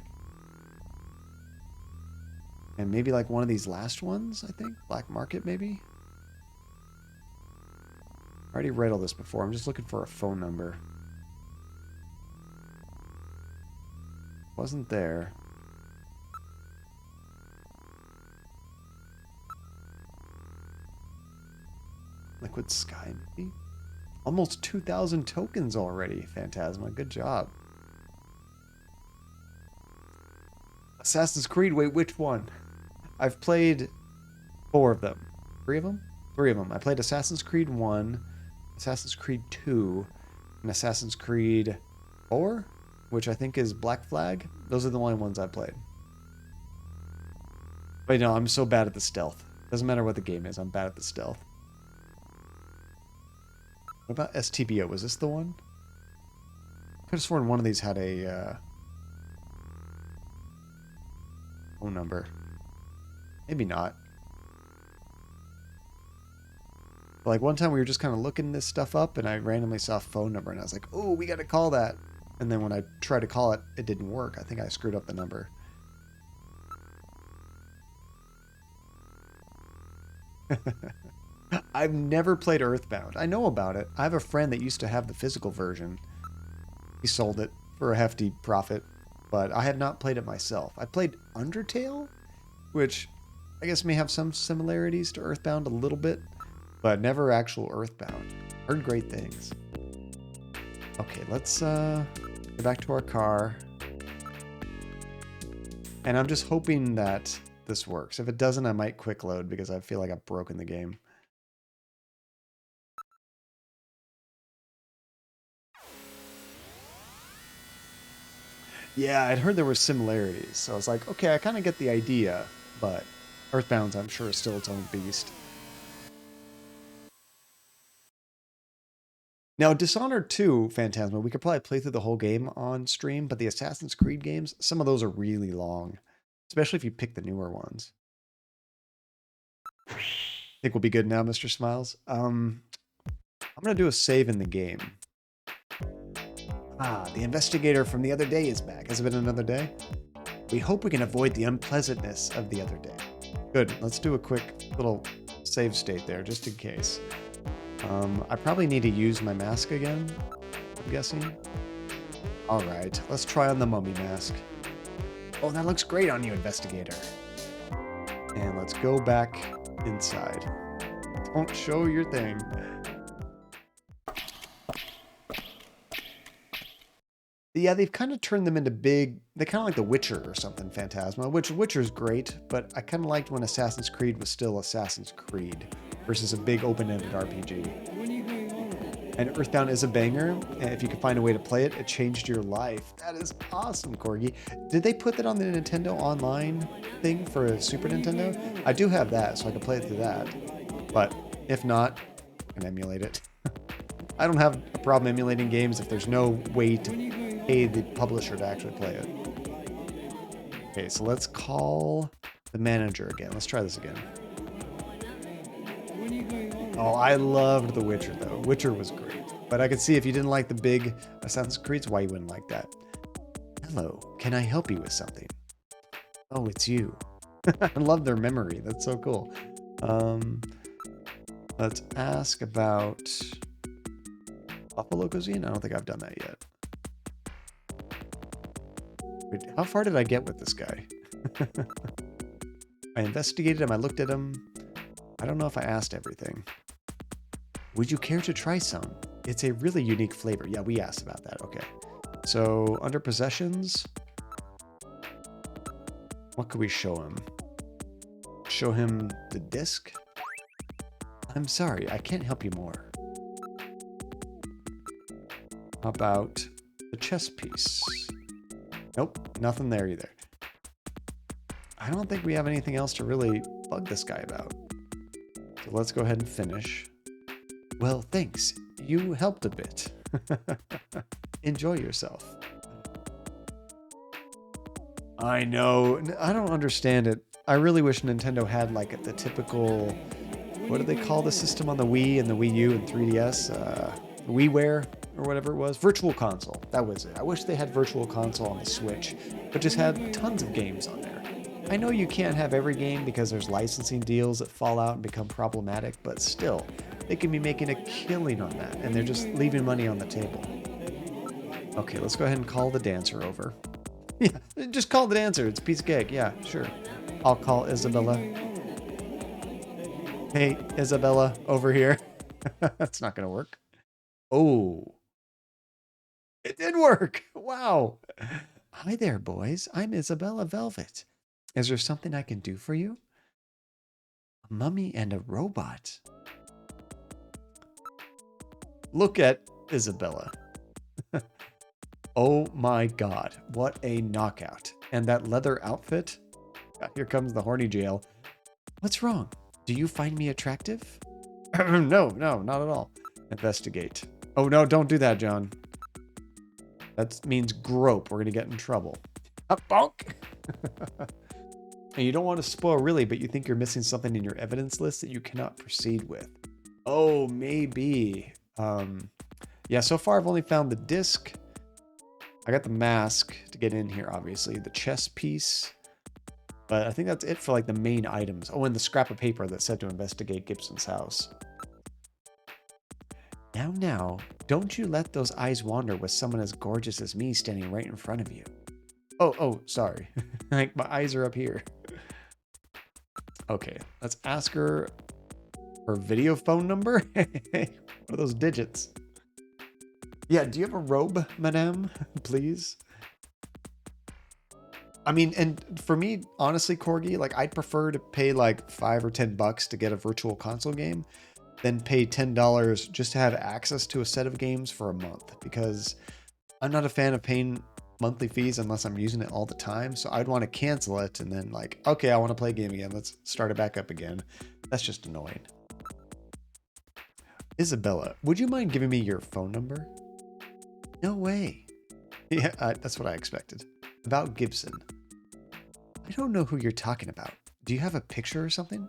And maybe like one of these last ones, I think? Black Market, maybe? I already read all this before. I'm just looking for a phone number. Wasn't there. Liquid Sky, maybe? Almost 2,000 tokens already, Phantasma. Good job. Assassin's Creed, wait, which one? I've played 4 of them. 3 of them? 3 of them. I played Assassin's Creed 1, Assassin's Creed 2, and Assassin's Creed 4, which I think is Black Flag. Those are the only ones I played. Wait, no, I'm so bad at the stealth. Doesn't matter what the game is, I'm bad at the stealth. What about STBO? Was this the one? I could have sworn one of these had a phone number. Maybe not. But like one time we were just kind of looking this stuff up and I randomly saw a phone number and I was like, oh, we got to call that. And then when I tried to call it, it didn't work. I think I screwed up the number. I've never played Earthbound. I know about it. I have a friend that used to have the physical version. He sold it for a hefty profit, but I have not played it myself. I played Undertale, which I guess may have some similarities to Earthbound a little bit, but never actual Earthbound. Heard great things. Okay, let's go back to our car. And I'm just hoping that this works. If it doesn't, I might quick load because I feel like I've broken the game. Yeah, I'd heard there were similarities, so I was like, okay, I kind of get the idea, but Earthbound, I'm sure, is still its own beast. Now, Dishonored 2, Phantasma, we could probably play through the whole game on stream, but the Assassin's Creed games, some of those are really long, especially if you pick the newer ones. I think we'll be good now, Mr. Smiles. I'm going to do a save in the game. Ah, the investigator from the other day is back. Has it been another day? We hope we can avoid the unpleasantness of the other day. Good. Let's do a quick little save state there, just in case. I probably need to use my mask again, I'm guessing. All right, let's try on the mummy mask. Oh, that looks great on you, investigator. And let's go back inside. Don't show your thing. Yeah, they've kind of turned them into big... They're kind of like The Witcher or something, Phantasma, which Witcher's great, but I kind of liked when Assassin's Creed was still Assassin's Creed versus a big open-ended RPG. And Earthbound is a banger, and if you can find a way to play it, it changed your life. That is awesome, Corgi. Did they put that on the Nintendo Online thing for a Super Nintendo? I do have that, so I can play it through that. But if not, I can emulate it. I don't have a problem emulating games if there's no way to pay the publisher to actually play it. Okay, so let's call the manager again. Let's try this again. Oh, I loved The Witcher, though. Witcher was great. But I could see if you didn't like the big Assassin's Creeds, why you wouldn't like that. Hello, can I help you with something? Oh, it's you. I love their memory. That's so cool. Let's ask about Buffalo Cuisine. I don't think I've done that yet. Wait, how far did I get with this guy? I investigated him. I looked at him. I don't know if I asked everything. Would you care to try some? It's a really unique flavor. Yeah, we asked about that. Okay. So under possessions, what could we show him? Show him the disc? I'm sorry, I can't help you more. How about the chess piece? Nope, nothing there either. I don't think we have anything else to really bug this guy about. So let's go ahead and finish. Well, thanks. You helped a bit. Enjoy yourself. I know. I don't understand it. I really wish Nintendo had like the typical, what do they call the system on the Wii and the Wii U and 3DS? WiiWare or whatever it was. Virtual Console. That was it. I wish they had Virtual Console on the Switch, but just had tons of games on there. I know you can't have every game because there's licensing deals that fall out and become problematic, but still, they can be making a killing on that, and they're just leaving money on the table. Okay, let's go ahead and call the dancer over. Yeah, just call the dancer. It's a piece of cake. Yeah, sure. I'll call Isabella. Hey, Isabella, over here. That's not going to work. Oh. It did work. Wow. Hi there, boys. I'm Isabella Velvet. Is there something I can do for you? A mummy and a robot. Look at Isabella. Oh my god, what a knockout. And that leather outfit? Here comes the horny jail. What's wrong? Do you find me attractive? No, not at all. Investigate. Oh no, don't do that, John. That means grope. We're gonna get in trouble. Bonk! And you don't want to spoil really, but you think you're missing something in your evidence list that you cannot proceed with. Oh, maybe. Yeah, so far I've only found the disc. I got the mask to get in here, obviously. The chess piece. But I think that's it for like the main items. Oh, and the scrap of paper that said to investigate Gibson's house. Now, don't you let those eyes wander with someone as gorgeous as me standing right in front of you. Oh, sorry. Like my eyes are up here. Okay, let's ask her video phone number. What are those digits? Yeah, do you have a robe, madame? Please? I mean, and for me, honestly, Corgi, like I'd prefer to pay like $5 or $10 to get a virtual console game than pay $10 just to have access to a set of games for a month, because I'm not a fan of paying monthly fees unless I'm using it all the time. So I'd want to cancel it and then like, okay, I want to play a game again. Let's start it back up again. That's just annoying. Isabella, would you mind giving me your phone number? No way. Yeah, that's what I expected. About Gibson. I don't know who you're talking about. Do you have a picture or something?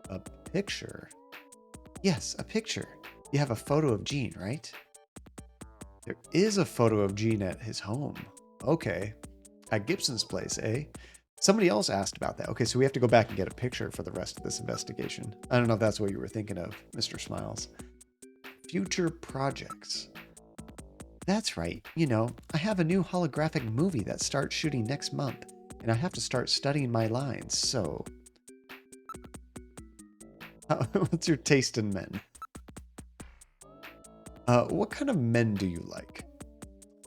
A picture? Yes, a picture. You have a photo of Gene, right? There is a photo of Gene at his home. Okay. At Gibson's place, eh? Somebody else asked about that. Okay, so we have to go back and get a picture for the rest of this investigation. I don't know if that's what you were thinking of, Mr. Smiles. Future projects. That's right. You know, I have a new holographic movie that starts shooting next month, and I have to start studying my lines, so... What's your taste in men? What kind of men do you like?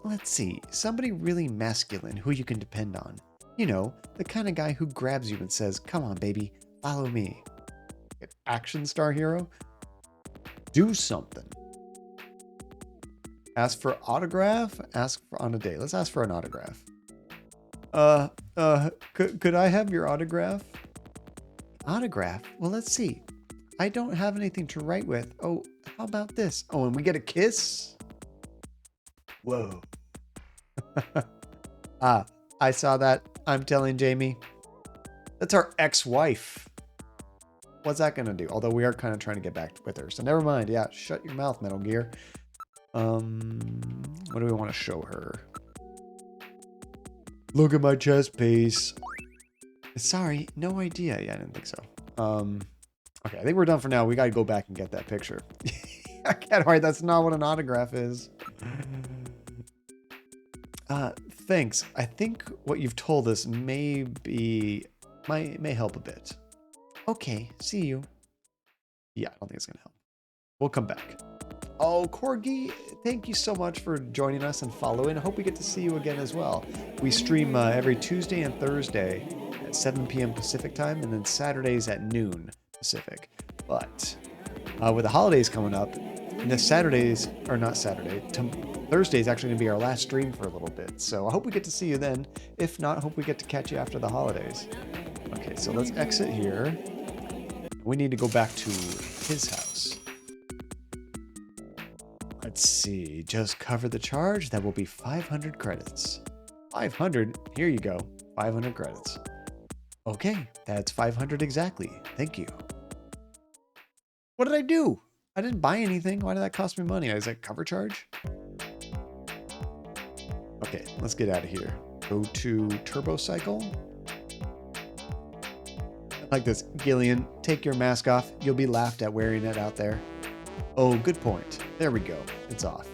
Let's see. Somebody really masculine who you can depend on. You know, the kind of guy who grabs you and says, come on, baby, follow me. An action star hero? Do something. Ask for autograph? Ask for on a date. Let's ask for an autograph. Could I have your autograph? Autograph? Well, let's see. I don't have anything to write with. Oh, how about this? Oh, and we get a kiss? Whoa. Ah, I saw that. I'm telling Jamie. That's our ex-wife. What's that going to do? Although we are kind of trying to get back with her. So never mind. Yeah, shut your mouth, Metal Gear. What do we want to show her? Look at my chest piece. Sorry, no idea. Yeah, I didn't think so. Okay, I think we're done for now. We got to go back and get that picture. I can't write. That's not what an autograph is. Thanks. I think what you've told us may help a bit. Okay, see you. Yeah, I don't think it's going to help. We'll come back. Oh, Corgi, thank you so much for joining us and following. I hope we get to see you again as well. We stream every Tuesday and Thursday at 7 p.m. Pacific time, and then Saturdays at noon Pacific. But with the holidays coming up, Thursday is actually going to be our last stream for a little bit. So I hope we get to see you then. If not, hope we get to catch you after the holidays. Okay, so let's exit here. We need to go back to his house. Let's see. Just cover the charge. That will be 500 credits. 500? Here you go. 500 credits. Okay, that's 500 exactly. Thank you. What did I do? I didn't buy anything. Why did that cost me money? Is that cover charge? Okay, let's get out of here. Go to Turbo Cycle. Like this. Gillian, take your mask off. You'll be laughed at wearing it out there. Oh, good point. There we go. It's off.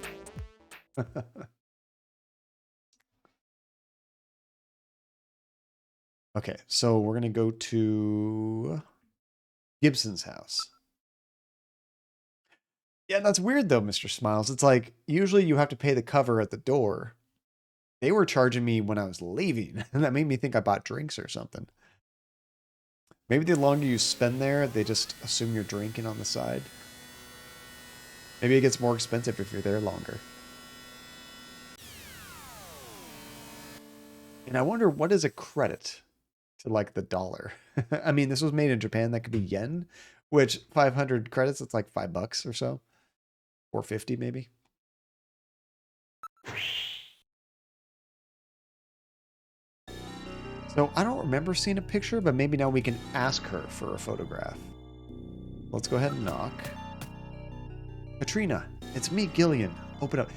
Okay, so we're going to go to Gibson's house. Yeah, that's weird though, Mr. Smiles. It's like, usually you have to pay the cover at the door. They were charging me when I was leaving, and that made me think I bought drinks or something. Maybe the longer you spend there, they just assume you're drinking on the side. Maybe it gets more expensive if you're there longer. And I wonder, what is a credit to like the dollar? I mean, this was made in Japan. That could be yen, which 500 credits, it's like $5 or so. 450 maybe. So I don't remember seeing a picture, but maybe now we can ask her for a photograph. Let's go ahead and knock. Katrina, it's me, Gillian. Open up.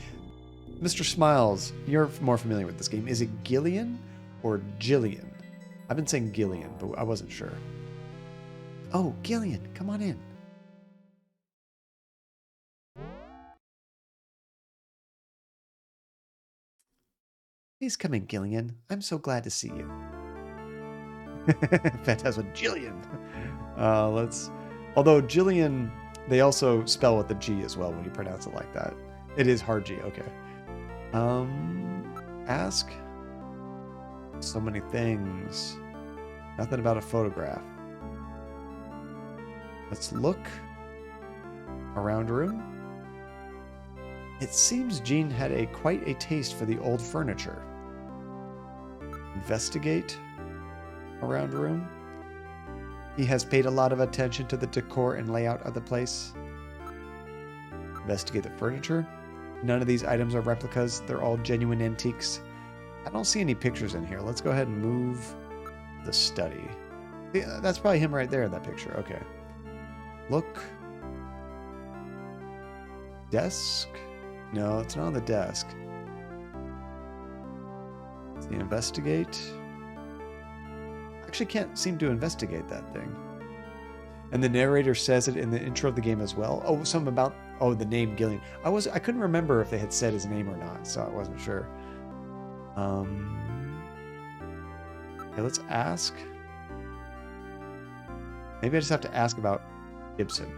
Mr. Smiles, you're more familiar with this game. Is it Gillian or Gillian? I've been saying Gillian, but I wasn't sure. Oh, Gillian, come on in. Please come in, Gillian. I'm so glad to see you. Fantastic. Gillian. Although Gillian, they also spell with the G as well when you pronounce it like that. It is hard G, okay. Ask. So many things. Nothing about a photograph. Let's look around room. It seems Jean had quite a taste for the old furniture. Investigate around room. He has paid a lot of attention to the decor and layout of the place. Investigate the furniture. None of these items are replicas. They're all genuine antiques. I don't see any pictures in here. Let's go ahead and move the study. Yeah, that's probably him right there in that picture. Okay. Look. Desk. No, it's not on the desk. Let's see, investigate. Actually can't seem to investigate that thing. And the narrator says it in the intro of the game as well. Oh, something about the name Gillian. I couldn't remember if they had said his name or not, so I wasn't sure. Okay, let's ask. Maybe I just have to ask about Gibson.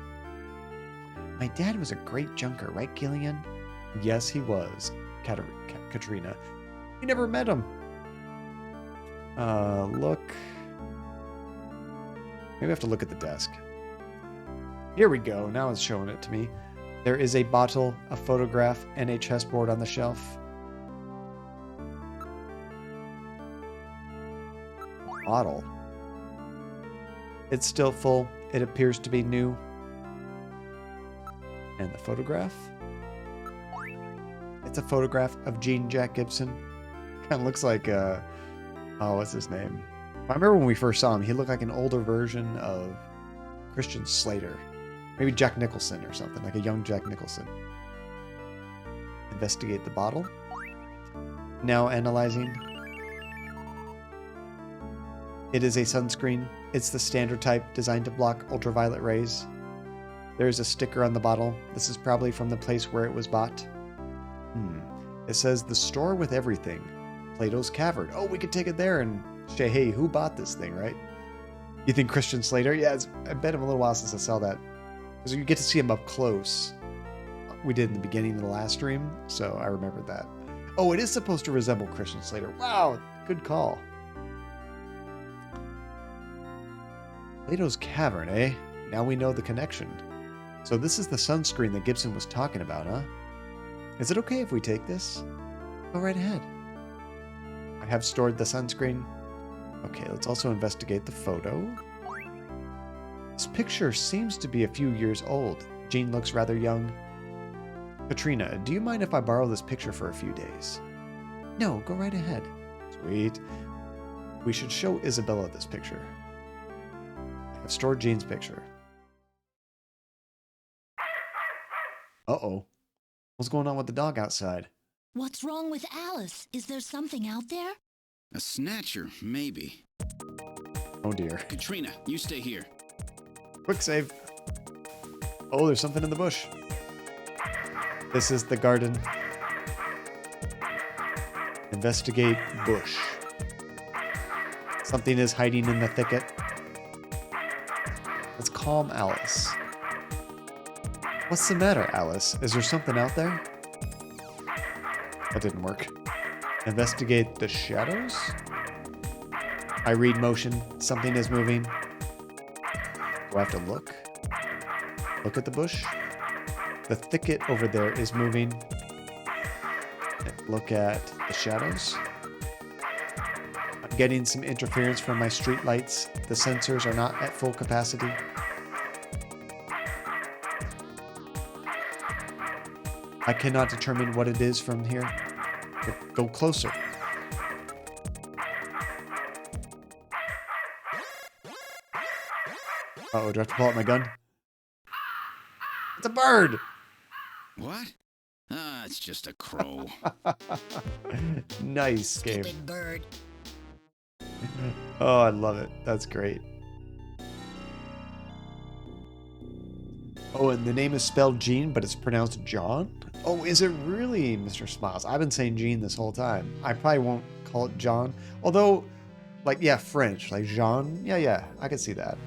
My dad was a great junker, right, Gillian? Yes, he was, Katrina. You never met him. Look. Maybe I have to look at the desk. Here we go. Now it's showing it to me. There is a bottle, a photograph, and a chessboard on the shelf. Bottle. It's still full. It appears to be new. And the photograph. It's a photograph of Gene Jack Gibson. Kind of looks like, oh, what's his name? I remember when we first saw him, he looked like an older version of Christian Slater. Maybe Jack Nicholson or something, like a young Jack Nicholson. Investigate the bottle. Now analyzing. It is a sunscreen. It's the standard type designed to block ultraviolet rays. There's a sticker on the bottle. This is probably from the place where it was bought. It says the store with everything. Plato's Cavern. Oh, we could take it there and say, hey, who bought this thing, right? You think Christian Slater? Yeah, I bet him a little while since I saw that. Because you get to see him up close. We did in the beginning of the last stream, so I remembered that. Oh, it is supposed to resemble Christian Slater. Wow, good call. Plato's Cavern, eh? Now we know the connection. So this is the sunscreen that Gibson was talking about, huh? Is it okay if we take this? Go right ahead. I have stored the sunscreen. Okay, let's also investigate the photo. This picture seems to be a few years old. Jean looks rather young. Katrina, do you mind if I borrow this picture for a few days? No, go right ahead. Sweet. We should show Isabella this picture. I have stored Jean's picture. Uh-oh. What's going on with the dog outside? What's wrong with Alice? Is there something out there? A snatcher, maybe. Oh dear. Katrina, you stay here. Quick save. Oh, there's something in the bush. This is the garden. Investigate bush. Something is hiding in the thicket. Let's calm Alice. What's the matter, Alice? Is there something out there? That didn't work. Investigate the shadows? I read motion. Something is moving. Do I have to look? Look at the bush? The thicket over there is moving. Look at the shadows. I'm getting some interference from my street lights. The sensors are not at full capacity. I cannot determine what it is from here. Go closer. Uh-oh, do I have to pull out my gun? It's a bird! What? Ah, it's just a crow. Nice game. Stupid bird. Oh, I love it. That's great. Oh, and the name is spelled Gene, but it's pronounced John? Oh, is it really, Mr. Smiles? I've been saying Gene this whole time. I probably won't call it John. Although, like, yeah, French. Like, Jean. Yeah, I can see that.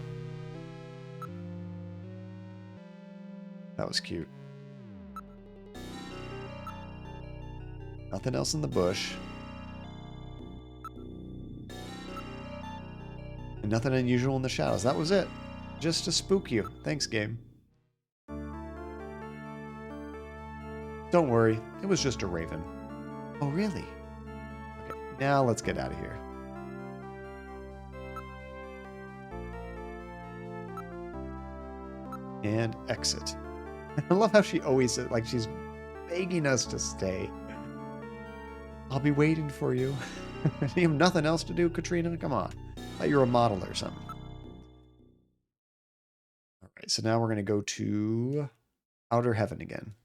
That was cute. Nothing else in the bush. And nothing unusual in the shadows. That was it. Just to spook you. Thanks, game. Don't worry. It was just a raven. Oh, really? Okay, now let's get out of here. And exit. I love how she always said, like, she's begging us to stay. I'll be waiting for you. You have nothing else to do, Katrina? Come on. I thought you were a model or something. All right, so now we're going to go to Outer Heaven again.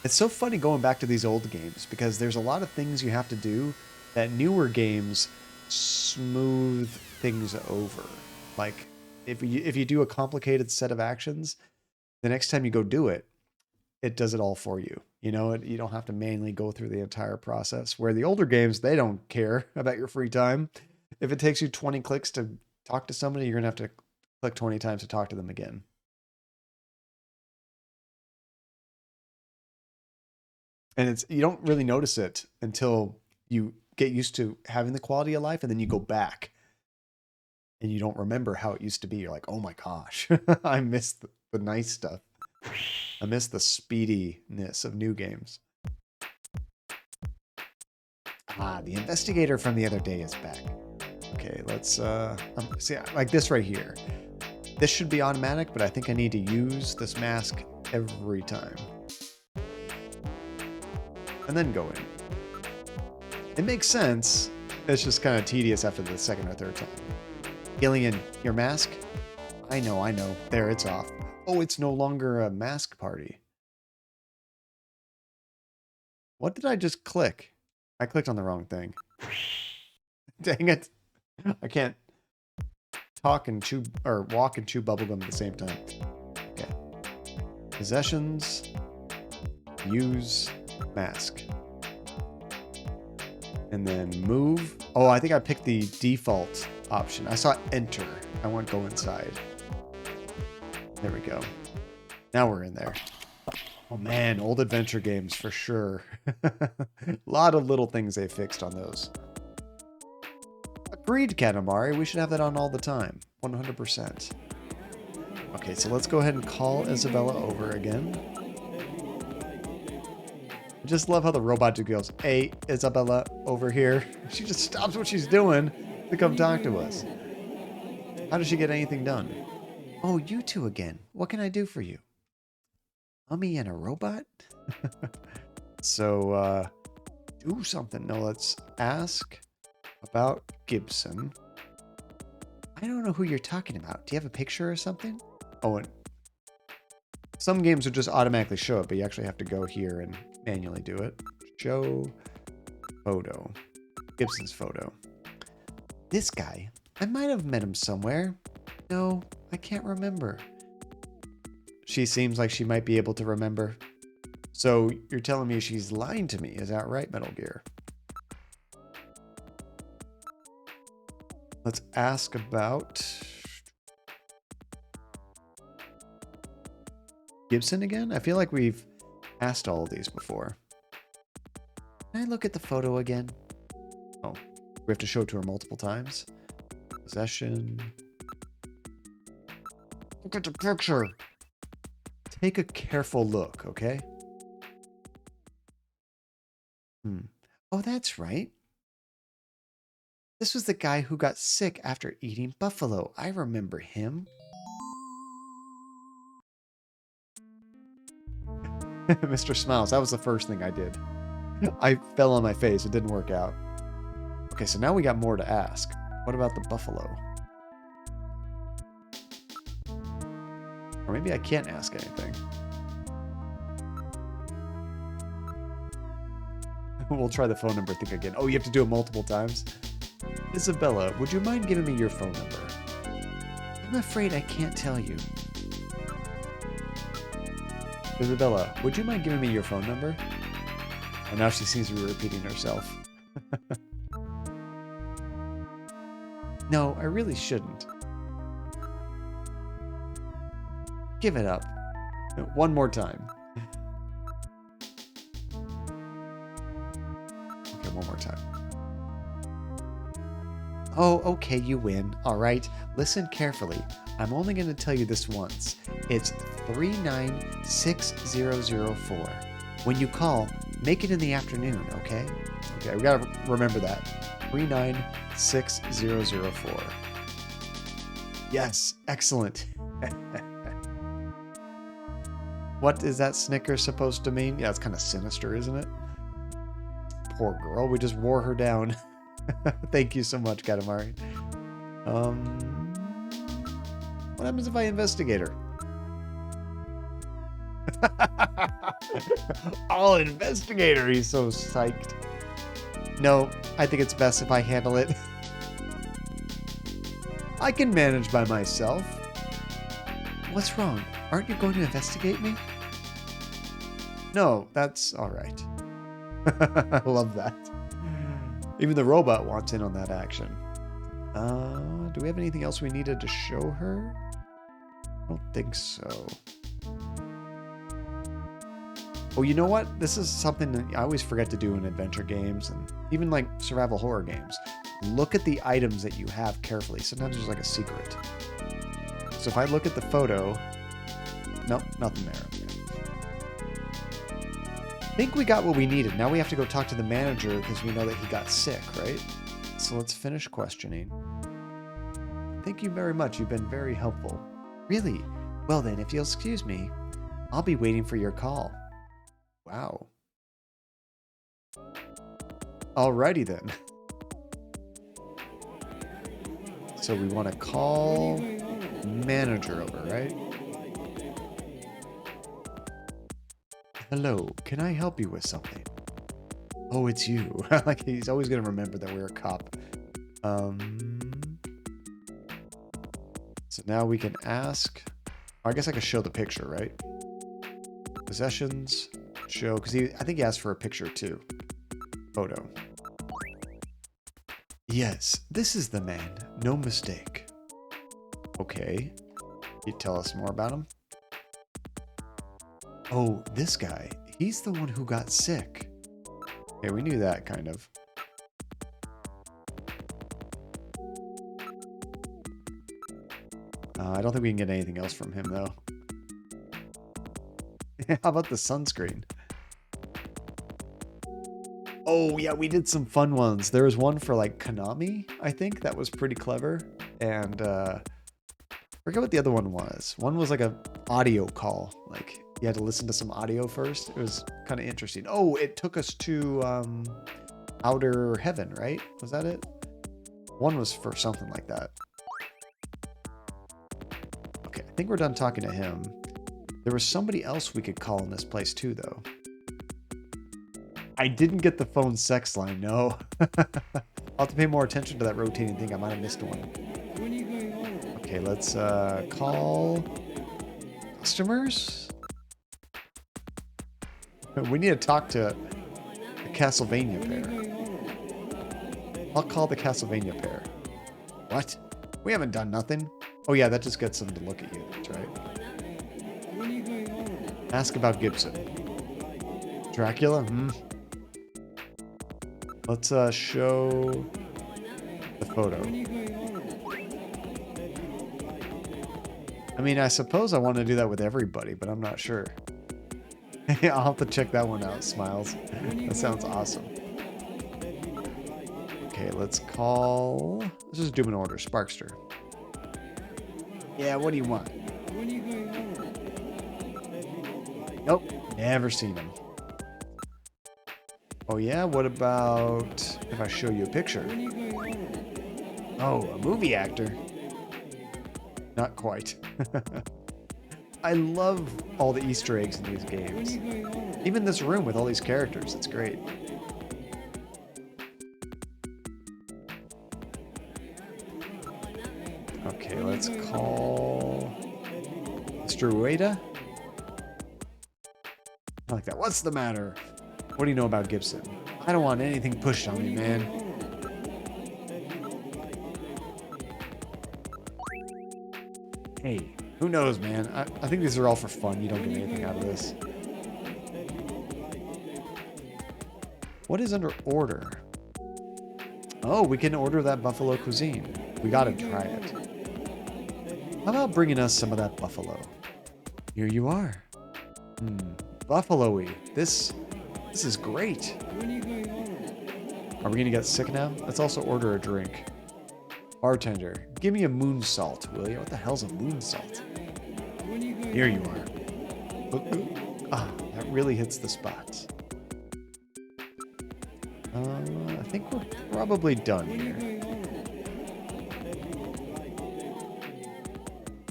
It's so funny going back to these old games because there's a lot of things you have to do that newer games smooth things over. Like if you do a complicated set of actions, the next time you go do it, it does it all for you. You know, you don't have to manually go through the entire process. Where the older games, they don't care about your free time. If it takes you 20 clicks to talk to somebody, you're going to have to click 20 times to talk to them again. And you don't really notice it until you get used to having the quality of life, and then you go back and you don't remember how it used to be. You're like, oh my gosh, I miss the nice stuff. I miss the speediness of new games. Ah, the investigator from the other day is back. Okay, let's see, like this right here. This should be automatic, but I think I need to use this mask every time. And then go in. It makes sense. It's just kind of tedious after the second or third time. Gillian, your mask? I know. There, it's off. Oh, it's no longer a mask party. What did I just click? I clicked on the wrong thing. Dang it. I can't talk and chew, or walk and chew bubblegum at the same time. Okay. Possessions. Use mask. And then move. Oh, I think I picked the default option. I saw enter. I want go inside. There we go. Now we're in there. Oh man, old adventure games for sure. A lot of little things they fixed on those. Agreed, Katamari. We should have that on all the time. 100%. Okay, so let's go ahead and call Isabella over again. I just love how the robot dude goes, "Hey, Isabella, over here." She just stops what she's doing to come talk to us. How does she get anything done? Oh, you two again. What can I do for you? Mummy and a robot? So, do something. No, let's ask about Gibson. I don't know who you're talking about. Do you have a picture or something? Oh, and some games would just automatically show it, but you actually have to go here and manually do it. Show photo. Gibson's photo. This guy. I might have met him somewhere. No, I can't remember. She seems like she might be able to remember. So you're telling me she's lying to me. Is that right, Metal Gear? Let's ask about Gibson again. I feel like we've asked all of these before. Can I look at the photo again? Oh, we have to show it to her multiple times. Possession. Look at the picture. Take a careful look, okay? Oh, that's right. This was the guy who got sick after eating buffalo. I remember him. Mr. Smiles, that was the first thing I did. I fell on my face. It didn't work out. Okay, so now we got more to ask. What about the buffalo? Or maybe I can't ask anything. We'll try the phone number thing again. Oh, you have to do it multiple times? Isabella, would you mind giving me your phone number? I'm afraid I can't tell you. Isabella, would you mind giving me your phone number? Oh, now she seems to be repeating herself. No, I really shouldn't. Give it up. One more time. Okay, one more time. Oh, okay, you win. All right, listen carefully. I'm only going to tell you this once. It's 396004. When you call, make it in the afternoon, okay? Okay, we got to remember that. 396004. Yes, excellent. What is that snicker supposed to mean? Yeah, it's kind of sinister, isn't it? Poor girl, we just wore her down. Thank you so much, Katamari. What happens if I investigate her? I'll investigate her. He's so psyched. No, I think it's best if I handle it. I can manage by myself. What's wrong? Aren't you going to investigate me? No, that's all right. I love that. Even the robot wants in on that action. Do we have anything else we needed to show her? I don't think so. Oh, you know what? This is something that I always forget to do in adventure games and even like survival horror games. Look at the items that you have carefully. Sometimes there's like a secret. So if I look at the photo, nope, nothing there. Okay. I think we got what we needed. Now we have to go talk to the manager because we know that he got sick, right? So let's finish questioning. Thank you very much. You've been very helpful. Really? Well then, if you'll excuse me, I'll be waiting for your call. Wow. Alrighty then. So we want to call manager over, right? Hello, can I help you with something? Oh, it's you. Like, he's always going to remember that we're a cop. So now we can ask. I guess I could show the picture, right? Possessions, show, because I think he asked for a picture too. Photo. Yes, this is the man. No mistake. Okay. You tell us more about him? Oh, this guy. He's the one who got sick. Okay, we knew that, kind of. I don't think we can get anything else from him, though. How about the sunscreen? Oh, yeah, we did some fun ones. There was one for, like, Konami, I think. That was pretty clever. And, I forget what the other one was. One was, like, an audio call. Like, you had to listen to some audio first. It was kind of interesting. Oh, it took us to, Outer Heaven, right? Was that it? One was for something like that. Okay, I think we're done talking to him. There was somebody else we could call in this place too, though. I didn't get the phone sex line, no. I'll have to pay more attention to that rotating thing. I might have missed one. Okay, let's call customers. We need to talk to the Castlevania pair. I'll call the Castlevania pair. What? We haven't done nothing. Oh yeah, that just gets them to look at you. That's right. Ask about Gibson. Dracula? Let's show the photo. I mean, I suppose I want to do that with everybody, but I'm not sure. I'll have to check that one out, Smiles. That sounds awesome. Okay, let's call... Let's just do an order. Sparkster. Yeah, what do you want? Nope, never seen him. Oh yeah, what about if I show you a picture? Oh, a movie actor? Not quite. I love all the Easter eggs in these games. Even this room with all these characters, it's great. Okay, let's call Mr. Ueda. I like that. What's the matter? What do you know about Gibson? I don't want anything pushed on me, man. Hey, who knows, man? I think these are all for fun. You don't get anything out of this. What is under order? Oh, we can order that buffalo cuisine. We gotta try it. How about bringing us some of that buffalo? Here you are. Buffalo-y. This is great. Are we gonna get sick now? Let's also order a drink. Bartender, give me a moon salt, will you? What the hell's a moon salt? Here you are. Ah, that really hits the spot. I think we're probably done here.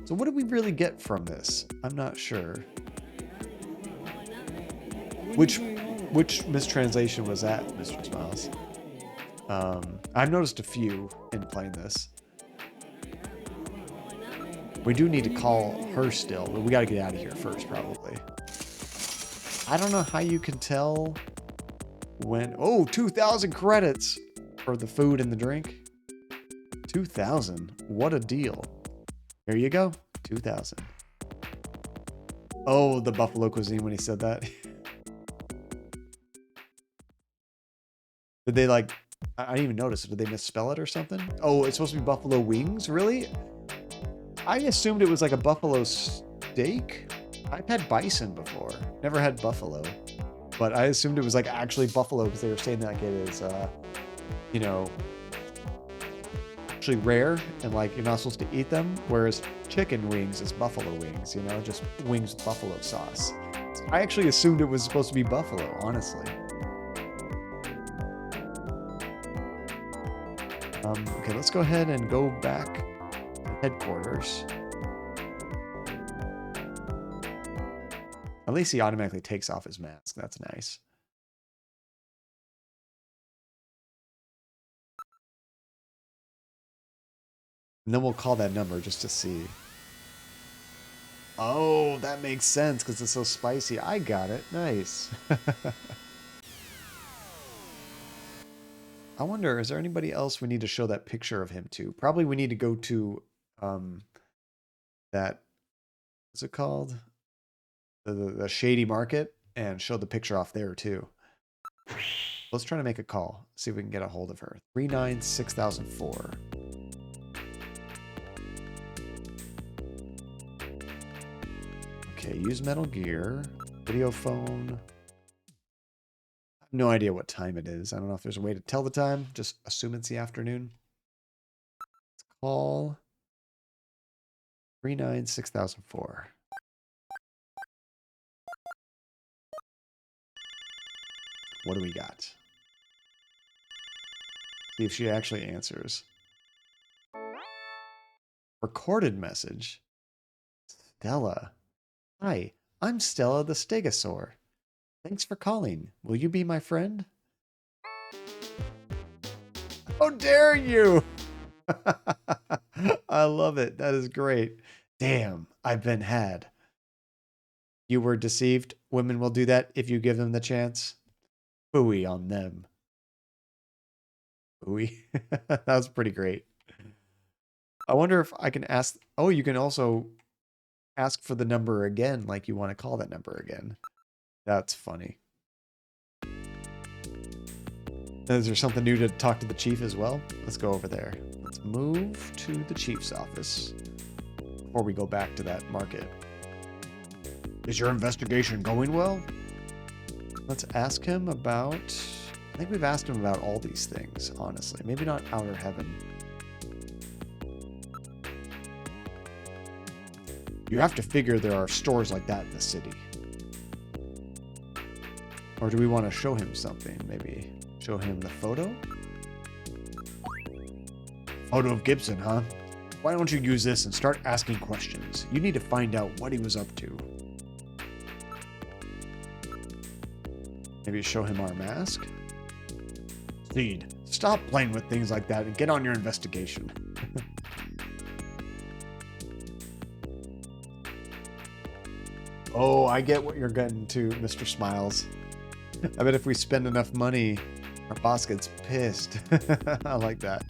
So what did we really get from this? I'm not sure. Which mistranslation was that, Mr. Smiles? I've noticed a few in playing this. We do need to call her still, but we gotta get out of here first, probably. I don't know how you can tell when... Oh, 2,000 credits for the food and the drink. 2,000. What a deal. Here you go. 2,000. Oh, the buffalo cuisine when he said that. Did they like... I didn't even notice. Did they misspell it or something? Oh, it's supposed to be buffalo wings? Really? I assumed it was like a buffalo steak. I've had bison before. Never had buffalo. But I assumed it was like actually buffalo because they were saying that like it is, you know, actually rare and like you're not supposed to eat them, whereas chicken wings is buffalo wings, you know, just wings with buffalo sauce. So I actually assumed it was supposed to be buffalo, honestly. Okay, let's go ahead and go back to headquarters. At least he automatically takes off his mask. That's nice. And then we'll call that number just to see. Oh, that makes sense because it's so spicy. I got it. Nice. I wonder, is there anybody else we need to show that picture of him to? Probably we need to go to that, what's it called? The Shady Market and show the picture off there too. Let's try to make a call. See if we can get a hold of her. 396,004. Okay, use Metal Gear. Video phone. No idea what time it is. I don't know if there's a way to tell the time. Just assume it's the afternoon. Let's call 396,004. What do we got? See if she actually answers. Recorded message. Stella. Hi, I'm Stella the Stegosaur. Thanks for calling. Will you be my friend? How dare you! I love it. That is great. Damn, I've been had. You were deceived. Women will do that if you give them the chance. Phooey on them. Phooey. That was pretty great. I wonder if I can ask... Oh, you can also ask for the number again, like you want to call that number again. That's funny. Is there something new to talk to the chief as well? Let's go over there. Let's move to the chief's office before we go back to that market. Is your investigation going well? Let's ask him about... I think we've asked him about all these things, honestly. Maybe not Outer Heaven. You have to figure there are stores like that in the city. Or do we want to show him something? Maybe show him the photo? Photo of Gibson, huh? Why don't you use this and start asking questions? You need to find out what he was up to. Maybe show him our mask? Seed, stop playing with things like that and get on your investigation. Oh, I get what you're getting to, Mr. Smiles. I bet if we spend enough money, our boss gets pissed. I like that.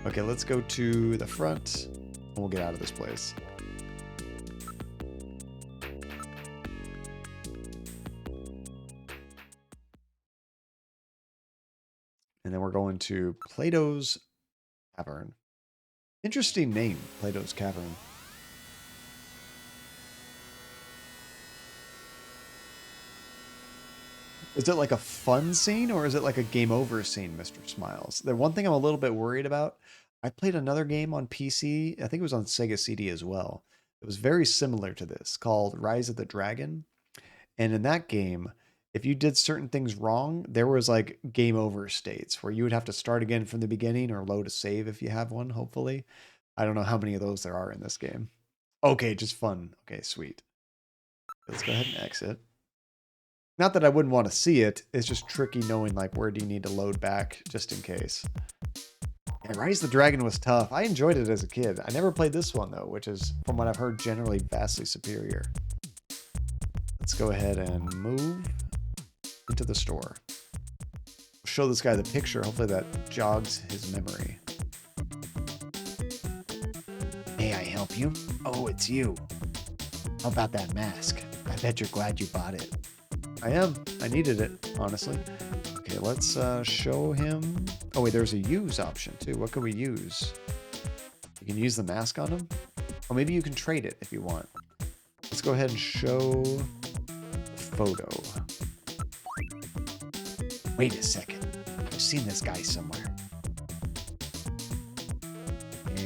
Okay, let's go to the front, and we'll get out of this place. And then we're going to Plato's Cavern. Interesting name, Plato's Cavern. Is it like a fun scene or is it like a game over scene, Mr. Smiles? The one thing I'm a little bit worried about, I played another game on PC. I think it was on Sega CD as well. It was very similar to this called Rise of the Dragon. And in that game, if you did certain things wrong, there was like game over states where you would have to start again from the beginning or load a save if you have one, hopefully. I don't know how many of those there are in this game. Okay, just fun. Okay, sweet. Let's go ahead and exit. Not that I wouldn't want to see it, it's just tricky knowing like where do you need to load back just in case. Yeah, Rise of the Dragon was tough. I enjoyed it as a kid. I never played this one though, which is, from what I've heard, generally vastly superior. Let's go ahead and move into the store. Show this guy the picture. Hopefully that jogs his memory. May I help you? Oh, it's you. How about that mask? I bet you're glad you bought it. I am. I needed it, honestly. Okay, let's show him. Oh, wait, there's a use option, too. What can we use? You can use the mask on him? Or maybe you can trade it if you want. Let's go ahead and show the photo. Wait a second. I've seen this guy somewhere.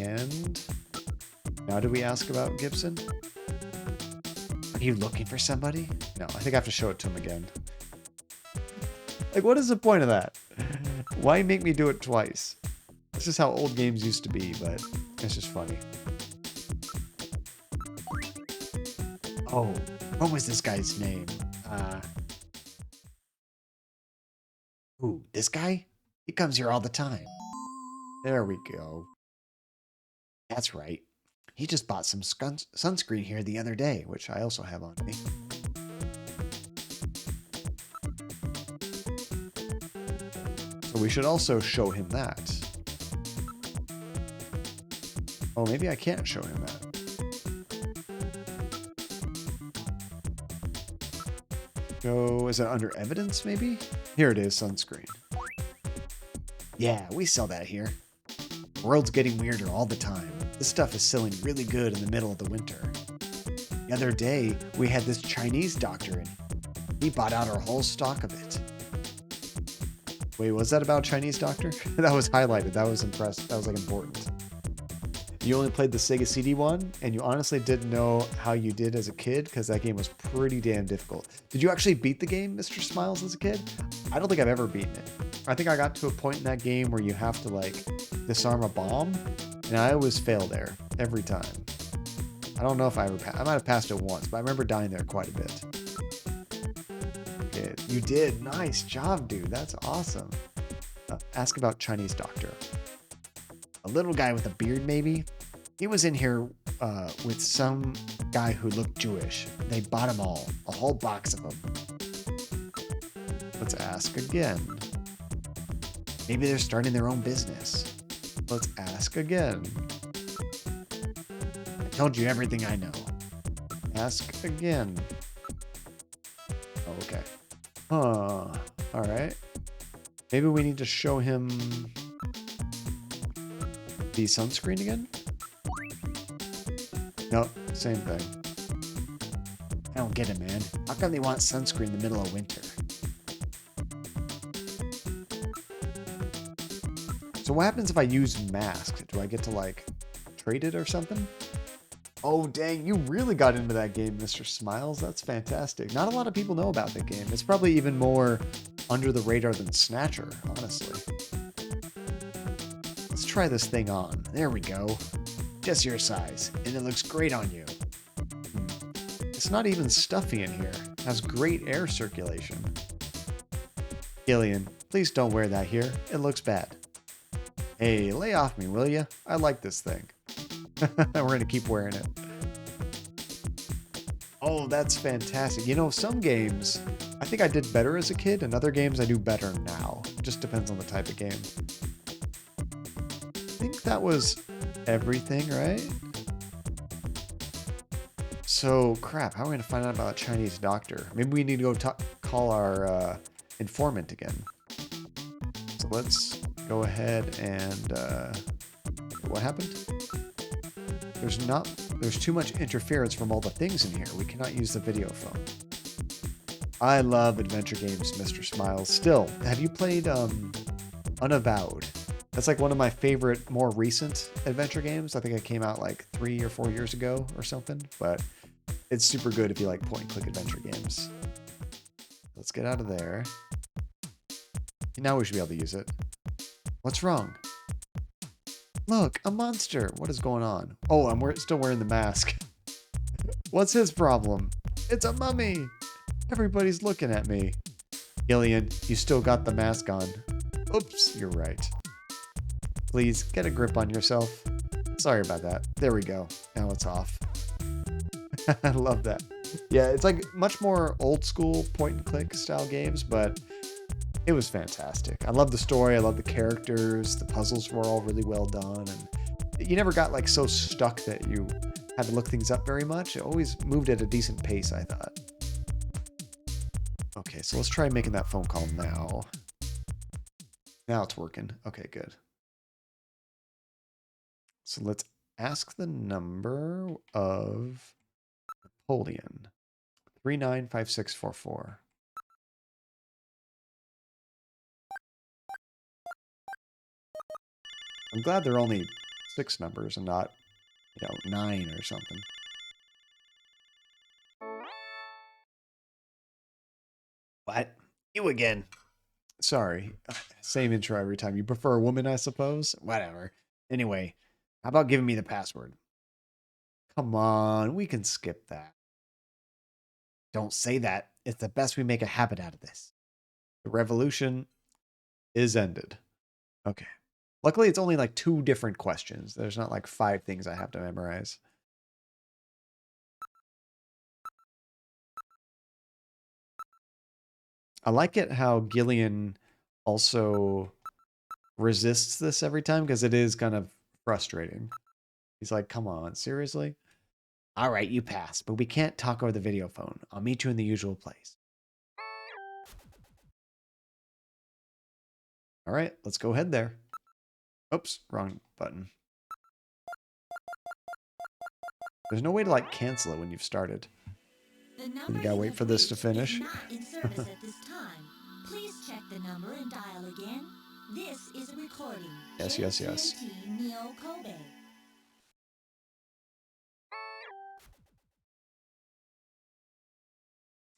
And now do we ask about Gibson? Are you looking for somebody? No, I think I have to show it to him again. Like, what is the point of that? Why make me do it twice? This is how old games used to be, but it's just funny. Oh, what was this guy's name? Ooh, this guy? He comes here all the time. There we go. That's right. He just bought some sunscreen here the other day, which I also have on me. So we should also show him that. Oh, maybe I can't show him that. So, is it under evidence, maybe? Here it is, sunscreen. Yeah, we sell that here. The world's getting weirder all the time. This stuff is selling really good in the middle of the winter. The other day, we had this Chinese doctor in. He bought out our whole stock of it. Wait, was that about Chinese doctor? That was highlighted. That was impressive. That was like important. You only played the Sega CD one, and you honestly didn't know how you did as a kid because that game was pretty damn difficult. Did you actually beat the game, Mr. Smiles, as a kid? I don't think I've ever beaten it. I think I got to a point in that game where you have to, like, disarm a bomb, and I always fail there, every time. I don't know if I ever I might have passed it once, but I remember dying there quite a bit. Okay, you did. Nice job, dude. That's awesome. Ask about Chinese doctor. A little guy with a beard, maybe? He was in here with some guy who looked Jewish. They bought them all. A whole box of them. Let's ask again. Maybe they're starting their own business. Let's ask again. I told you everything I know. Ask again. Oh, okay. Alright. Maybe we need to show him the sunscreen again? Nope, same thing. I don't get it, man. How come they want sunscreen in the middle of winter? So what happens if I use mask? Do I get to, like, trade it or something? Oh, dang, you really got into that game, Mr. Smiles. That's fantastic. Not a lot of people know about the game. It's probably even more under the radar than Snatcher, honestly. Let's try this thing on. There we go. Just your size, and it looks great on you. It's not even stuffy in here. It has great air circulation. Gillian, please don't wear that here. It looks bad. Hey, lay off me, will ya? I like this thing. We're gonna keep wearing it. Oh, that's fantastic. You know, some games, I think I did better as a kid, and other games I do better now. It just depends on the type of game. I think that was everything, right? So, crap, how are we going to find out about a Chinese doctor? Maybe we need to go call our informant again. So let's go ahead and... what happened? There's too much interference from all the things in here. We cannot use the video phone. I love adventure games, Mr. Smiles. Still, have you played Unavowed? That's like one of my favorite, more recent adventure games. I think it came out like 3 or 4 years ago or something, but it's super good if you like point-and-click adventure games. Let's get out of there. Now we should be able to use it. What's wrong? Look, a monster. What is going on? Oh, I'm still wearing the mask. What's his problem? It's a mummy. Everybody's looking at me. Gillian, you still got the mask on. Oops, you're right. Please, get a grip on yourself. Sorry about that. There we go. Now it's off. I love that. Yeah, it's like much more old school point-and-click style games, but it was fantastic. I love the story. I love the characters. The puzzles were all really well done. And you never got like so stuck that you had to look things up very much. It always moved at a decent pace, I thought. Okay, so let's try making that phone call now. Now it's working. Okay, good. So let's ask the number of Napoleon. 395644. I'm glad they're only 6 numbers and not, 9 or something. What? You again. Sorry. Same intro every time. You prefer a woman, I suppose? Whatever. Anyway, how about giving me the password? Come on, we can skip that. Don't say that. It's the best we make a habit out of this. The revolution is ended. Okay. Luckily, it's only like 2 different questions. There's not like 5 things I have to memorize. I like it how Gillian also resists this every time because it is kind of frustrating. He's like, come on, seriously? All right, you pass, but we can't talk over the video phone. I'll meet you in the usual place. All right, let's go ahead there. Oops, wrong button. There's no way to like cancel it when you've started. You gotta wait for this to finish. Not in service at this time. Please check the number and dial again. This is a recording. Yes, yes, yes. JTNT Neo Kobe.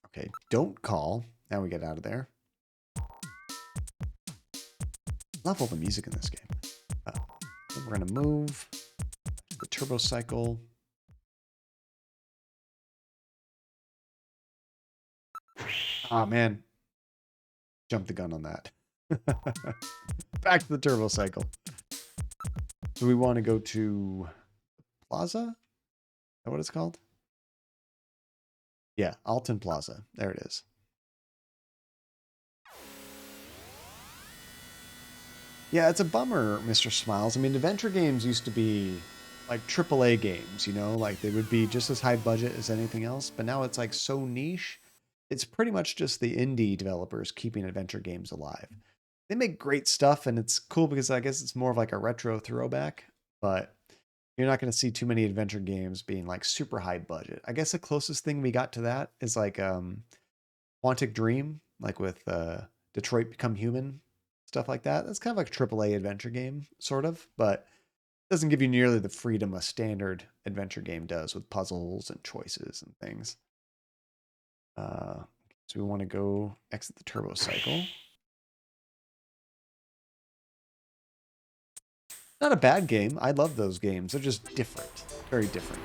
Okay, don't call. Now we get out of there. Love all the music in this game. We're gonna move the turbo cycle. Oh man, jumped the gun on that. Back to the turbo cycle. So we want to go to Plaza? Is that what it's called? Yeah, Alton Plaza. There it is. Yeah, it's a bummer, Mr. Smiles. I mean, adventure games used to be like AAA games, like they would be just as high budget as anything else. But now it's like so niche. It's pretty much just the indie developers keeping adventure games alive. They make great stuff, and it's cool because I guess it's more of like a retro throwback. But you're not going to see too many adventure games being like super high budget. I guess the closest thing we got to that is like Quantic Dream, like with Detroit Become Human, stuff like that. That's kind of like a AAA adventure game, sort of, but it doesn't give you nearly the freedom a standard adventure game does with puzzles and choices and things. So we want to go exit the turbo cycle. Not a bad game. I love those games. They're just different. Very different.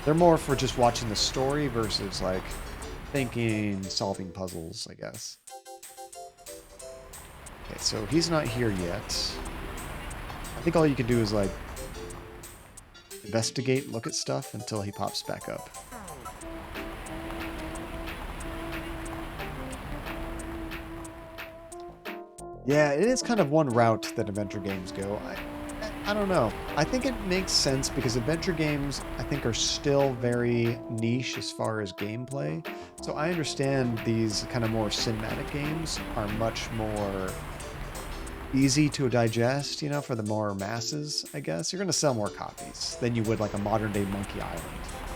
They're more for just watching the story versus like thinking, solving puzzles, I guess. Okay, so he's not here yet. I think all you can do is like investigate, look at stuff until he pops back up. Yeah, it is kind of one route that adventure games go. I don't know. I think it makes sense because adventure games, I think, are still very niche as far as gameplay. So I understand these kind of more cinematic games are much more easy to digest, for the more masses, I guess. You're going to sell more copies than you would like a modern-day Monkey Island,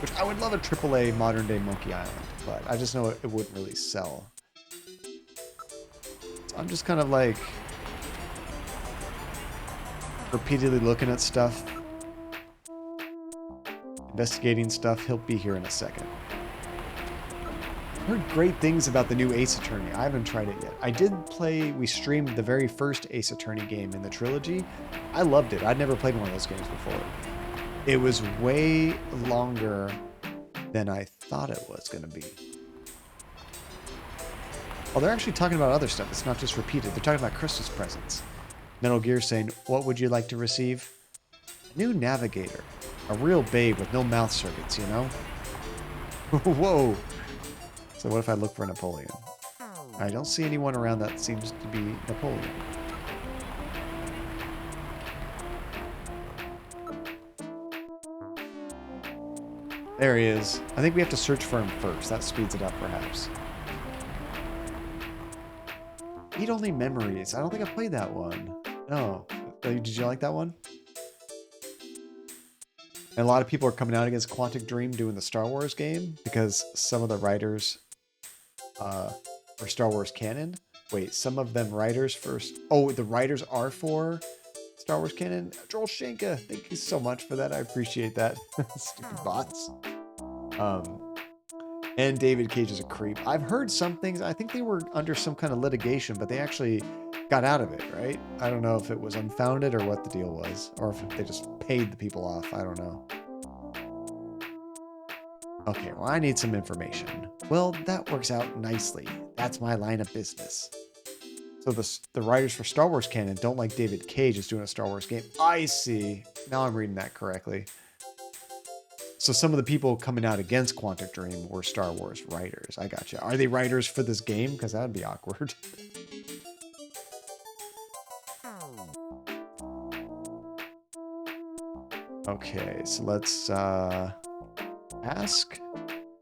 which I would love a AAA modern-day Monkey Island, but I just know it wouldn't really sell. I'm just kind of like repeatedly looking at stuff, investigating stuff. He'll be here in a second. I've heard great things about the new Ace Attorney. I haven't tried it yet. I did we streamed the very first Ace Attorney game in the trilogy. I loved it. I'd never played one of those games before. It was way longer than I thought it was going to be. Oh, they're actually talking about other stuff. It's not just repeated. They're talking about Christmas presents. Metal Gear saying, what would you like to receive? A new navigator. A real babe with no mouth circuits, Whoa. So what if I look for Napoleon? I don't see anyone around that seems to be Napoleon. There he is. I think we have to search for him first. That speeds it up, perhaps. Eat Only Memories. I don't think I played that one. No. Did you like that one? And a lot of people are coming out against Quantic Dream doing the Star Wars game because some of the writers for Star Wars canon. Wait, some of them writers first. Oh, the writers are for Star Wars canon. Joel Shanka, thank you so much for that. I appreciate that. Stupid bots. And David Cage is a creep. I've heard some things. I think they were under some kind of litigation, but they actually got out of it, right? I don't know if it was unfounded or what the deal was, or if they just paid the people off. I don't know. Okay, well, I need some information. Well, that works out nicely. That's my line of business. So the writers for Star Wars canon don't like David Cage is doing a Star Wars game. I see. Now I'm reading that correctly. So some of the people coming out against Quantic Dream were Star Wars writers. I gotcha. Are they writers for this game? Because that would be awkward. Okay, so let's ask.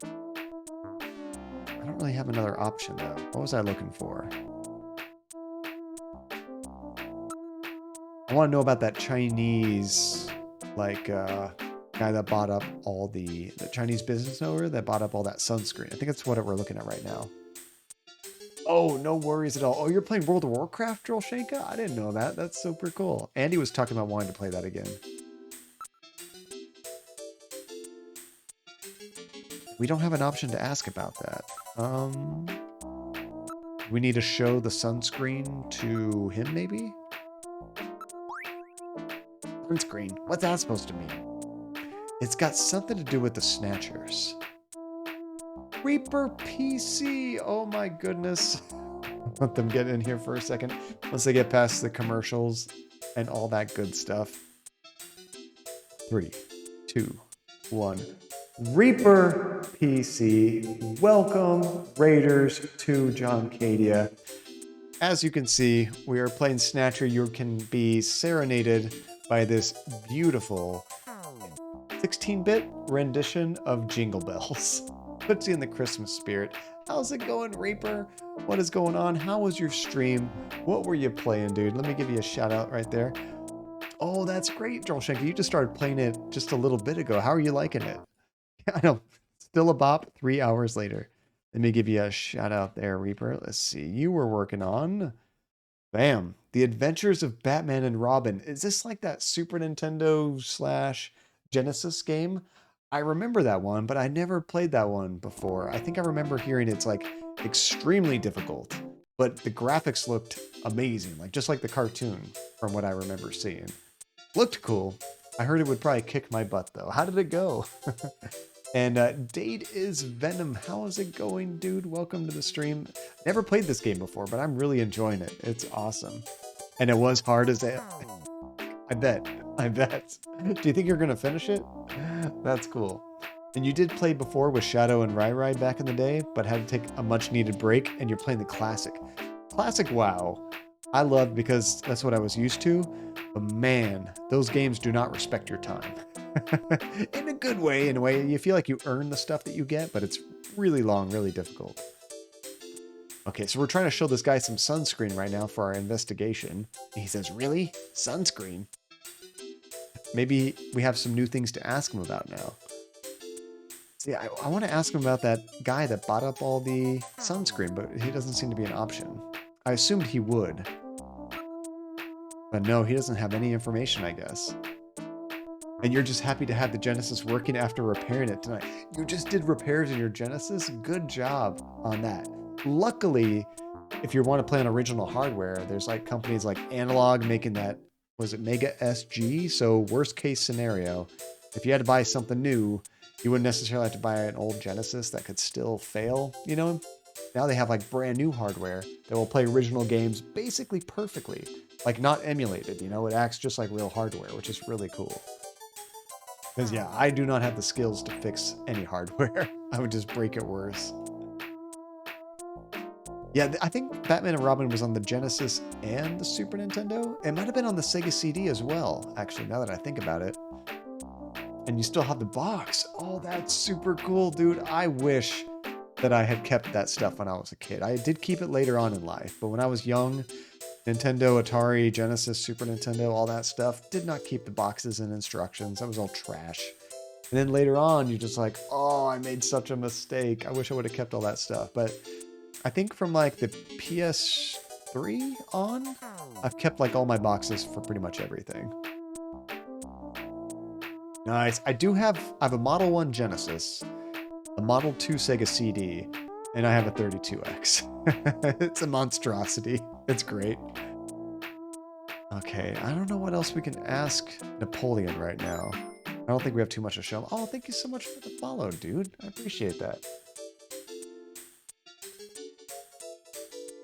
I don't really have another option though. What was I looking for? I want to know about that Chinese, like, guy that bought up all the Chinese business owner that bought up all that sunscreen. I think that's what we're looking at right now. Oh, no worries at all. Oh, you're playing World of Warcraft, Joel Shanka? I didn't know that. That's super cool. Andy was talking about wanting to play that again. We don't have an option to ask about that. We need to show the sunscreen to him, maybe? Sunscreen. What's that supposed to mean? It's got something to do with the Snatchers. Reaper PC. Oh my goodness. Let them get in here for a second. Once they get past the commercials and all that good stuff. 3, 2, 1. Reaper PC. Welcome, Raiders, to John Cadia. As you can see, we are playing Snatcher. You can be serenaded by this beautiful 16-bit rendition of Jingle Bells. Puts you in the Christmas spirit. How's it going, Reaper? What is going on? How was your stream? What were you playing, dude? Let me give you a shout out right there. Oh, that's great, Joel Shanker. You just started playing it just a little bit ago. How are you liking it? I know. Still a bop 3 hours later. Let me give you a shout out there, Reaper. Let's see. You were working on... Bam. The Adventures of Batman and Robin. Is this like that Super Nintendo / Genesis game? I remember that one, but I never played that one before. I think I remember hearing it's like extremely difficult, but the graphics looked amazing, like just like the cartoon from what I remember seeing. Looked cool. I heard it would probably kick my butt though. How did it go? And Date is Venom. How is it going, dude? Welcome to the stream. Never played this game before, but I'm really enjoying it. It's awesome. And it was hard as I bet. Do you think you're going to finish it? That's cool. And you did play before with Shadow and Rai Rai back in the day, but had to take a much needed break, and you're playing the classic. Classic WoW. I love because that's what I was used to. But man, those games do not respect your time. In a good way, in a way. You feel like you earn the stuff that you get, but it's really long, really difficult. Okay, so we're trying to show this guy some sunscreen right now for our investigation. And he says, really? Sunscreen? Maybe we have some new things to ask him about now. See, I want to ask him about that guy that bought up all the sunscreen, but he doesn't seem to be an option. I assumed he would. But no, he doesn't have any information, I guess. And you're just happy to have the Genesis working after repairing it tonight. You just did repairs in your Genesis? Good job on that. Luckily, if you want to play on original hardware, there's like companies like Analog making that, was it Mega SG? So worst case scenario, if you had to buy something new, you wouldn't necessarily have to buy an old Genesis that could still fail, you know? Now they have like brand new hardware that will play original games basically perfectly. Like not emulated, you know? It acts just like real hardware, which is really cool. Because yeah, I do not have the skills to fix any hardware. I would just break it worse. Yeah, I think Batman and Robin was on the Genesis and the Super Nintendo. It might have been on the Sega CD as well, actually, now that I think about it. And you still have the box. Oh, that's super cool, dude. I wish that I had kept that stuff when I was a kid. I did keep it later on in life, but when I was young, Nintendo, Atari, Genesis, Super Nintendo, all that stuff, did not keep the boxes and instructions. That was all trash. And then later on, you're just like, oh, I made such a mistake. I wish I would have kept all that stuff. But I think from like the PS3 3 on. I've kept like all my boxes for pretty much everything. Nice. I have a Model 1 Genesis, a Model 2 Sega CD, and I have a 32X. It's a monstrosity. It's great. Okay, I don't know what else we can ask Napoleon right now. I don't think we have too much to show him. Oh, thank you so much for the follow, dude. I appreciate that.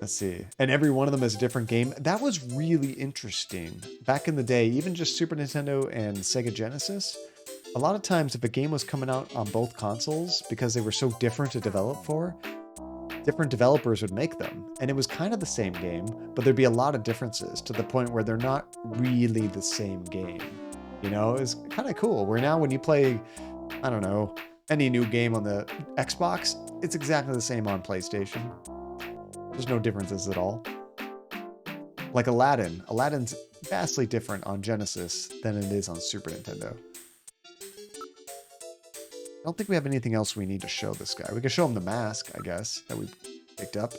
Let's see. And every one of them is a different game. That was really interesting. Back in the day, even just Super Nintendo and Sega Genesis, a lot of times if a game was coming out on both consoles, because they were so different to develop for, different developers would make them. And it was kind of the same game, but there'd be a lot of differences to the point where they're not really the same game. You know, it's kind of cool. Where now when you play, I don't know, any new game on the Xbox, it's exactly the same on PlayStation. There's no differences at all. Like Aladdin. Aladdin's vastly different on Genesis than it is on Super Nintendo. I don't think we have anything else we need to show this guy. We can show him the mask, I guess, that we picked up.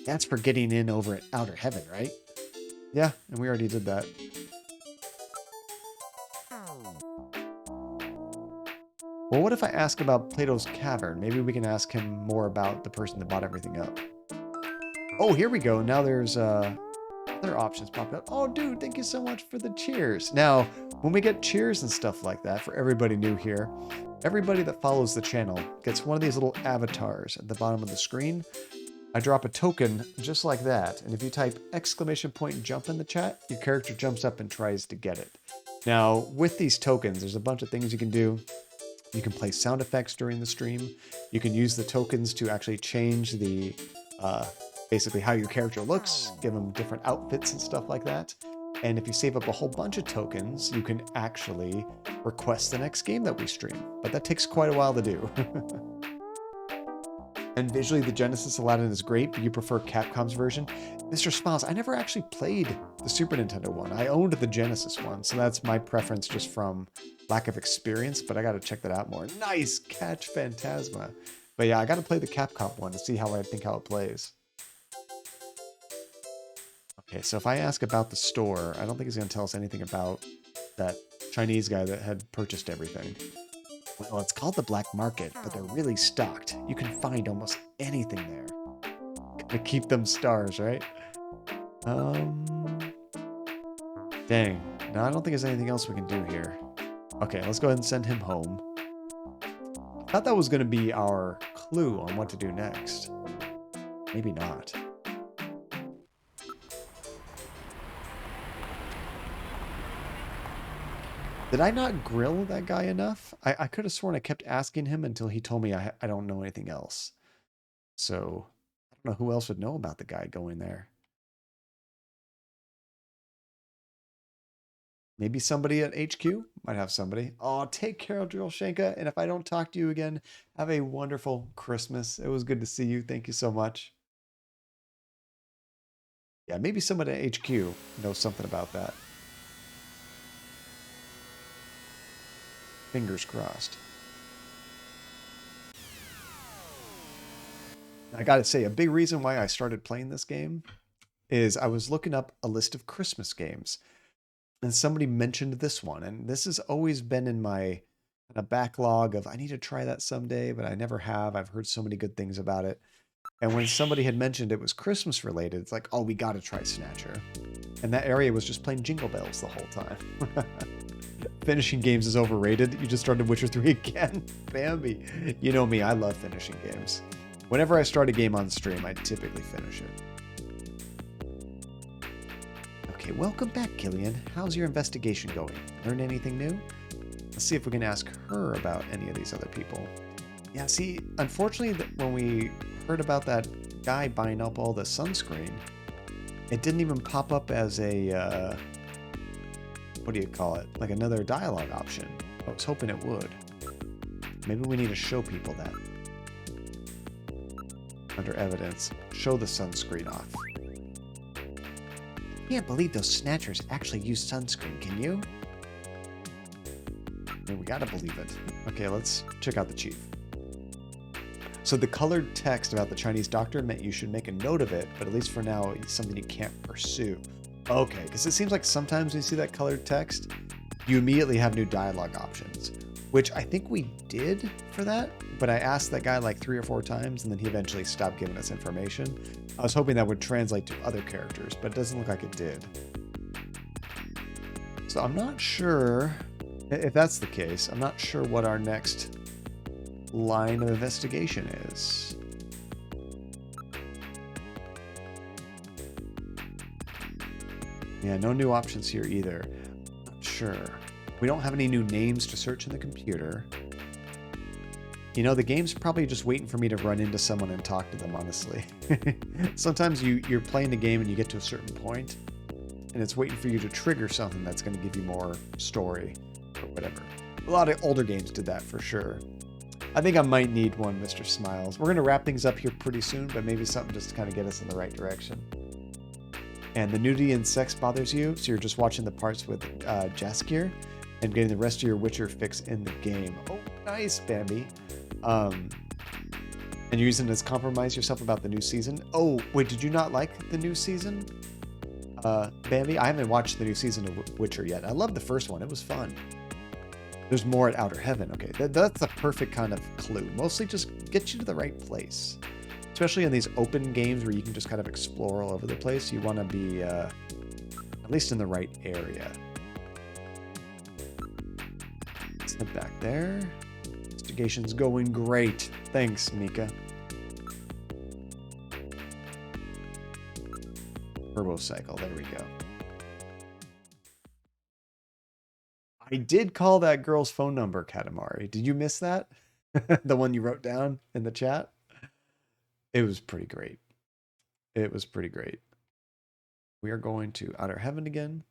That's for getting in over at Outer Heaven, right? Yeah, and we already did that. Well, what if I ask about Plato's Cavern? Maybe we can ask him more about the person that bought everything up. Oh, here we go. Now there's other options popped up. Oh, dude, thank you so much for the cheers. Now, when we get cheers and stuff like that, for everybody new here, everybody that follows the channel gets one of these little avatars at the bottom of the screen. I drop a token just like that, and if you type !jump in the chat, your character jumps up and tries to get it. Now, with these tokens, there's a bunch of things you can do. You can play sound effects during the stream. You can use the tokens to actually change the, basically how your character looks, give them different outfits and stuff like that. And if you save up a whole bunch of tokens, you can actually request the next game that we stream. But that takes quite a while to do. And visually, the Genesis Aladdin is great, but you prefer Capcom's version. Mr. Smiles, I never actually played the Super Nintendo one. I owned the Genesis one, so that's my preference just from lack of experience, but I got to check that out more. Nice catch, Phantasma. But yeah, I got to play the Capcom one to see how it plays. Okay, so if I ask about the store, I don't think he's going to tell us anything about that Chinese guy that had purchased everything. Well, it's called the Black Market, but they're really stocked. You can find almost anything there. Gotta keep them stars, right? Dang. No, I don't think there's anything else we can do here. Okay, let's go ahead and send him home. I thought that was going to be our clue on what to do next. Maybe not. Did I not grill that guy enough? I could have sworn I kept asking him until he told me I don't know anything else. So, I don't know who else would know about the guy going there. Maybe somebody at HQ? Might have somebody. Oh, take care, Drillshanka. And if I don't talk to you again, have a wonderful Christmas. It was good to see you. Thank you so much. Yeah, maybe somebody at HQ knows something about that. Fingers crossed. I gotta say, a big reason why I started playing this game is I was looking up a list of Christmas games. And somebody mentioned this one. And this has always been in my backlog of, I need to try that someday, but I never have. I've heard so many good things about it. And when somebody had mentioned it was Christmas related, it's like, oh, we gotta try Snatcher. And that area was just playing Jingle Bells the whole time. Finishing games is overrated. You just started Witcher 3 again. Bambi. You know me, I love finishing games. Whenever I start a game on stream, I typically finish it. Okay, welcome back, Gillian. How's your investigation going? Learn anything new? Let's see if we can ask her about any of these other people. Yeah, see, unfortunately, when we heard about that guy buying up all the sunscreen, it didn't even pop up as a... what do you call it? Like another dialogue option. I was hoping it would. Maybe we need to show people that. Under evidence, show the sunscreen off. I can't believe those Snatchers actually use sunscreen, can you? I mean, we gotta believe it. Okay, let's check out the chief. So the colored text about the Chinese doctor meant you should make a note of it, but at least for now, it's something you can't pursue. Okay, because it seems like sometimes when you see that colored text, you immediately have new dialogue options, which I think we did for that, but I asked that guy like 3 or 4 times, and then he eventually stopped giving us information. I was hoping that would translate to other characters, but it doesn't look like it did. So I'm not sure, if that's the case, I'm not sure what our next line of investigation is. Yeah, no new options here either. Not sure. We don't have any new names to search in the computer. You know, the game's probably just waiting for me to run into someone and talk to them, honestly. Sometimes you're playing the game and you get to a certain point, and it's waiting for you to trigger something that's going to give you more story or whatever. A lot of older games did that for sure. I think I might need one, Mr. Smiles. We're going to wrap things up here pretty soon, but maybe something just to kind of get us in the right direction. And the nudity and sex bothers you, so you're just watching the parts with Jaskier and getting the rest of your Witcher fix in the game. Oh, nice, Bambi. And you're using it as compromise yourself about the new season. Oh, wait, did you not like the new season? Bambi, I haven't watched the new season of Witcher yet. I loved the first one. It was fun. There's more at Outer Heaven. Okay, that's the perfect kind of clue. Mostly just get you to the right place. Especially in these open games where you can just kind of explore all over the place. You want to be at least in the right area. Step back there. Investigation's going great. Thanks, Mika. Turbo cycle. There we go. I did call that girl's phone number, Katamari. Did you miss that? The one you wrote down in the chat? It was pretty great. It was pretty great. We are going to Outer Heaven again.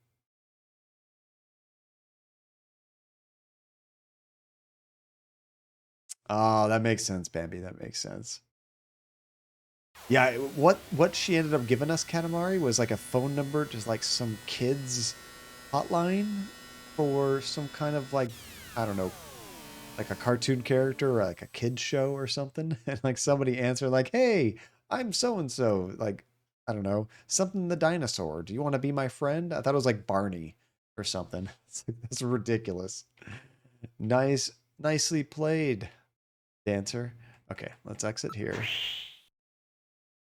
Oh, that makes sense, Bambi. That makes sense. Yeah, what she ended up giving us, Katamari, was like a phone number, just like some kids hotline for some kind of like, I don't know, like a cartoon character or like a kid's show or something. And like somebody answered like, hey, I'm so-and-so. Like, I don't know, something the dinosaur. Do you want to be my friend? I thought it was like Barney or something. It's ridiculous. Nicely played, dancer. Okay, let's exit here.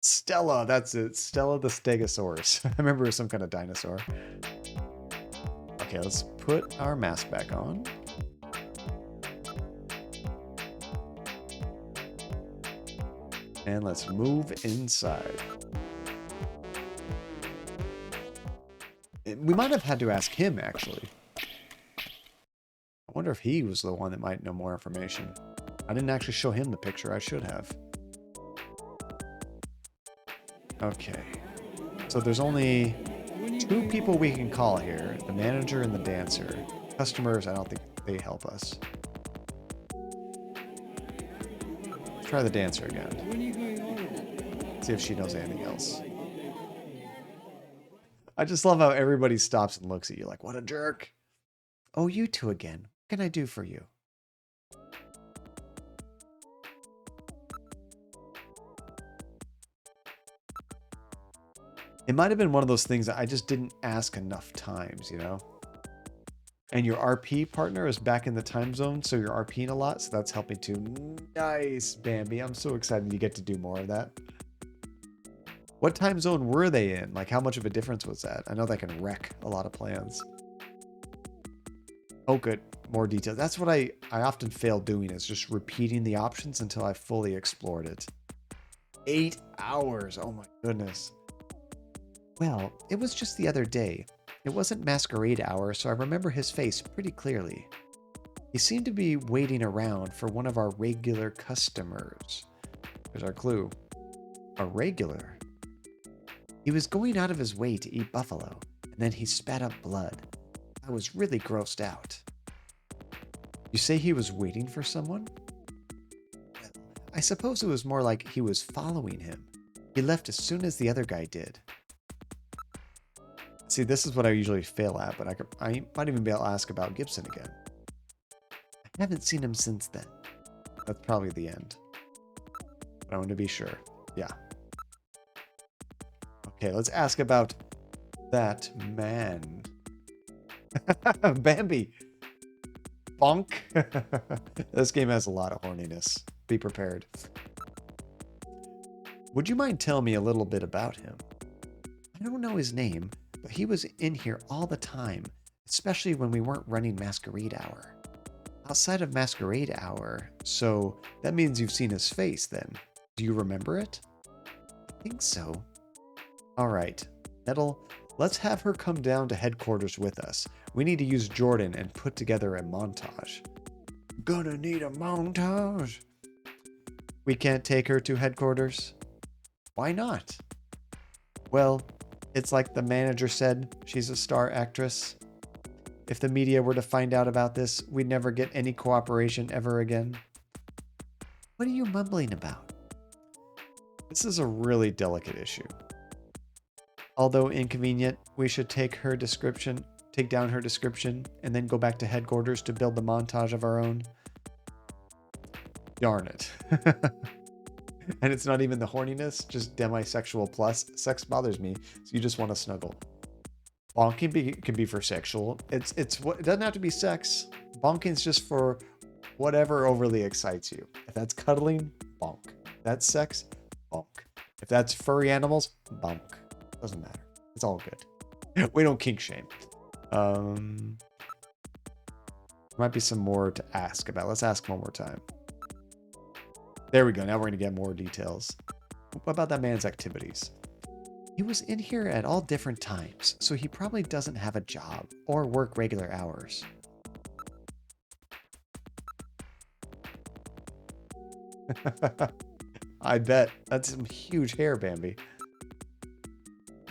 Stella, that's it. Stella the Stegosaurus. I remember it was some kind of dinosaur. Okay, let's put our mask back on. And let's move inside. We might have had to ask him, actually. I wonder if he was the one that might know more information. I didn't actually show him the picture. I should have. Okay. So there's only 2 people we can call here. The manager and the dancer. Customers, I don't think they help us. Let's try the dancer again. See if she knows anything else. I just love how everybody stops and looks at you like, what a jerk. Oh, you 2 again. What can I do for you? It might have been one of those things that I just didn't ask enough times, you know? And your RP partner is back in the time zone, so you're RPing a lot, so that's helping too. Nice, Bambi. I'm so excited you get to do more of that. What time zone were they in? Like, how much of a difference was that? I know that can wreck a lot of plans. Oh, good. More detail. That's what I often fail doing, is just repeating the options until I fully explored it. 8 hours. Oh my goodness. Well, it was just the other day. It wasn't masquerade hour, so I remember his face pretty clearly. He seemed to be waiting around for one of our regular customers. There's our clue. A regular. He was going out of his way to eat buffalo, and then he spat up blood. I was really grossed out. You say he was waiting for someone? Well, I suppose it was more like he was following him. He left as soon as the other guy did. See, this is what I usually fail at, but I might even be able to ask about Gibson again. I haven't seen him since then. That's probably the end. I want to be sure. Yeah. Okay, let's ask about that man. Bambi. Bonk. This game has a lot of horniness. Be prepared. Would you mind telling me a little bit about him? I don't know his name, but he was in here all the time, especially when we weren't running Masquerade Hour. Outside of Masquerade Hour, so that means you've seen his face then. Do you remember it? I think so. Alright, Nettle, let's have her come down to headquarters with us. We need to use Jordan and put together a montage. Gonna need a montage. We can't take her to headquarters? Why not? Well, it's like the manager said, she's a star actress. If the media were to find out about this, we'd never get any cooperation ever again. What are you mumbling about? This is a really delicate issue. Although inconvenient, we should take down her description, and then go back to headquarters to build the montage of our own. Darn it. And it's not even the horniness, just demisexual plus. Sex bothers me, so you just want to snuggle. Bonking can be for sexual. It doesn't have to be sex. Bonking's just for whatever overly excites you. If that's cuddling, bonk. If that's sex, bonk. If that's furry animals, bonk. Doesn't matter. It's all good. We don't kink shame. Might be some more to ask about. Let's ask one more time. There we go. Now we're going to get more details. What about that man's activities? He was in here at all different times, so he probably doesn't have a job or work regular hours. I bet. That's some huge hair, Bambi.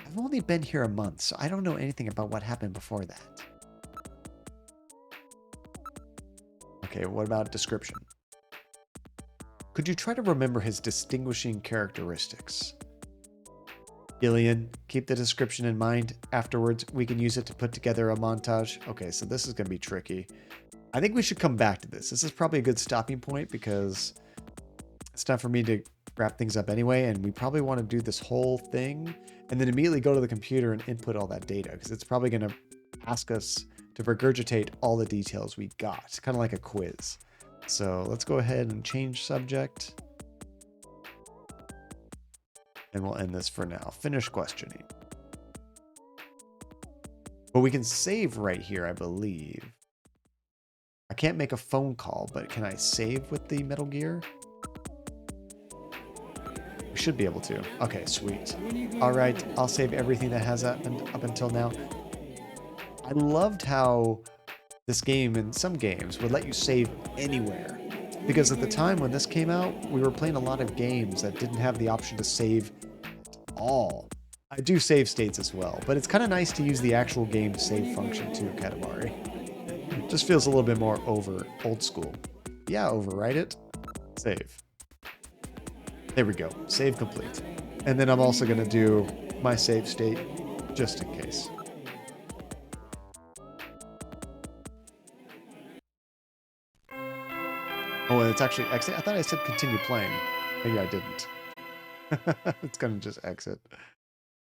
I've only been here a month, so I don't know anything about what happened before that. Okay, what about description? Could you try to remember his distinguishing characteristics? Gillian, keep the description in mind. Afterwards, we can use it to put together a montage. Okay, so this is going to be tricky. I think we should come back to this. This is probably a good stopping point because it's time for me to wrap things up anyway, and we probably want to do this whole thing and then immediately go to the computer and input all that data because it's probably going to ask us to regurgitate all the details we got. It's kind of like a quiz. So let's go ahead and change subject. And we'll end this for now. Finish questioning. But we can save right here, I believe. I can't make a phone call, but can I save with the Metal Gear? We should be able to. Okay, sweet. All right, I'll save everything that has happened up until now. I loved how this game and some games would let you save anywhere. Because at the time when this came out, we were playing a lot of games that didn't have the option to save at all. I do save states as well, but it's kind of nice to use the actual game save function too, Katamari. It just feels a little bit more old school. Yeah, overwrite it. Save. There we go. Save complete. And then I'm also going to do my save state just in case. Oh, and it's actually exit. I thought I said continue playing. Maybe I didn't. It's going to just exit.